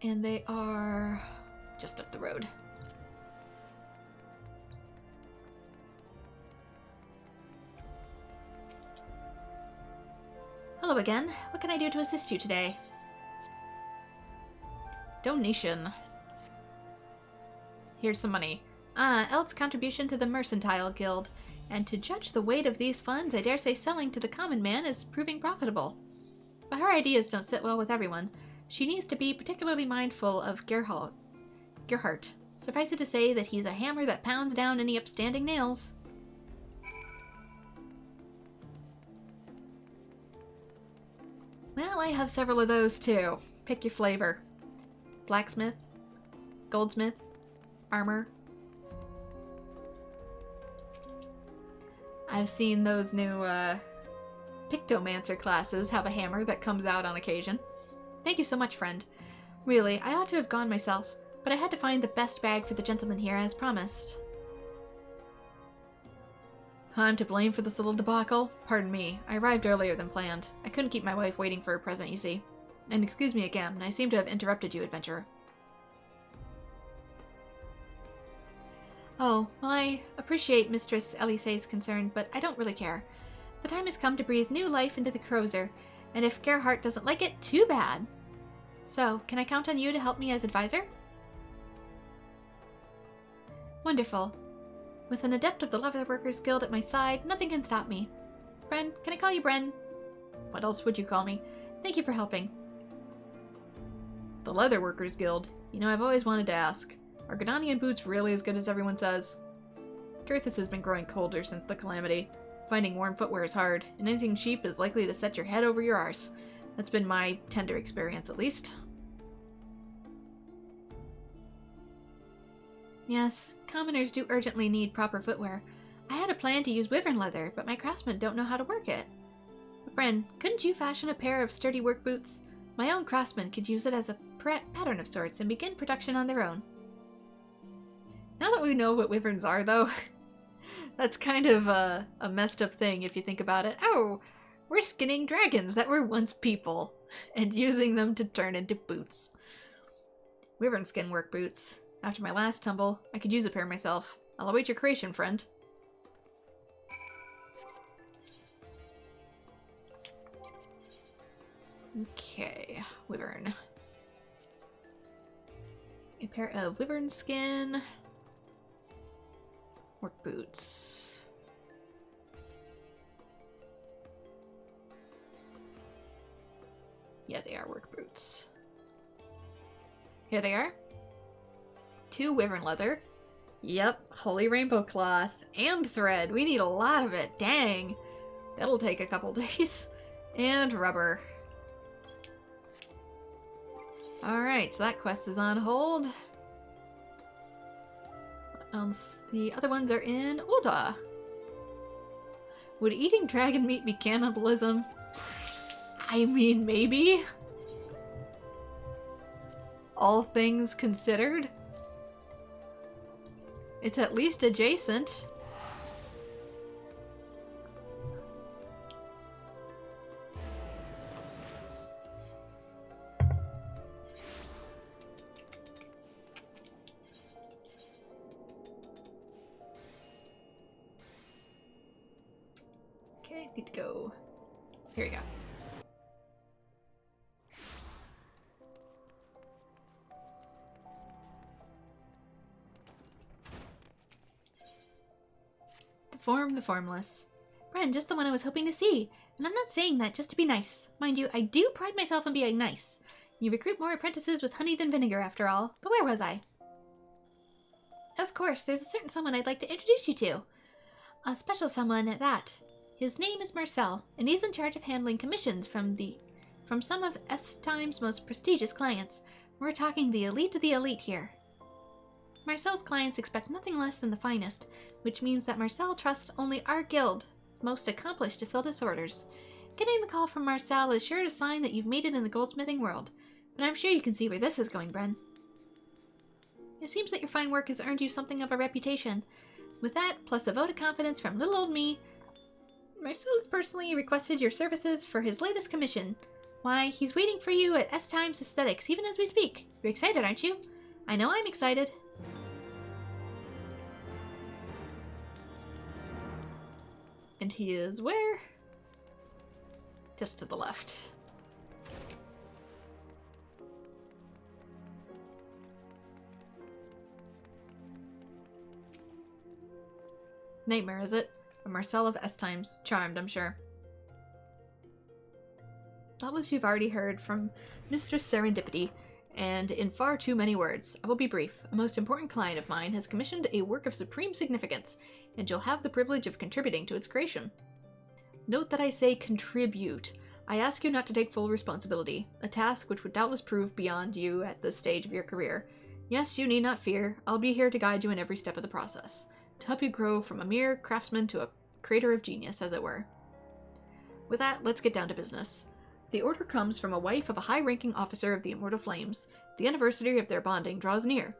And they are just up the road. Hello again. What can I do to assist you today? Donation. Here's some money. Ah, Eld's contribution to the Mercantile Guild. And to judge the weight of these funds, I dare say selling to the common man is proving profitable. But her ideas don't sit well with everyone. She needs to be particularly mindful of Gerhardt. Suffice it to say that he's a hammer that pounds down any upstanding nails. Well, I have several of those too. Pick your flavor. Blacksmith, goldsmith, armor. I've seen those new Pictomancer classes have a hammer that comes out on occasion. Thank you so much, friend. Really, I ought to have gone myself, but I had to find the best bag for the gentleman here as promised. I'm to blame for this little debacle? Pardon me, I arrived earlier than planned. I couldn't keep my wife waiting for her present, you see. And excuse me again, I seem to have interrupted you, adventurer. Oh, well, I appreciate Mistress Elise's concern, but I don't really care. The time has come to breathe new life into the cruiser, and if Gerhardt doesn't like it, too bad. So, can I count on you to help me as advisor? Wonderful. With an adept of the Leatherworkers Guild at my side, nothing can stop me. Bren, can I call you Bren? What else would you call me? Thank you for helping. The Leatherworkers Guild. You know, I've always wanted to ask. Are Ghanaian boots really as good as everyone says? Girthus has been growing colder since the calamity. Finding warm footwear is hard, and anything cheap is likely to set your head over your arse. That's been my tender experience, at least. Yes, commoners do urgently need proper footwear. I had a plan to use wyvern leather, but my craftsmen don't know how to work it. But Bren, couldn't you fashion a pair of sturdy work boots? My own craftsmen could use it as a pattern of sorts and begin production on their own. Now that we know what wyverns are, though, that's kind of a messed up thing if you think about it. Oh, we're skinning dragons that were once people and using them to turn into boots. Wyvern skin work boots. After my last tumble, I could use a pair myself. I'll await your creation, friend. Okay, wyvern. A pair of wyvern skin work boots. Yeah, they are work boots. Here they are. 2 wyvern leather. Yep, holy rainbow cloth and thread. We need a lot of it. Dang. That'll take a couple days. And rubber. Alright, so that quest is on hold. What else? The other ones are in Ul'dah. Would eating dragon meat be cannibalism? I mean, maybe. All things considered. It's at least adjacent. Okay, need to go. Here we go. Form the formless. Bren, just the one I was hoping to see. And I'm not saying that just to be nice. Mind you, I do pride myself on being nice. You recruit more apprentices with honey than vinegar, after all. But where was I? Of course, there's a certain someone I'd like to introduce you to. A special someone at that. His name is Marcel, and he's in charge of handling commissions from some of S-Time's most prestigious clients. We're talking the elite of the elite here. Marcel's clients expect nothing less than the finest, which means that Marcel trusts only our guild, most accomplished, to fill his orders. Getting the call from Marcel is sure to sign that you've made it in the goldsmithing world, but I'm sure you can see where this is going, Bren. It seems that your fine work has earned you something of a reputation. With that, plus a vote of confidence from little old me, Marcel has personally requested your services for his latest commission. Why, he's waiting for you at S-Times Aesthetics even as we speak. You're excited, aren't you? I know I'm excited. And he is where? Just to the left. Nightmare, is it? A Marcel of S-Times. Charmed, I'm sure. Doubtless you've already heard from Mistress Serendipity, and in far too many words. I will be brief. A most important client of mine has commissioned a work of supreme significance, and you'll have the privilege of contributing to its creation. Note that I say contribute. I ask you not to take full responsibility, a task which would doubtless prove beyond you at this stage of your career. Yes, you need not fear. I'll be here to guide you in every step of the process, to help you grow from a mere craftsman to a creator of genius, as it were. With that, let's get down to business. The order comes from a wife of a high-ranking officer of the Immortal Flames. The anniversary of their bonding draws near,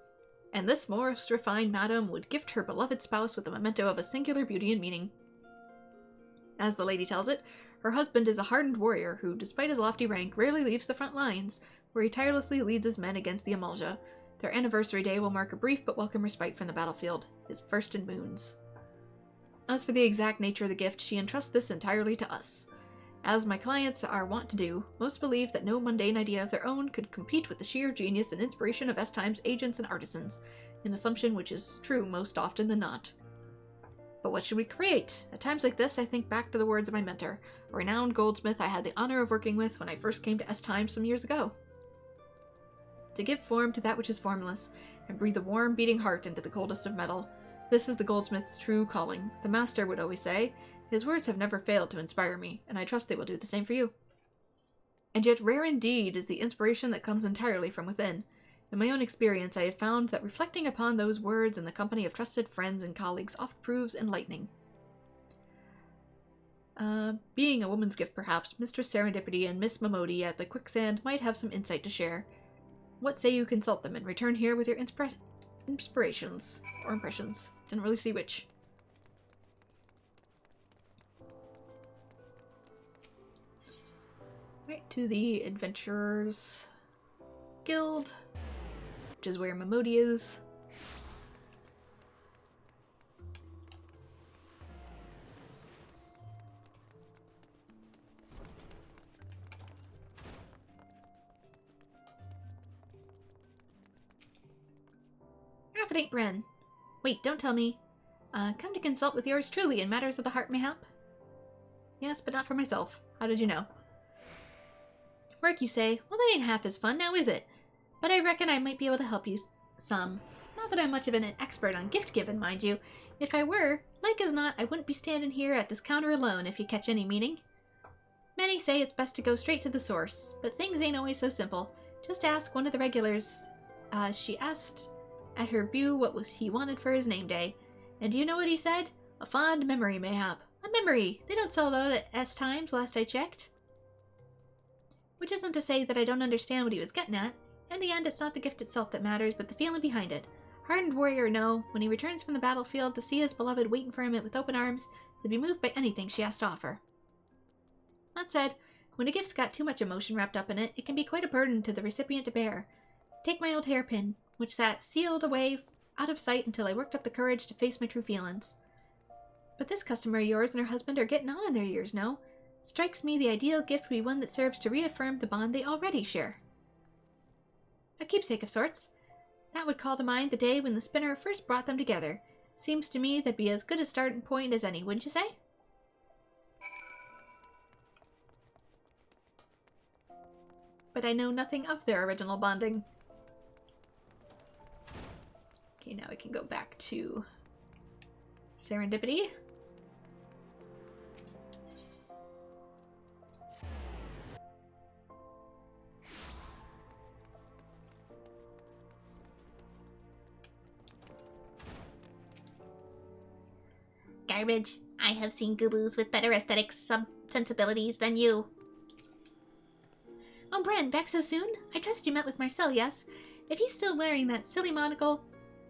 and this most refined madam would gift her beloved spouse with a memento of a singular beauty and meaning. As the lady tells it, her husband is a hardened warrior who, despite his lofty rank, rarely leaves the front lines, where he tirelessly leads his men against the Amalja. Their anniversary day will mark a brief but welcome respite from the battlefield, his first in moons. As for the exact nature of the gift, she entrusts this entirely to us. As my clients are wont to do, most believe that no mundane idea of their own could compete with the sheer genius and inspiration of S-Time's agents and artisans. an assumption which is true most often than not. But what should we create? At times like this, I think back to the words of my mentor, a renowned goldsmith I had the honor of working with when I first came to S-Time some years ago. To give form to that which is formless, and breathe a warm, beating heart into the coldest of metal. This is the goldsmith's true calling, the master would always say. His words have never failed to inspire me, and I trust they will do the same for you. And yet rare indeed is the inspiration that comes entirely from within. In my own experience, I have found that reflecting upon those words in the company of trusted friends and colleagues oft proves enlightening. Being a woman's gift perhaps, Mistress Serendipity and Miss Momodi at the Quicksand might have some insight to share. What say you consult them and return here with your inspirations, or impressions. Didn't really see which. Right, to the Adventurers Guild, which is where Momodi is. Half it ain't Bren. Wait, don't tell me. Come to consult with yours truly in matters of the heart, mayhap? Yes, but not for myself. How did you know? Work, you say? Well, that ain't half as fun, now is it? But I reckon I might be able to help you some. Not that I'm much of an expert on gift giving, mind you. If I were, like as not, I wouldn't be standing here at this counter alone, if you catch any meaning. Many say it's best to go straight to the source, but things ain't always so simple. Just ask one of the regulars. She asked at her beau what he wanted for his name day. And do you know what he said? A fond memory, mayhap. A memory! They don't sell that at S-Times, last I checked. Which isn't to say that I don't understand what he was getting at. In the end, it's not the gift itself that matters, but the feeling behind it. Hardened warrior or no, when he returns from the battlefield to see his beloved waiting for him with open arms, he'll be moved by anything she has to offer. That said, when a gift's got too much emotion wrapped up in it, it can be quite a burden to the recipient to bear. Take my old hairpin, which sat sealed away out of sight until I worked up the courage to face my true feelings. But this customer of yours and her husband are getting on in their years, no? Strikes me the ideal gift would be one that serves to reaffirm the bond they already share. A keepsake of sorts. That would call to mind the day when the spinner first brought them together. Seems to me that'd be as good a starting point as any, wouldn't you say? But I know nothing of their original bonding. Okay, now I can go back to Serendipity. Garbage. I have seen Gooboos with better aesthetic sensibilities than you. Oh, Bren, back so soon? I trust you met with Marcel, yes? If he's still wearing that silly monocle,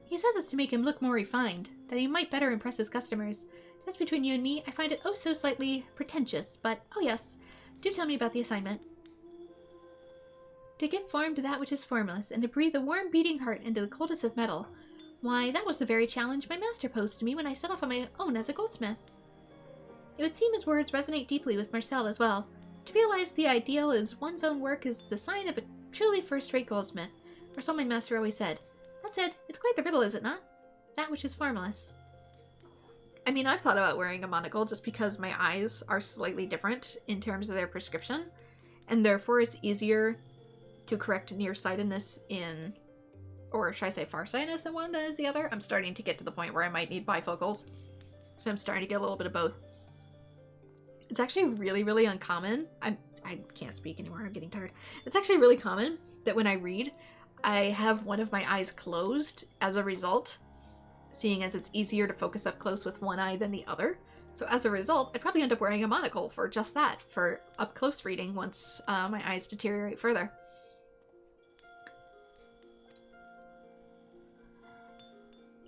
he says it's to make him look more refined, that he might better impress his customers. Just between you and me, I find it oh so slightly pretentious, but oh yes, do tell me about the assignment. To give form to that which is formless, and to breathe a warm beating heart into the coldest of metal. Why, that was the very challenge my master posed to me when I set off on my own as a goldsmith. It would seem his words resonate deeply with Marcel as well. To realize the ideal is one's own work is the sign of a truly first-rate goldsmith, or so my master always said. That said, it's quite the riddle, is it not? That which is formless. I mean, I've thought about wearing a monocle just because my eyes are slightly different in terms of their prescription, and therefore it's easier to correct nearsightedness in, or should I say farsightedness in one than is the other. I'm starting to get to the point where I might need bifocals, so I'm starting to get a little bit of both. It's actually really, really uncommon. I can't speak anymore, I'm getting tired. It's actually really common that when I read, I have one of my eyes closed as a result, seeing as it's easier to focus up close with one eye than the other. So as a result, I'd probably end up wearing a monocle for just that, for up close reading once my eyes deteriorate further.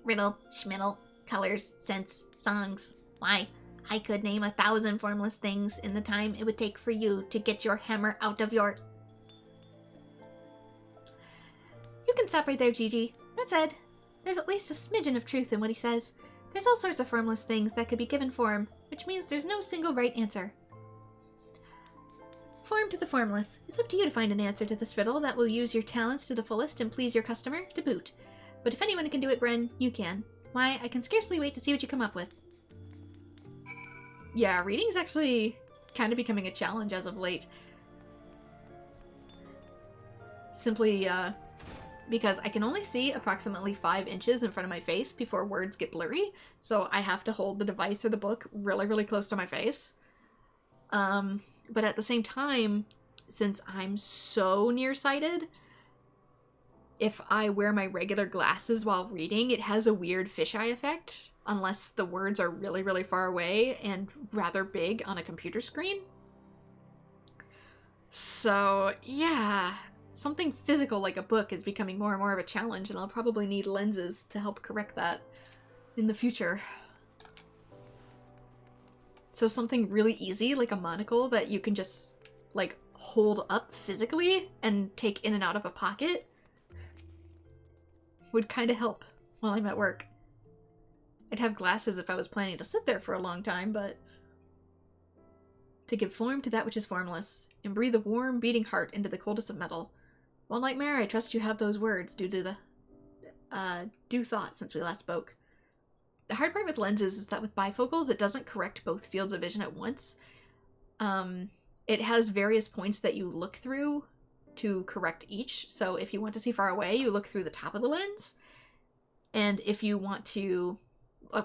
Riddle, schmiddle, colors, scents, songs. Why, I could name 1,000 formless things in the time it would take for you to get your hammer out of your... You can stop right there, Gigi. That said, there's at least a smidgen of truth in what he says. There's all sorts of formless things that could be given form, which means there's no single right answer. Form to the formless. It's up to you to find an answer to this riddle that will use your talents to the fullest and please your customer to boot. But if anyone can do it, Bren, you can. Why, I can scarcely wait to see what you come up with. Yeah, reading's actually kind of becoming a challenge as of late. Simply, because I can only see approximately 5 inches in front of my face before words get blurry, so I have to hold the device or the book really, really close to my face. But at the same time, since I'm so nearsighted, if I wear my regular glasses while reading, it has a weird fisheye effect, unless the words are really, really far away and rather big on a computer screen. So, yeah, something physical like a book is becoming more and more of a challenge, and I'll probably need lenses to help correct that in the future. So something really easy, like a monocle that you can just, like, hold up physically and take in and out of a pocket would kind of help while I'm at work. I'd have glasses if I was planning to sit there for a long time, but... To give form to that which is formless, and breathe a warm, beating heart into the coldest of metal. Well, Nightmare, I trust you have those words due to the, due thought since we last spoke. The hard part with lenses is that with bifocals, it doesn't correct both fields of vision at once. It has various points that you look through to correct each. So if you want to see far away, you look through the top of the lens. And if you want to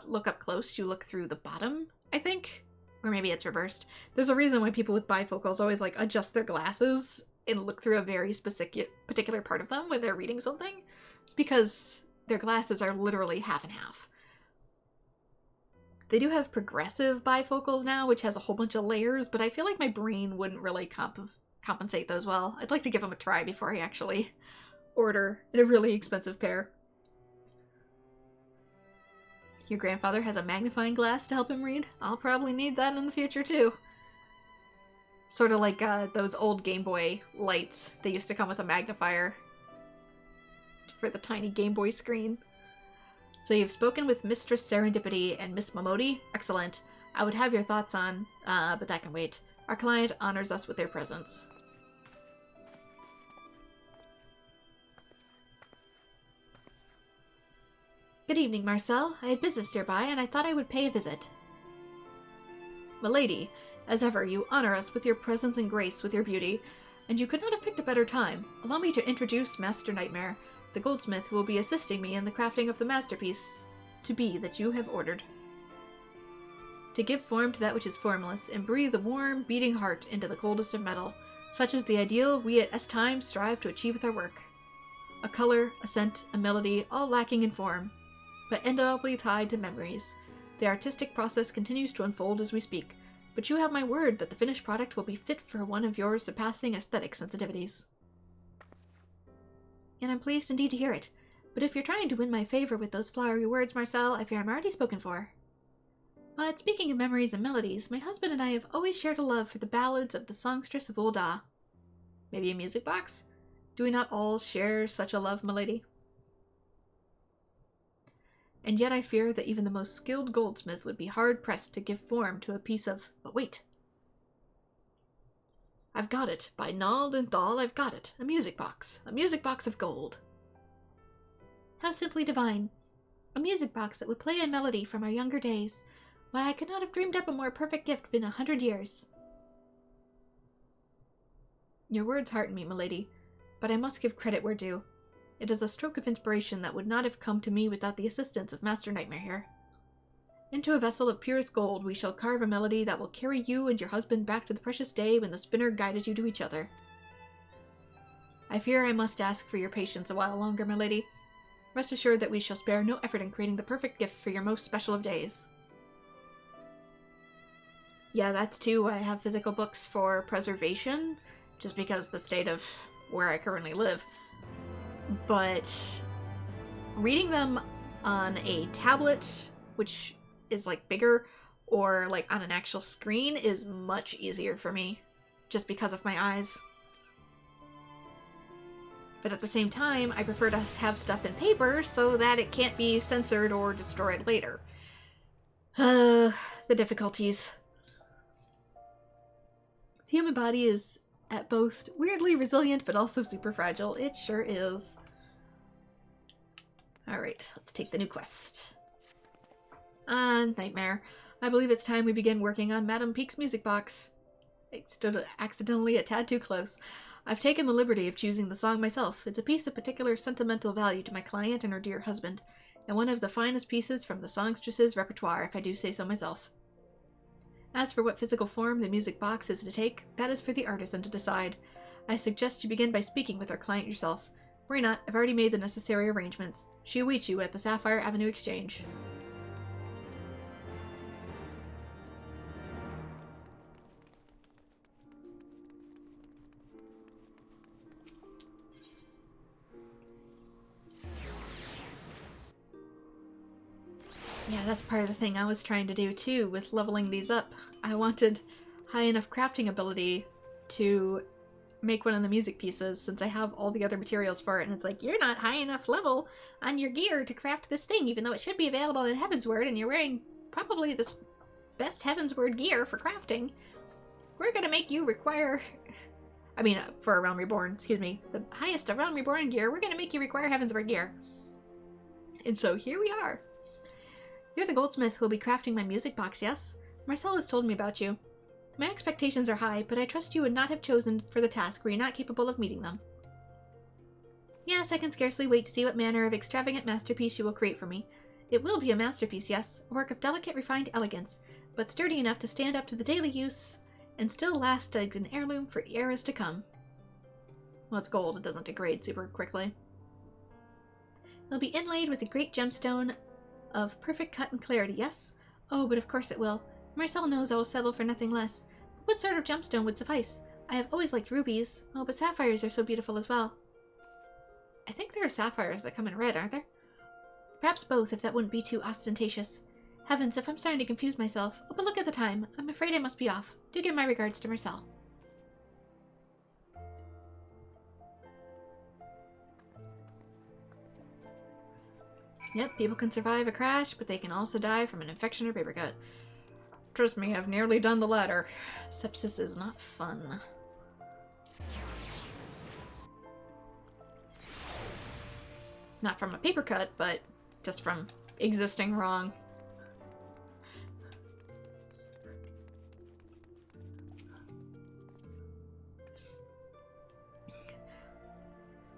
look up close, you look through the bottom, I think. Or maybe it's reversed. There's a reason why people with bifocals always like adjust their glasses and look through a very particular part of them when they're reading something. It's because their glasses are literally half and half. They do have progressive bifocals now, which has a whole bunch of layers, but I feel like my brain wouldn't really compensate those well. I'd like to give them a try before I actually order a really expensive pair. Your grandfather has a magnifying glass to help him read? I'll probably need that in the future too. Sort of like those old Game Boy lights. They used to come with a magnifier for the tiny Game Boy screen. So you've spoken with Mistress Serendipity and Miss Momodi? Excellent. I would have your thoughts on, but that can wait. Our client honors us with their presence. Good evening, Marcel. I had business nearby, and I thought I would pay a visit. Milady, as ever, you honor us with your presence and grace with your beauty, and you could not have picked a better time. Allow me to introduce Master Nightmare, the goldsmith who will be assisting me in the crafting of the masterpiece to be that you have ordered. To give form to that which is formless, and breathe a warm, beating heart into the coldest of metal, such is the ideal we at S-Time strive to achieve with our work. A color, a scent, a melody, all lacking in form, but indelibly tied to memories. The artistic process continues to unfold as we speak, but you have my word that the finished product will be fit for one of your surpassing aesthetic sensitivities. And I'm pleased indeed to hear it. But if you're trying to win my favor with those flowery words, Marcel, I fear I'm already spoken for. But speaking of memories and melodies, my husband and I have always shared a love for the ballads of the songstress of Ul'dah. Maybe a music box? Do we not all share such a love, milady? And yet I fear that even the most skilled goldsmith would be hard-pressed to give form to a piece of... But wait! I've got it. By Nald and Thal, I've got it. A music box. A music box of gold. How simply divine. A music box that would play a melody from our younger days. Why, I could not have dreamed up a more perfect gift in 100 years. Your words hearten me, milady, but I must give credit where due. It is a stroke of inspiration that would not have come to me without the assistance of Master Nightmare here. Into a vessel of purest gold we shall carve a melody that will carry you and your husband back to the precious day when the spinner guided you to each other. I fear I must ask for your patience a while longer, milady. Rest assured that we shall spare no effort in creating the perfect gift for your most special of days. Yeah, that's too. I have physical books for preservation, just because the state of where I currently live. But reading them on a tablet, which is like bigger, or like on an actual screen is much easier for me, just because of my eyes. But at the same time, I prefer to have stuff in paper so that it can't be censored or destroyed later. The difficulties. The human body is at both weirdly resilient but also super fragile. It sure is. Alright, let's take the new quest. Nightmare. I believe it's time we begin working on Madame Peak's music box. I stood accidentally a tad too close. I've taken the liberty of choosing the song myself. It's a piece of particular sentimental value to my client and her dear husband, and one of the finest pieces from the songstress's repertoire, if I do say so myself. As for what physical form the music box is to take, that is for the artisan to decide. I suggest you begin by speaking with our client yourself. Worry not, I've already made the necessary arrangements. She awaits you at the Sapphire Avenue Exchange. Yeah, that's part of the thing I was trying to do too with leveling these up. I wanted high enough crafting ability to make one of the music pieces since I have all the other materials for it, and it's like, you're not high enough level on your gear to craft this thing, even though it should be available in Heavensward, and you're wearing probably the best Heavensward gear for crafting. We're gonna make you require... I mean, for a Realm Reborn, excuse me, the highest of Realm Reborn gear, we're gonna make you require Heavensward gear. And so here we are. You're the goldsmith who will be crafting my music box, yes? Marcel has told me about you. My expectations are high, but I trust you would not have chosen for the task were you not capable of meeting them. Yes, I can scarcely wait to see what manner of extravagant masterpiece you will create for me. It will be a masterpiece, yes, a work of delicate, refined elegance, but sturdy enough to stand up to the daily use and still last like an heirloom for eras to come. Well, it's gold, it doesn't degrade super quickly. It'll be inlaid with a great gemstone of perfect cut and clarity, yes? Oh, but of course it will. Marcel knows I will settle for nothing less. But what sort of gemstone would suffice? I have always liked rubies. Oh, but sapphires are so beautiful as well. I think there are sapphires that come in red, aren't there? Perhaps both, if that wouldn't be too ostentatious. Heavens, if I'm starting to confuse myself. Oh, but look at the time. I'm afraid I must be off. Do give my regards to Marcel. Yep, people can survive a crash, but they can also die from an infection or paper cut. Trust me, I've nearly done the latter. Sepsis is not fun. Not from a paper cut, but just from existing wrong.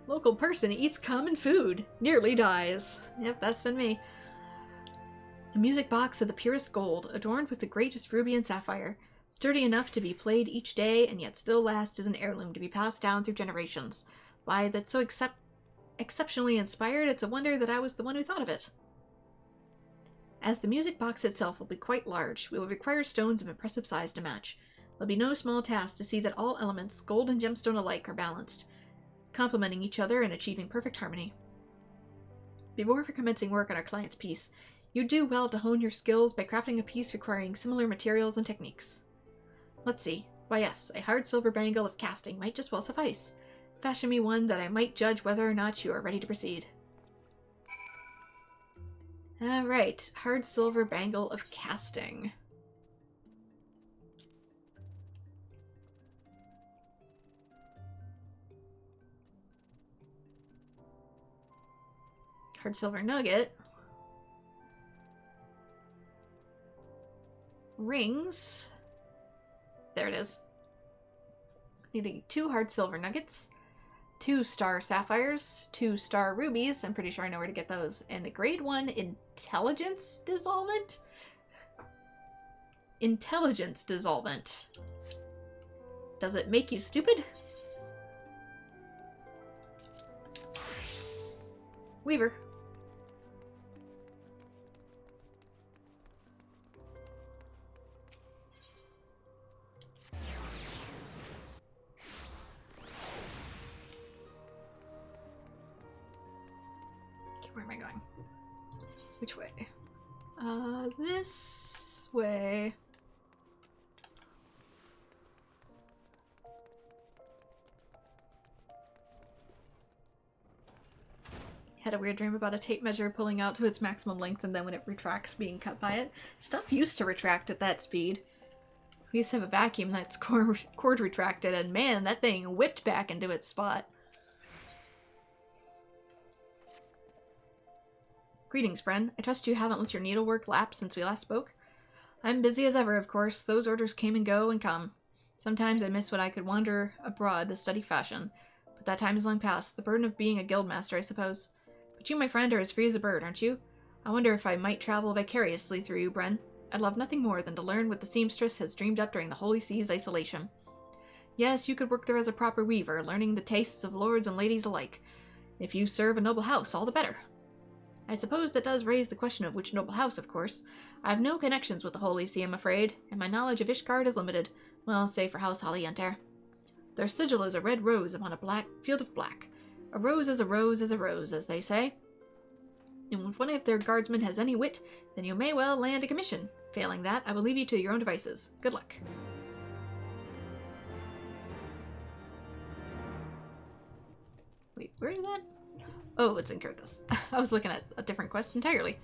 Local person eats common food, nearly dies. Yep, that's been me. A music box of the purest gold, adorned with the greatest ruby and sapphire, sturdy enough to be played each day and yet still last as an heirloom to be passed down through generations. Why, that's so exceptionally inspired, it's a wonder that I was the one who thought of it. As the music box itself will be quite large, we will require stones of impressive size to match. There'll be no small task to see that all elements, gold and gemstone alike, are balanced, complementing each other and achieving perfect harmony. Before commencing work on our client's piece, you do well to hone your skills by crafting a piece requiring similar materials and techniques. Let's see. Why yes, a hard silver bangle of casting might just well suffice. Fashion me one that I might judge whether or not you are ready to proceed. Alright, hard silver bangle of casting. Hard silver nugget. Rings. There it is. Needing 2 hard silver nuggets, 2 star sapphires, 2 star rubies. I'm pretty sure I know where to get those. And a grade 1 intelligence dissolvent? Intelligence dissolvent. Does it make you stupid? Weaver. Where am I going? Which way? This way. Had a weird dream about a tape measure pulling out to its maximum length and then when it retracts being cut by it. Stuff used to retract at that speed. We used to have a vacuum that's cord retracted and man, that thing whipped back into its spot. Greetings, Bren. I trust you haven't let your needlework lapse since we last spoke. I'm busy as ever, of course. Those orders came and go and come. Sometimes I miss when I could wander abroad to study fashion. But that time is long past. The burden of being a guildmaster, I suppose. But you, my friend, are as free as a bird, aren't you? I wonder if I might travel vicariously through you, Bren. I'd love nothing more than to learn what the seamstress has dreamed up during the Holy Sea's isolation. Yes, you could work there as a proper weaver, learning the tastes of lords and ladies alike. If you serve a noble house, all the better. I suppose that does raise the question of which noble house, of course. I have no connections with the Holy See, I'm afraid, and my knowledge of Ishgard is limited. Well, save for House Hollyentar. Their sigil is a red rose upon a black field of black. A rose is a rose is a rose, as they say. And if one of their guardsmen has any wit, then you may well land a commission. Failing that, I will leave you to your own devices. Good luck. Wait, where is that? Oh, it's in Kurthus. I was looking at a different quest entirely.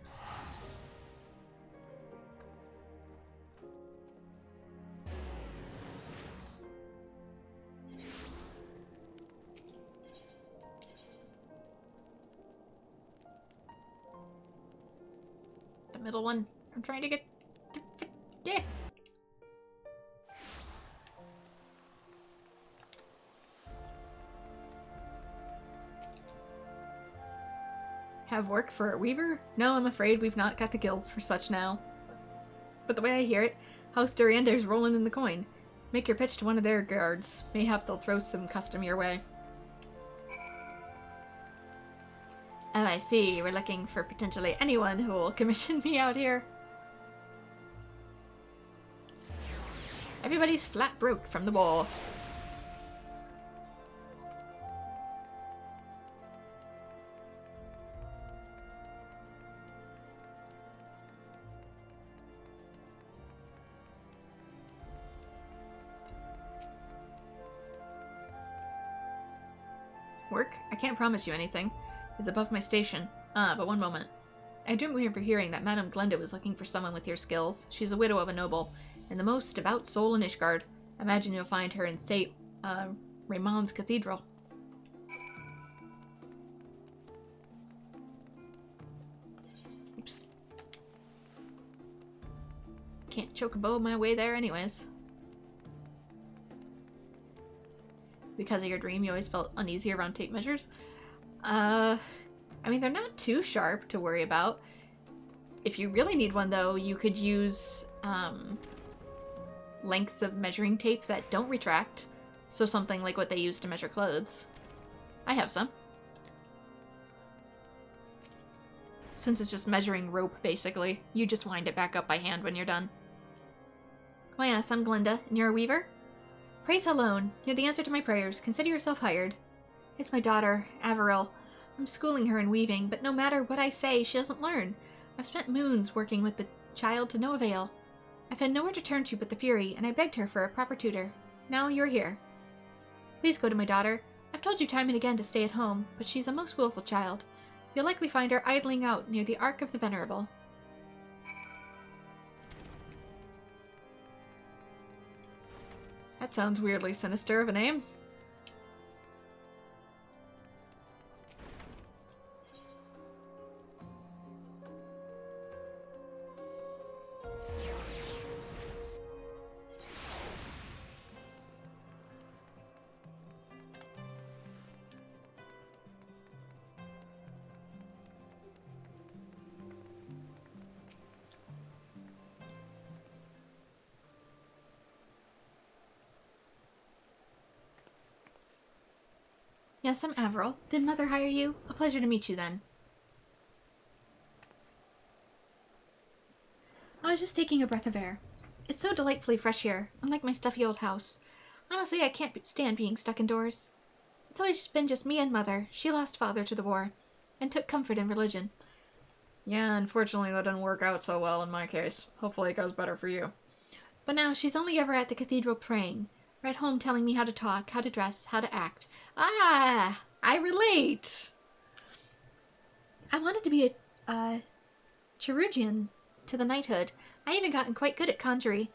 The middle one. I'm trying to get... Yeah. Have work for a weaver? No, I'm afraid we've not got the guild for such now. But the way I hear it, House Duriender's rolling in the coin. Make your pitch to one of their guards. Mayhap they'll throw some custom your way. Oh, I see. We're looking for potentially anyone who will commission me out here. Everybody's flat broke from the war. Work? I can't promise you anything. It's above my station. But one moment. I do remember hearing that Madame Glenda was looking for someone with your skills. She's a widow of a noble, and the most devout soul in Ishgard. I imagine you'll find her in St. Raymond's Cathedral. Oops. Can't chocobo my way there anyways. Because of your dream, you always felt uneasy around tape measures? I mean, they're not too sharp to worry about. If you really need one, though, you could use, lengths of measuring tape that don't retract. So something like what they use to measure clothes. I have some. Since it's just measuring rope, basically, you just wind it back up by hand when you're done. Oh yes, I'm Glenda, and you're a weaver? Praise alone. You're the answer to my prayers. Consider yourself hired. It's my daughter, Averil. I'm schooling her in weaving, but no matter what I say, she doesn't learn. I've spent moons working with the child to no avail. I've had nowhere to turn to but the Fury, and I begged her for a proper tutor. Now you're here. Please go to my daughter. I've told you time and again to stay at home, but she's a most willful child. You'll likely find her idling out near the Ark of the Venerable. That sounds weirdly sinister of a name. Yes, I'm Averil. Did Mother hire you? A pleasure to meet you then. I was just taking a breath of air. It's so delightfully fresh here, unlike my stuffy old house. Honestly, I can't stand being stuck indoors. It's always been just me and Mother. She lost Father to the war, and took comfort in religion. Yeah, unfortunately that didn't work out so well in my case. Hopefully it goes better for you. But now she's only ever at the cathedral praying, or at home telling me how to talk, how to dress, how to act. Ah, I relate! I wanted to be a chirurgeon to the knighthood. I even gotten quite good at conjury.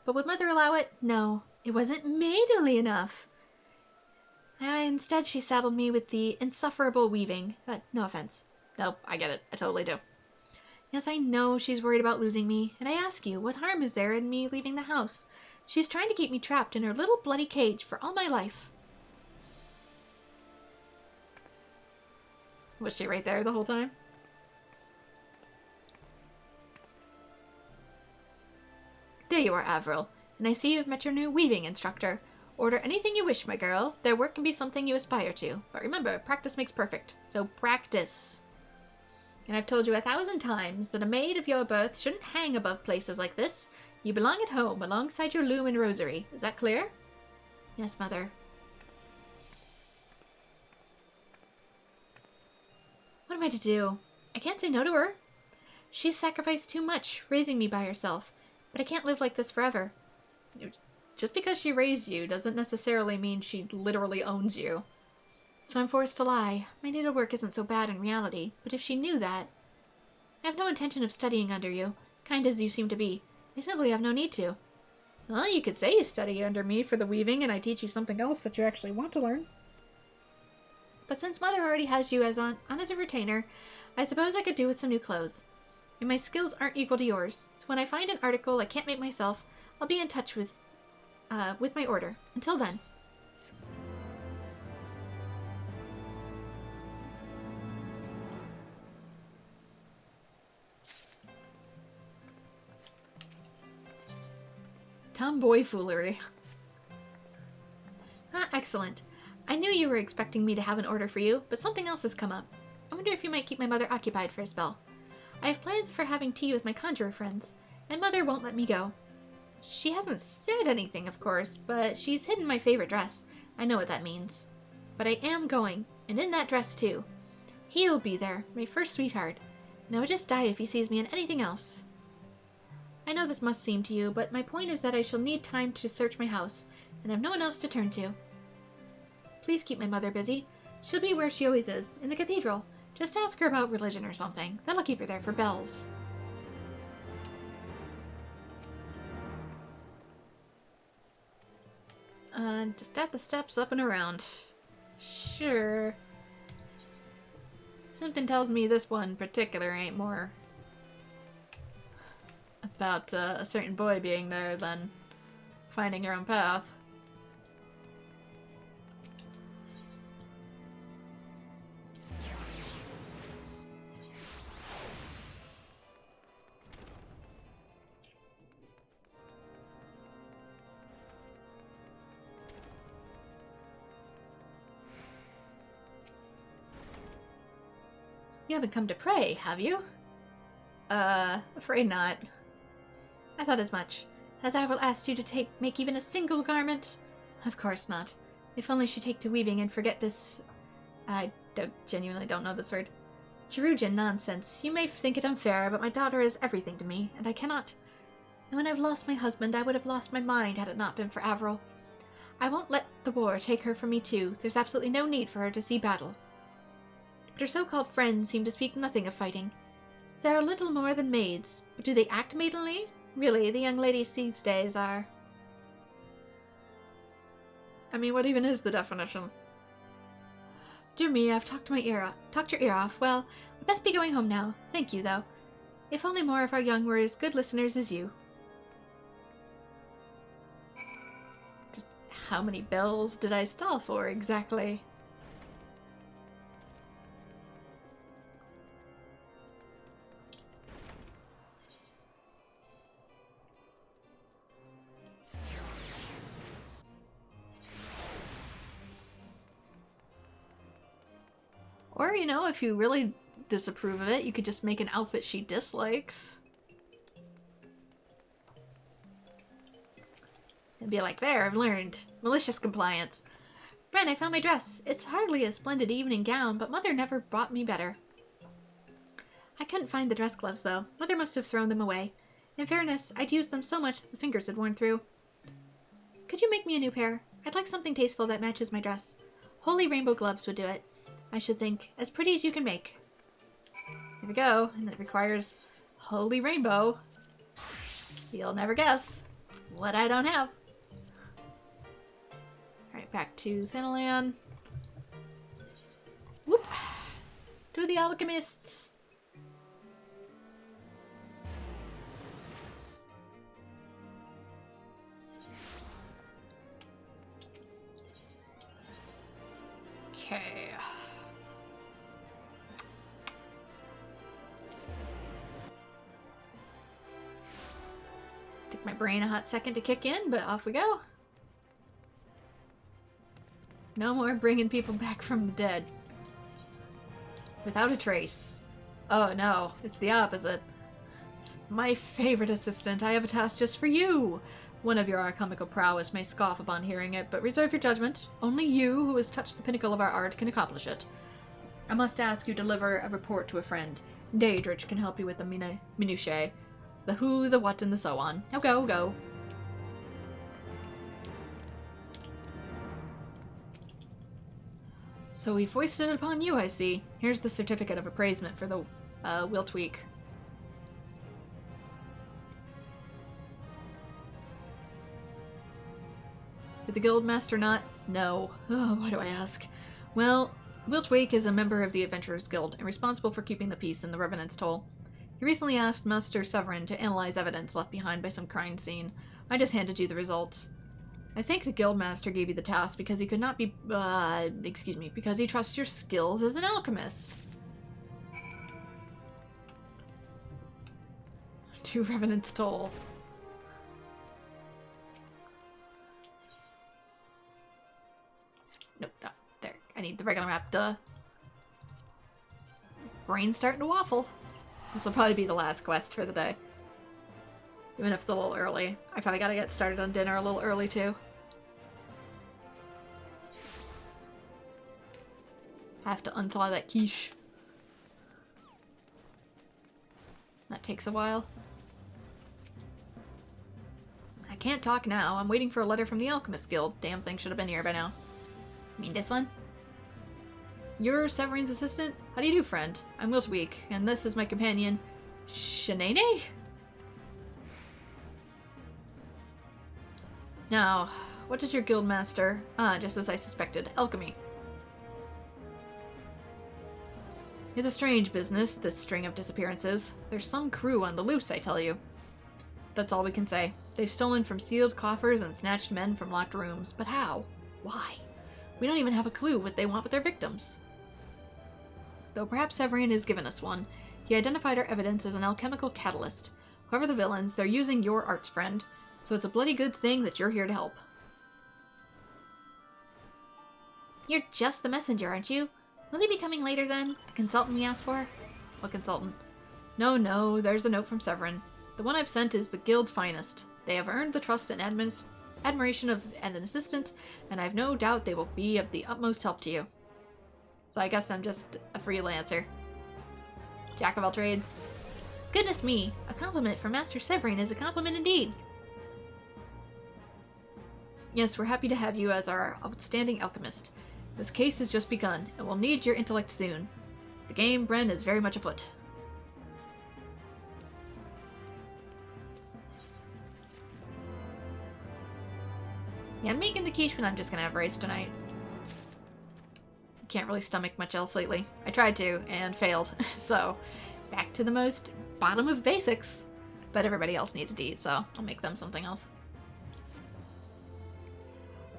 But would Mother allow it? No, it wasn't maidenly enough. Instead, she saddled me with the insufferable weaving. No offense. Nope, I get it. I totally do. Yes, I know she's worried about losing me, and I ask you, what harm is there in me leaving the house? She's trying to keep me trapped in her little bloody cage for all my life. Was she right there the whole time? There you are, Avril, and I see you've met your new weaving instructor. Order anything you wish, my girl. Their work can be something you aspire to. But remember, practice makes perfect. So practice. And I've told you 1,000 times that a maid of your birth shouldn't hang above places like this. You belong at home, alongside your loom and rosary. Is that clear? Yes, Mother. What am I to do? I can't say no to her. She's sacrificed too much, raising me by herself. But I can't live like this forever. Just because she raised you doesn't necessarily mean she literally owns you. So I'm forced to lie. My needlework isn't so bad in reality, but if she knew that... I have no intention of studying under you, kind as you seem to be. I simply have no need to. Well, you could say you study under me for the weaving and I teach you something else that you actually want to learn. But since Mother already has you as on as a retainer, I suppose I could do with some new clothes. And my skills aren't equal to yours, so when I find an article I can't make myself, I'll be in touch with my order. Until then. Tomboy foolery. Ah, excellent. I knew you were expecting me to have an order for you, but something else has come up. I wonder if you might keep my mother occupied for a spell. I have plans for having tea with my conjurer friends, and Mother won't let me go. She hasn't said anything, of course, but she's hidden my favorite dress. I know what that means. But I am going, and in that dress too. He'll be there, my first sweetheart, and I would just die if he sees me in anything else. I know this must seem to you, but my point is that I shall need time to search my house, and have no one else to turn to. Please keep my mother busy. She'll be where she always is, in the cathedral. Just ask her about religion or something. That'll keep her there for bells. Just at the steps, up and around. Sure. Something tells me this one in particular ain't more about a certain boy being there than finding your own path. You haven't come to pray, have you? Afraid not. I thought as much. Has Avril asked you to make even a single garment? Of course not. If only she'd take to weaving and forget this... I genuinely don't know this word. Jerugian nonsense. You may think it unfair, but my daughter is everything to me, and I cannot. And when I've lost my husband, I would have lost my mind had it not been for Avril. I won't let the war take her from me too. There's absolutely no need for her to see battle. But her so-called friends seem to speak nothing of fighting. They are little more than maids, but do they act maidenly? Really, the young ladies these days are... I mean, what even is the definition? Dear me, I've talked your ear off. Well, I best be going home now. Thank you, though. If only more of our young were as good listeners as you. Just how many bells did I stall for, exactly? Or, you know, if you really disapprove of it, you could just make an outfit she dislikes. And be like, there, I've learned. Malicious compliance. Bren, I found my dress. It's hardly a splendid evening gown, but Mother never bought me better. I couldn't find the dress gloves, though. Mother must have thrown them away. In fairness, I'd used them so much that the fingers had worn through. Could you make me a new pair? I'd like something tasteful that matches my dress. Holy rainbow gloves would do it. I should think. As pretty as you can make. Here we go. And it requires holy rainbow. You'll never guess what I don't have. Alright, back to Thanalan. Whoop! To the alchemists! Okay. Took my brain a hot second to kick in, but off we go. No more bringing people back from the dead. Without a trace. Oh no, it's the opposite. My favorite assistant, I have a task just for you. One of your alchemical prowess may scoff upon hearing it, but reserve your judgment. Only you, who has touched the pinnacle of our art, can accomplish it. I must ask you to deliver a report to a friend. Daedrich can help you with the minutiae. The who, the what, and the so on. Now go, go. So we foisted it upon you, I see. Here's the certificate of appraisement for the Wilt Week. Did the Guildmaster not? No. Oh, why do I ask? Well, Wilt Week is a member of the Adventurers Guild and responsible for keeping the peace in the Revenant's Toll. He recently asked Master Severin to analyze evidence left behind by some crime scene. I just handed you the results. I think the Guildmaster gave you the task because he could not be, because he trusts your skills as an alchemist. To Revenant's Toll. Nope, no, there. I need the regular map, duh. Brain's starting to waffle. This will probably be the last quest for the day. Even if it's a little early. I probably gotta get started on dinner a little early, too. I have to unthaw that quiche. That takes a while. I can't talk now. I'm waiting for a letter from the Alchemist Guild. Damn thing should have been here by now. You mean this one? You're Severin's assistant? How do you do, friend? I'm Wiltweek, and this is my companion, Shanae? Now, what does your guildmaster? Ah, just as I suspected, alchemy. It's a strange business, this string of disappearances. There's some crew on the loose, I tell you. That's all we can say. They've stolen from sealed coffers and snatched men from locked rooms. But how? Why? We don't even have a clue what they want with their victims. Though perhaps Severin has given us one. He identified our evidence as an alchemical catalyst. Whoever the villains, they're using your arts friend. So it's a bloody good thing that you're here to help. You're just the messenger, aren't you? Will he be coming later then? The consultant we asked for? What consultant? No, there's a note from Severin. The one I've sent is the guild's finest. They have earned the trust and admiration of an assistant, and I have no doubt they will be of the utmost help to you. So I guess I'm just a freelancer. Jack of all trades. Goodness me, a compliment from Master Severin is a compliment indeed. Yes, we're happy to have you as our outstanding alchemist. This case has just begun, and we'll need your intellect soon. The game, Bren, is very much afoot. Yeah, I'm making the quiche, but I'm just gonna have rice tonight. Can't really stomach much else lately. I tried to, and failed. So, back to the most bottom of basics. But everybody else needs to eat, so I'll make them something else.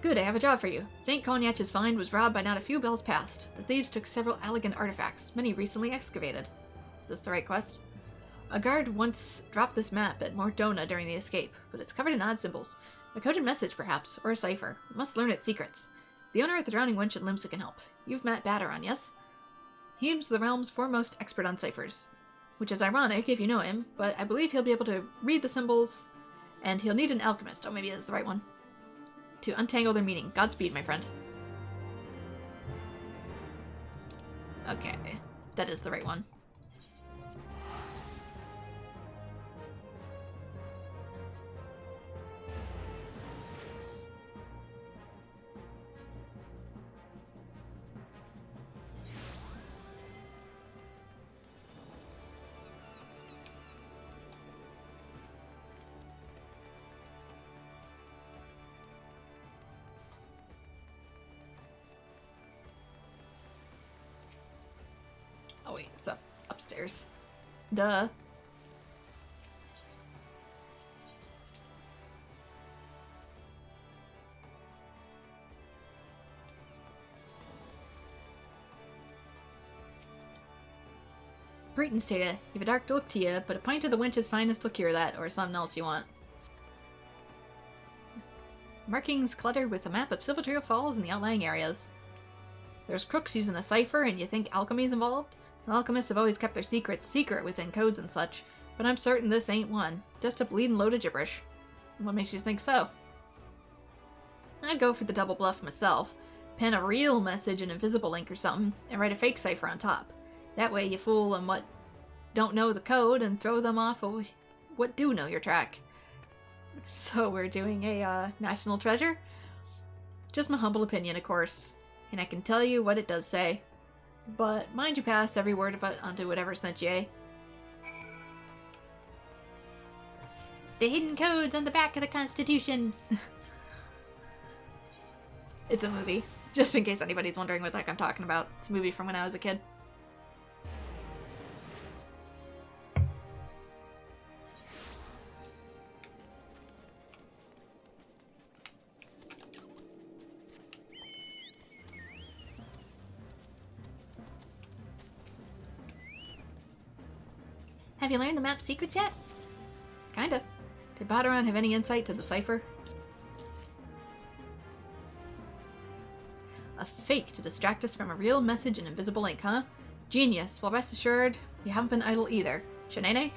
Good, I have a job for you. St. Cognac's find was robbed by not a few bells past. The thieves took several elegant artifacts, many recently excavated. Is this the right quest? A guard once dropped this map at Mordona during the escape, but it's covered in odd symbols. A coded message, perhaps, or a cipher. We must learn its secrets. The owner of the Drowning Wench at Limsa can help. You've met Baderon, yes? He's the realm's foremost expert on ciphers. Which is ironic if you know him, but I believe he'll be able to read the symbols, and he'll need an alchemist. Oh, maybe that's the right one. To untangle their meaning. Godspeed, my friend. Okay, that is the right one. Oh wait, it's upstairs. Duh. Greetings to you. You've a dark look to you, but a pint of the wench's finest will cure that, or something else you want. Markings cluttered with a map of Silvertrail Falls and the outlying areas. There's crooks using a cipher, and you think alchemy's involved? Alchemists have always kept their secrets secret within codes and such, but I'm certain this ain't one. Just a bleeding load of gibberish. What makes you think so? I'd go for the double bluff myself. Pen a real message in invisible ink or something, and write a fake cipher on top. That way you fool them what don't know the code and throw them off of what do know your track. So we're doing a national treasure? Just my humble opinion, of course. And I can tell you what it does say. But mind you pass every word of it onto whatever sent you, eh? The hidden codes on the back of the Constitution. It's a movie. Just in case anybody's wondering what the heck I'm talking about. It's a movie from when I was a kid. Have you learned the map's secrets yet? Kinda. Did Baderon have any insight to the cipher? A fake to distract us from a real message in invisible ink, huh? Genius. Well, rest assured, you haven't been idle either. Shanae?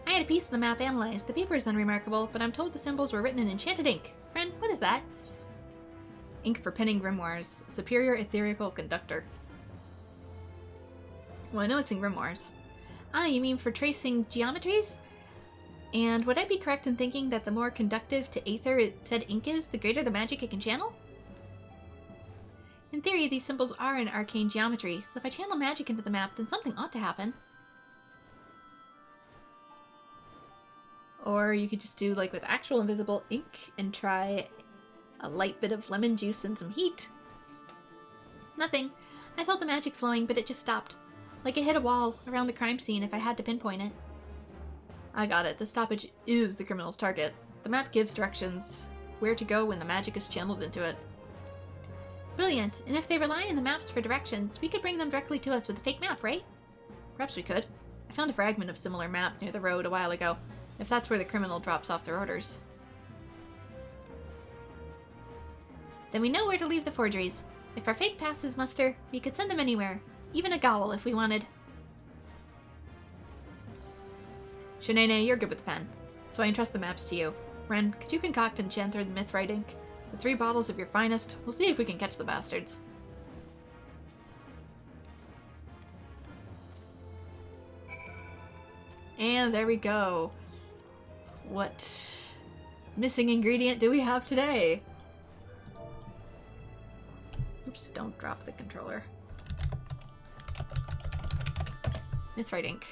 I had a piece of the map analyzed. The paper is unremarkable, but I'm told the symbols were written in enchanted ink. Friend, what is that? Ink for penning grimoires. Superior ethereal conductor. Well, I know it's in grimoires. Ah, you mean for tracing geometries? And would I be correct in thinking that the more conductive to aether said ink is, the greater the magic it can channel? In theory, these symbols are in arcane geometry, so if I channel magic into the map, then something ought to happen. Or you could just do like with actual invisible ink and try a light bit of lemon juice and some heat. Nothing. I felt the magic flowing, but it just stopped. Like it hit a wall around the crime scene if I had to pinpoint it. I got it. The stoppage is the criminal's target. The map gives directions where to go when the magic is channeled into it. Brilliant. And if they rely on the maps for directions, we could bring them directly to us with a fake map, right? Perhaps we could. I found a fragment of similar map near the road a while ago, if that's where the criminal drops off their orders. Then we know where to leave the forgeries. If our fake passes muster, we could send them anywhere. Even a Gowl if we wanted. Shanae, you're good with the pen, so I entrust the maps to you. Ren, could you concoct enchanted mithrite ink? With 3 bottles of your finest, we'll see if we can catch the bastards. And there we go. What missing ingredient do we have today? Oops, don't drop the controller. Mithrite ink.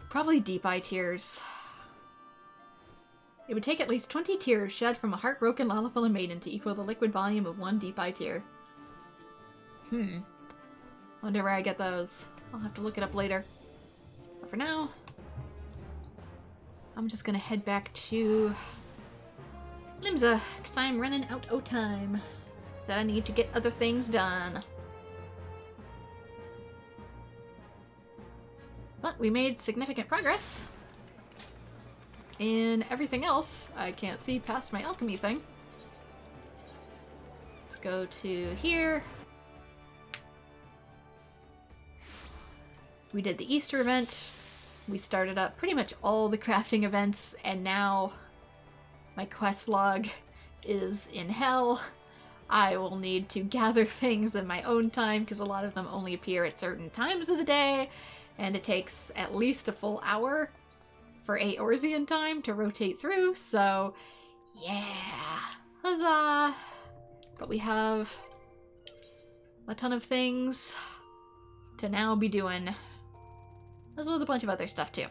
Probably deep eye tears. It would take at least 20 tears shed from a heartbroken Lalafella maiden to equal the liquid volume of 1 deep eye tear. Wonder where I get those. I'll have to look it up later. But for now, I'm just gonna head back to Limsa, because I'm running out of time. That I need to get other things done. But we made significant progress. In everything else, I can't see past my alchemy thing. Let's go to here. We did the Easter event. We started up pretty much all the crafting events, and now my quest log is in hell. I will need to gather things in my own time because a lot of them only appear at certain times of the day, and it takes at least a full hour for Eorzean time to rotate through, so yeah, huzzah! But we have a ton of things to now be doing, as well as a bunch of other stuff too.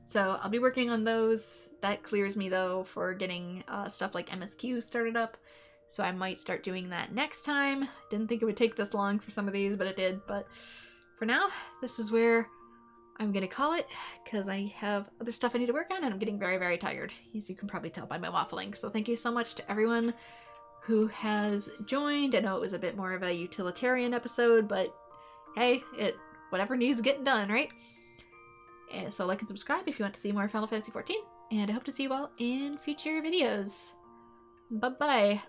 So I'll be working on those. That clears me though for getting stuff like MSQ started up, so I might start doing that next time. Didn't think it would take this long for some of these, but it did. But for now, this is where I'm gonna call it, because I have other stuff I need to work on, and I'm getting very, very tired, as you can probably tell by my waffling. So thank you so much to everyone who has joined. I know it was a bit more of a utilitarian episode, but hey, whatever needs getting done, right? And so like and subscribe if you want to see more Final Fantasy XIV, and I hope to see you all in future videos. Bye-bye.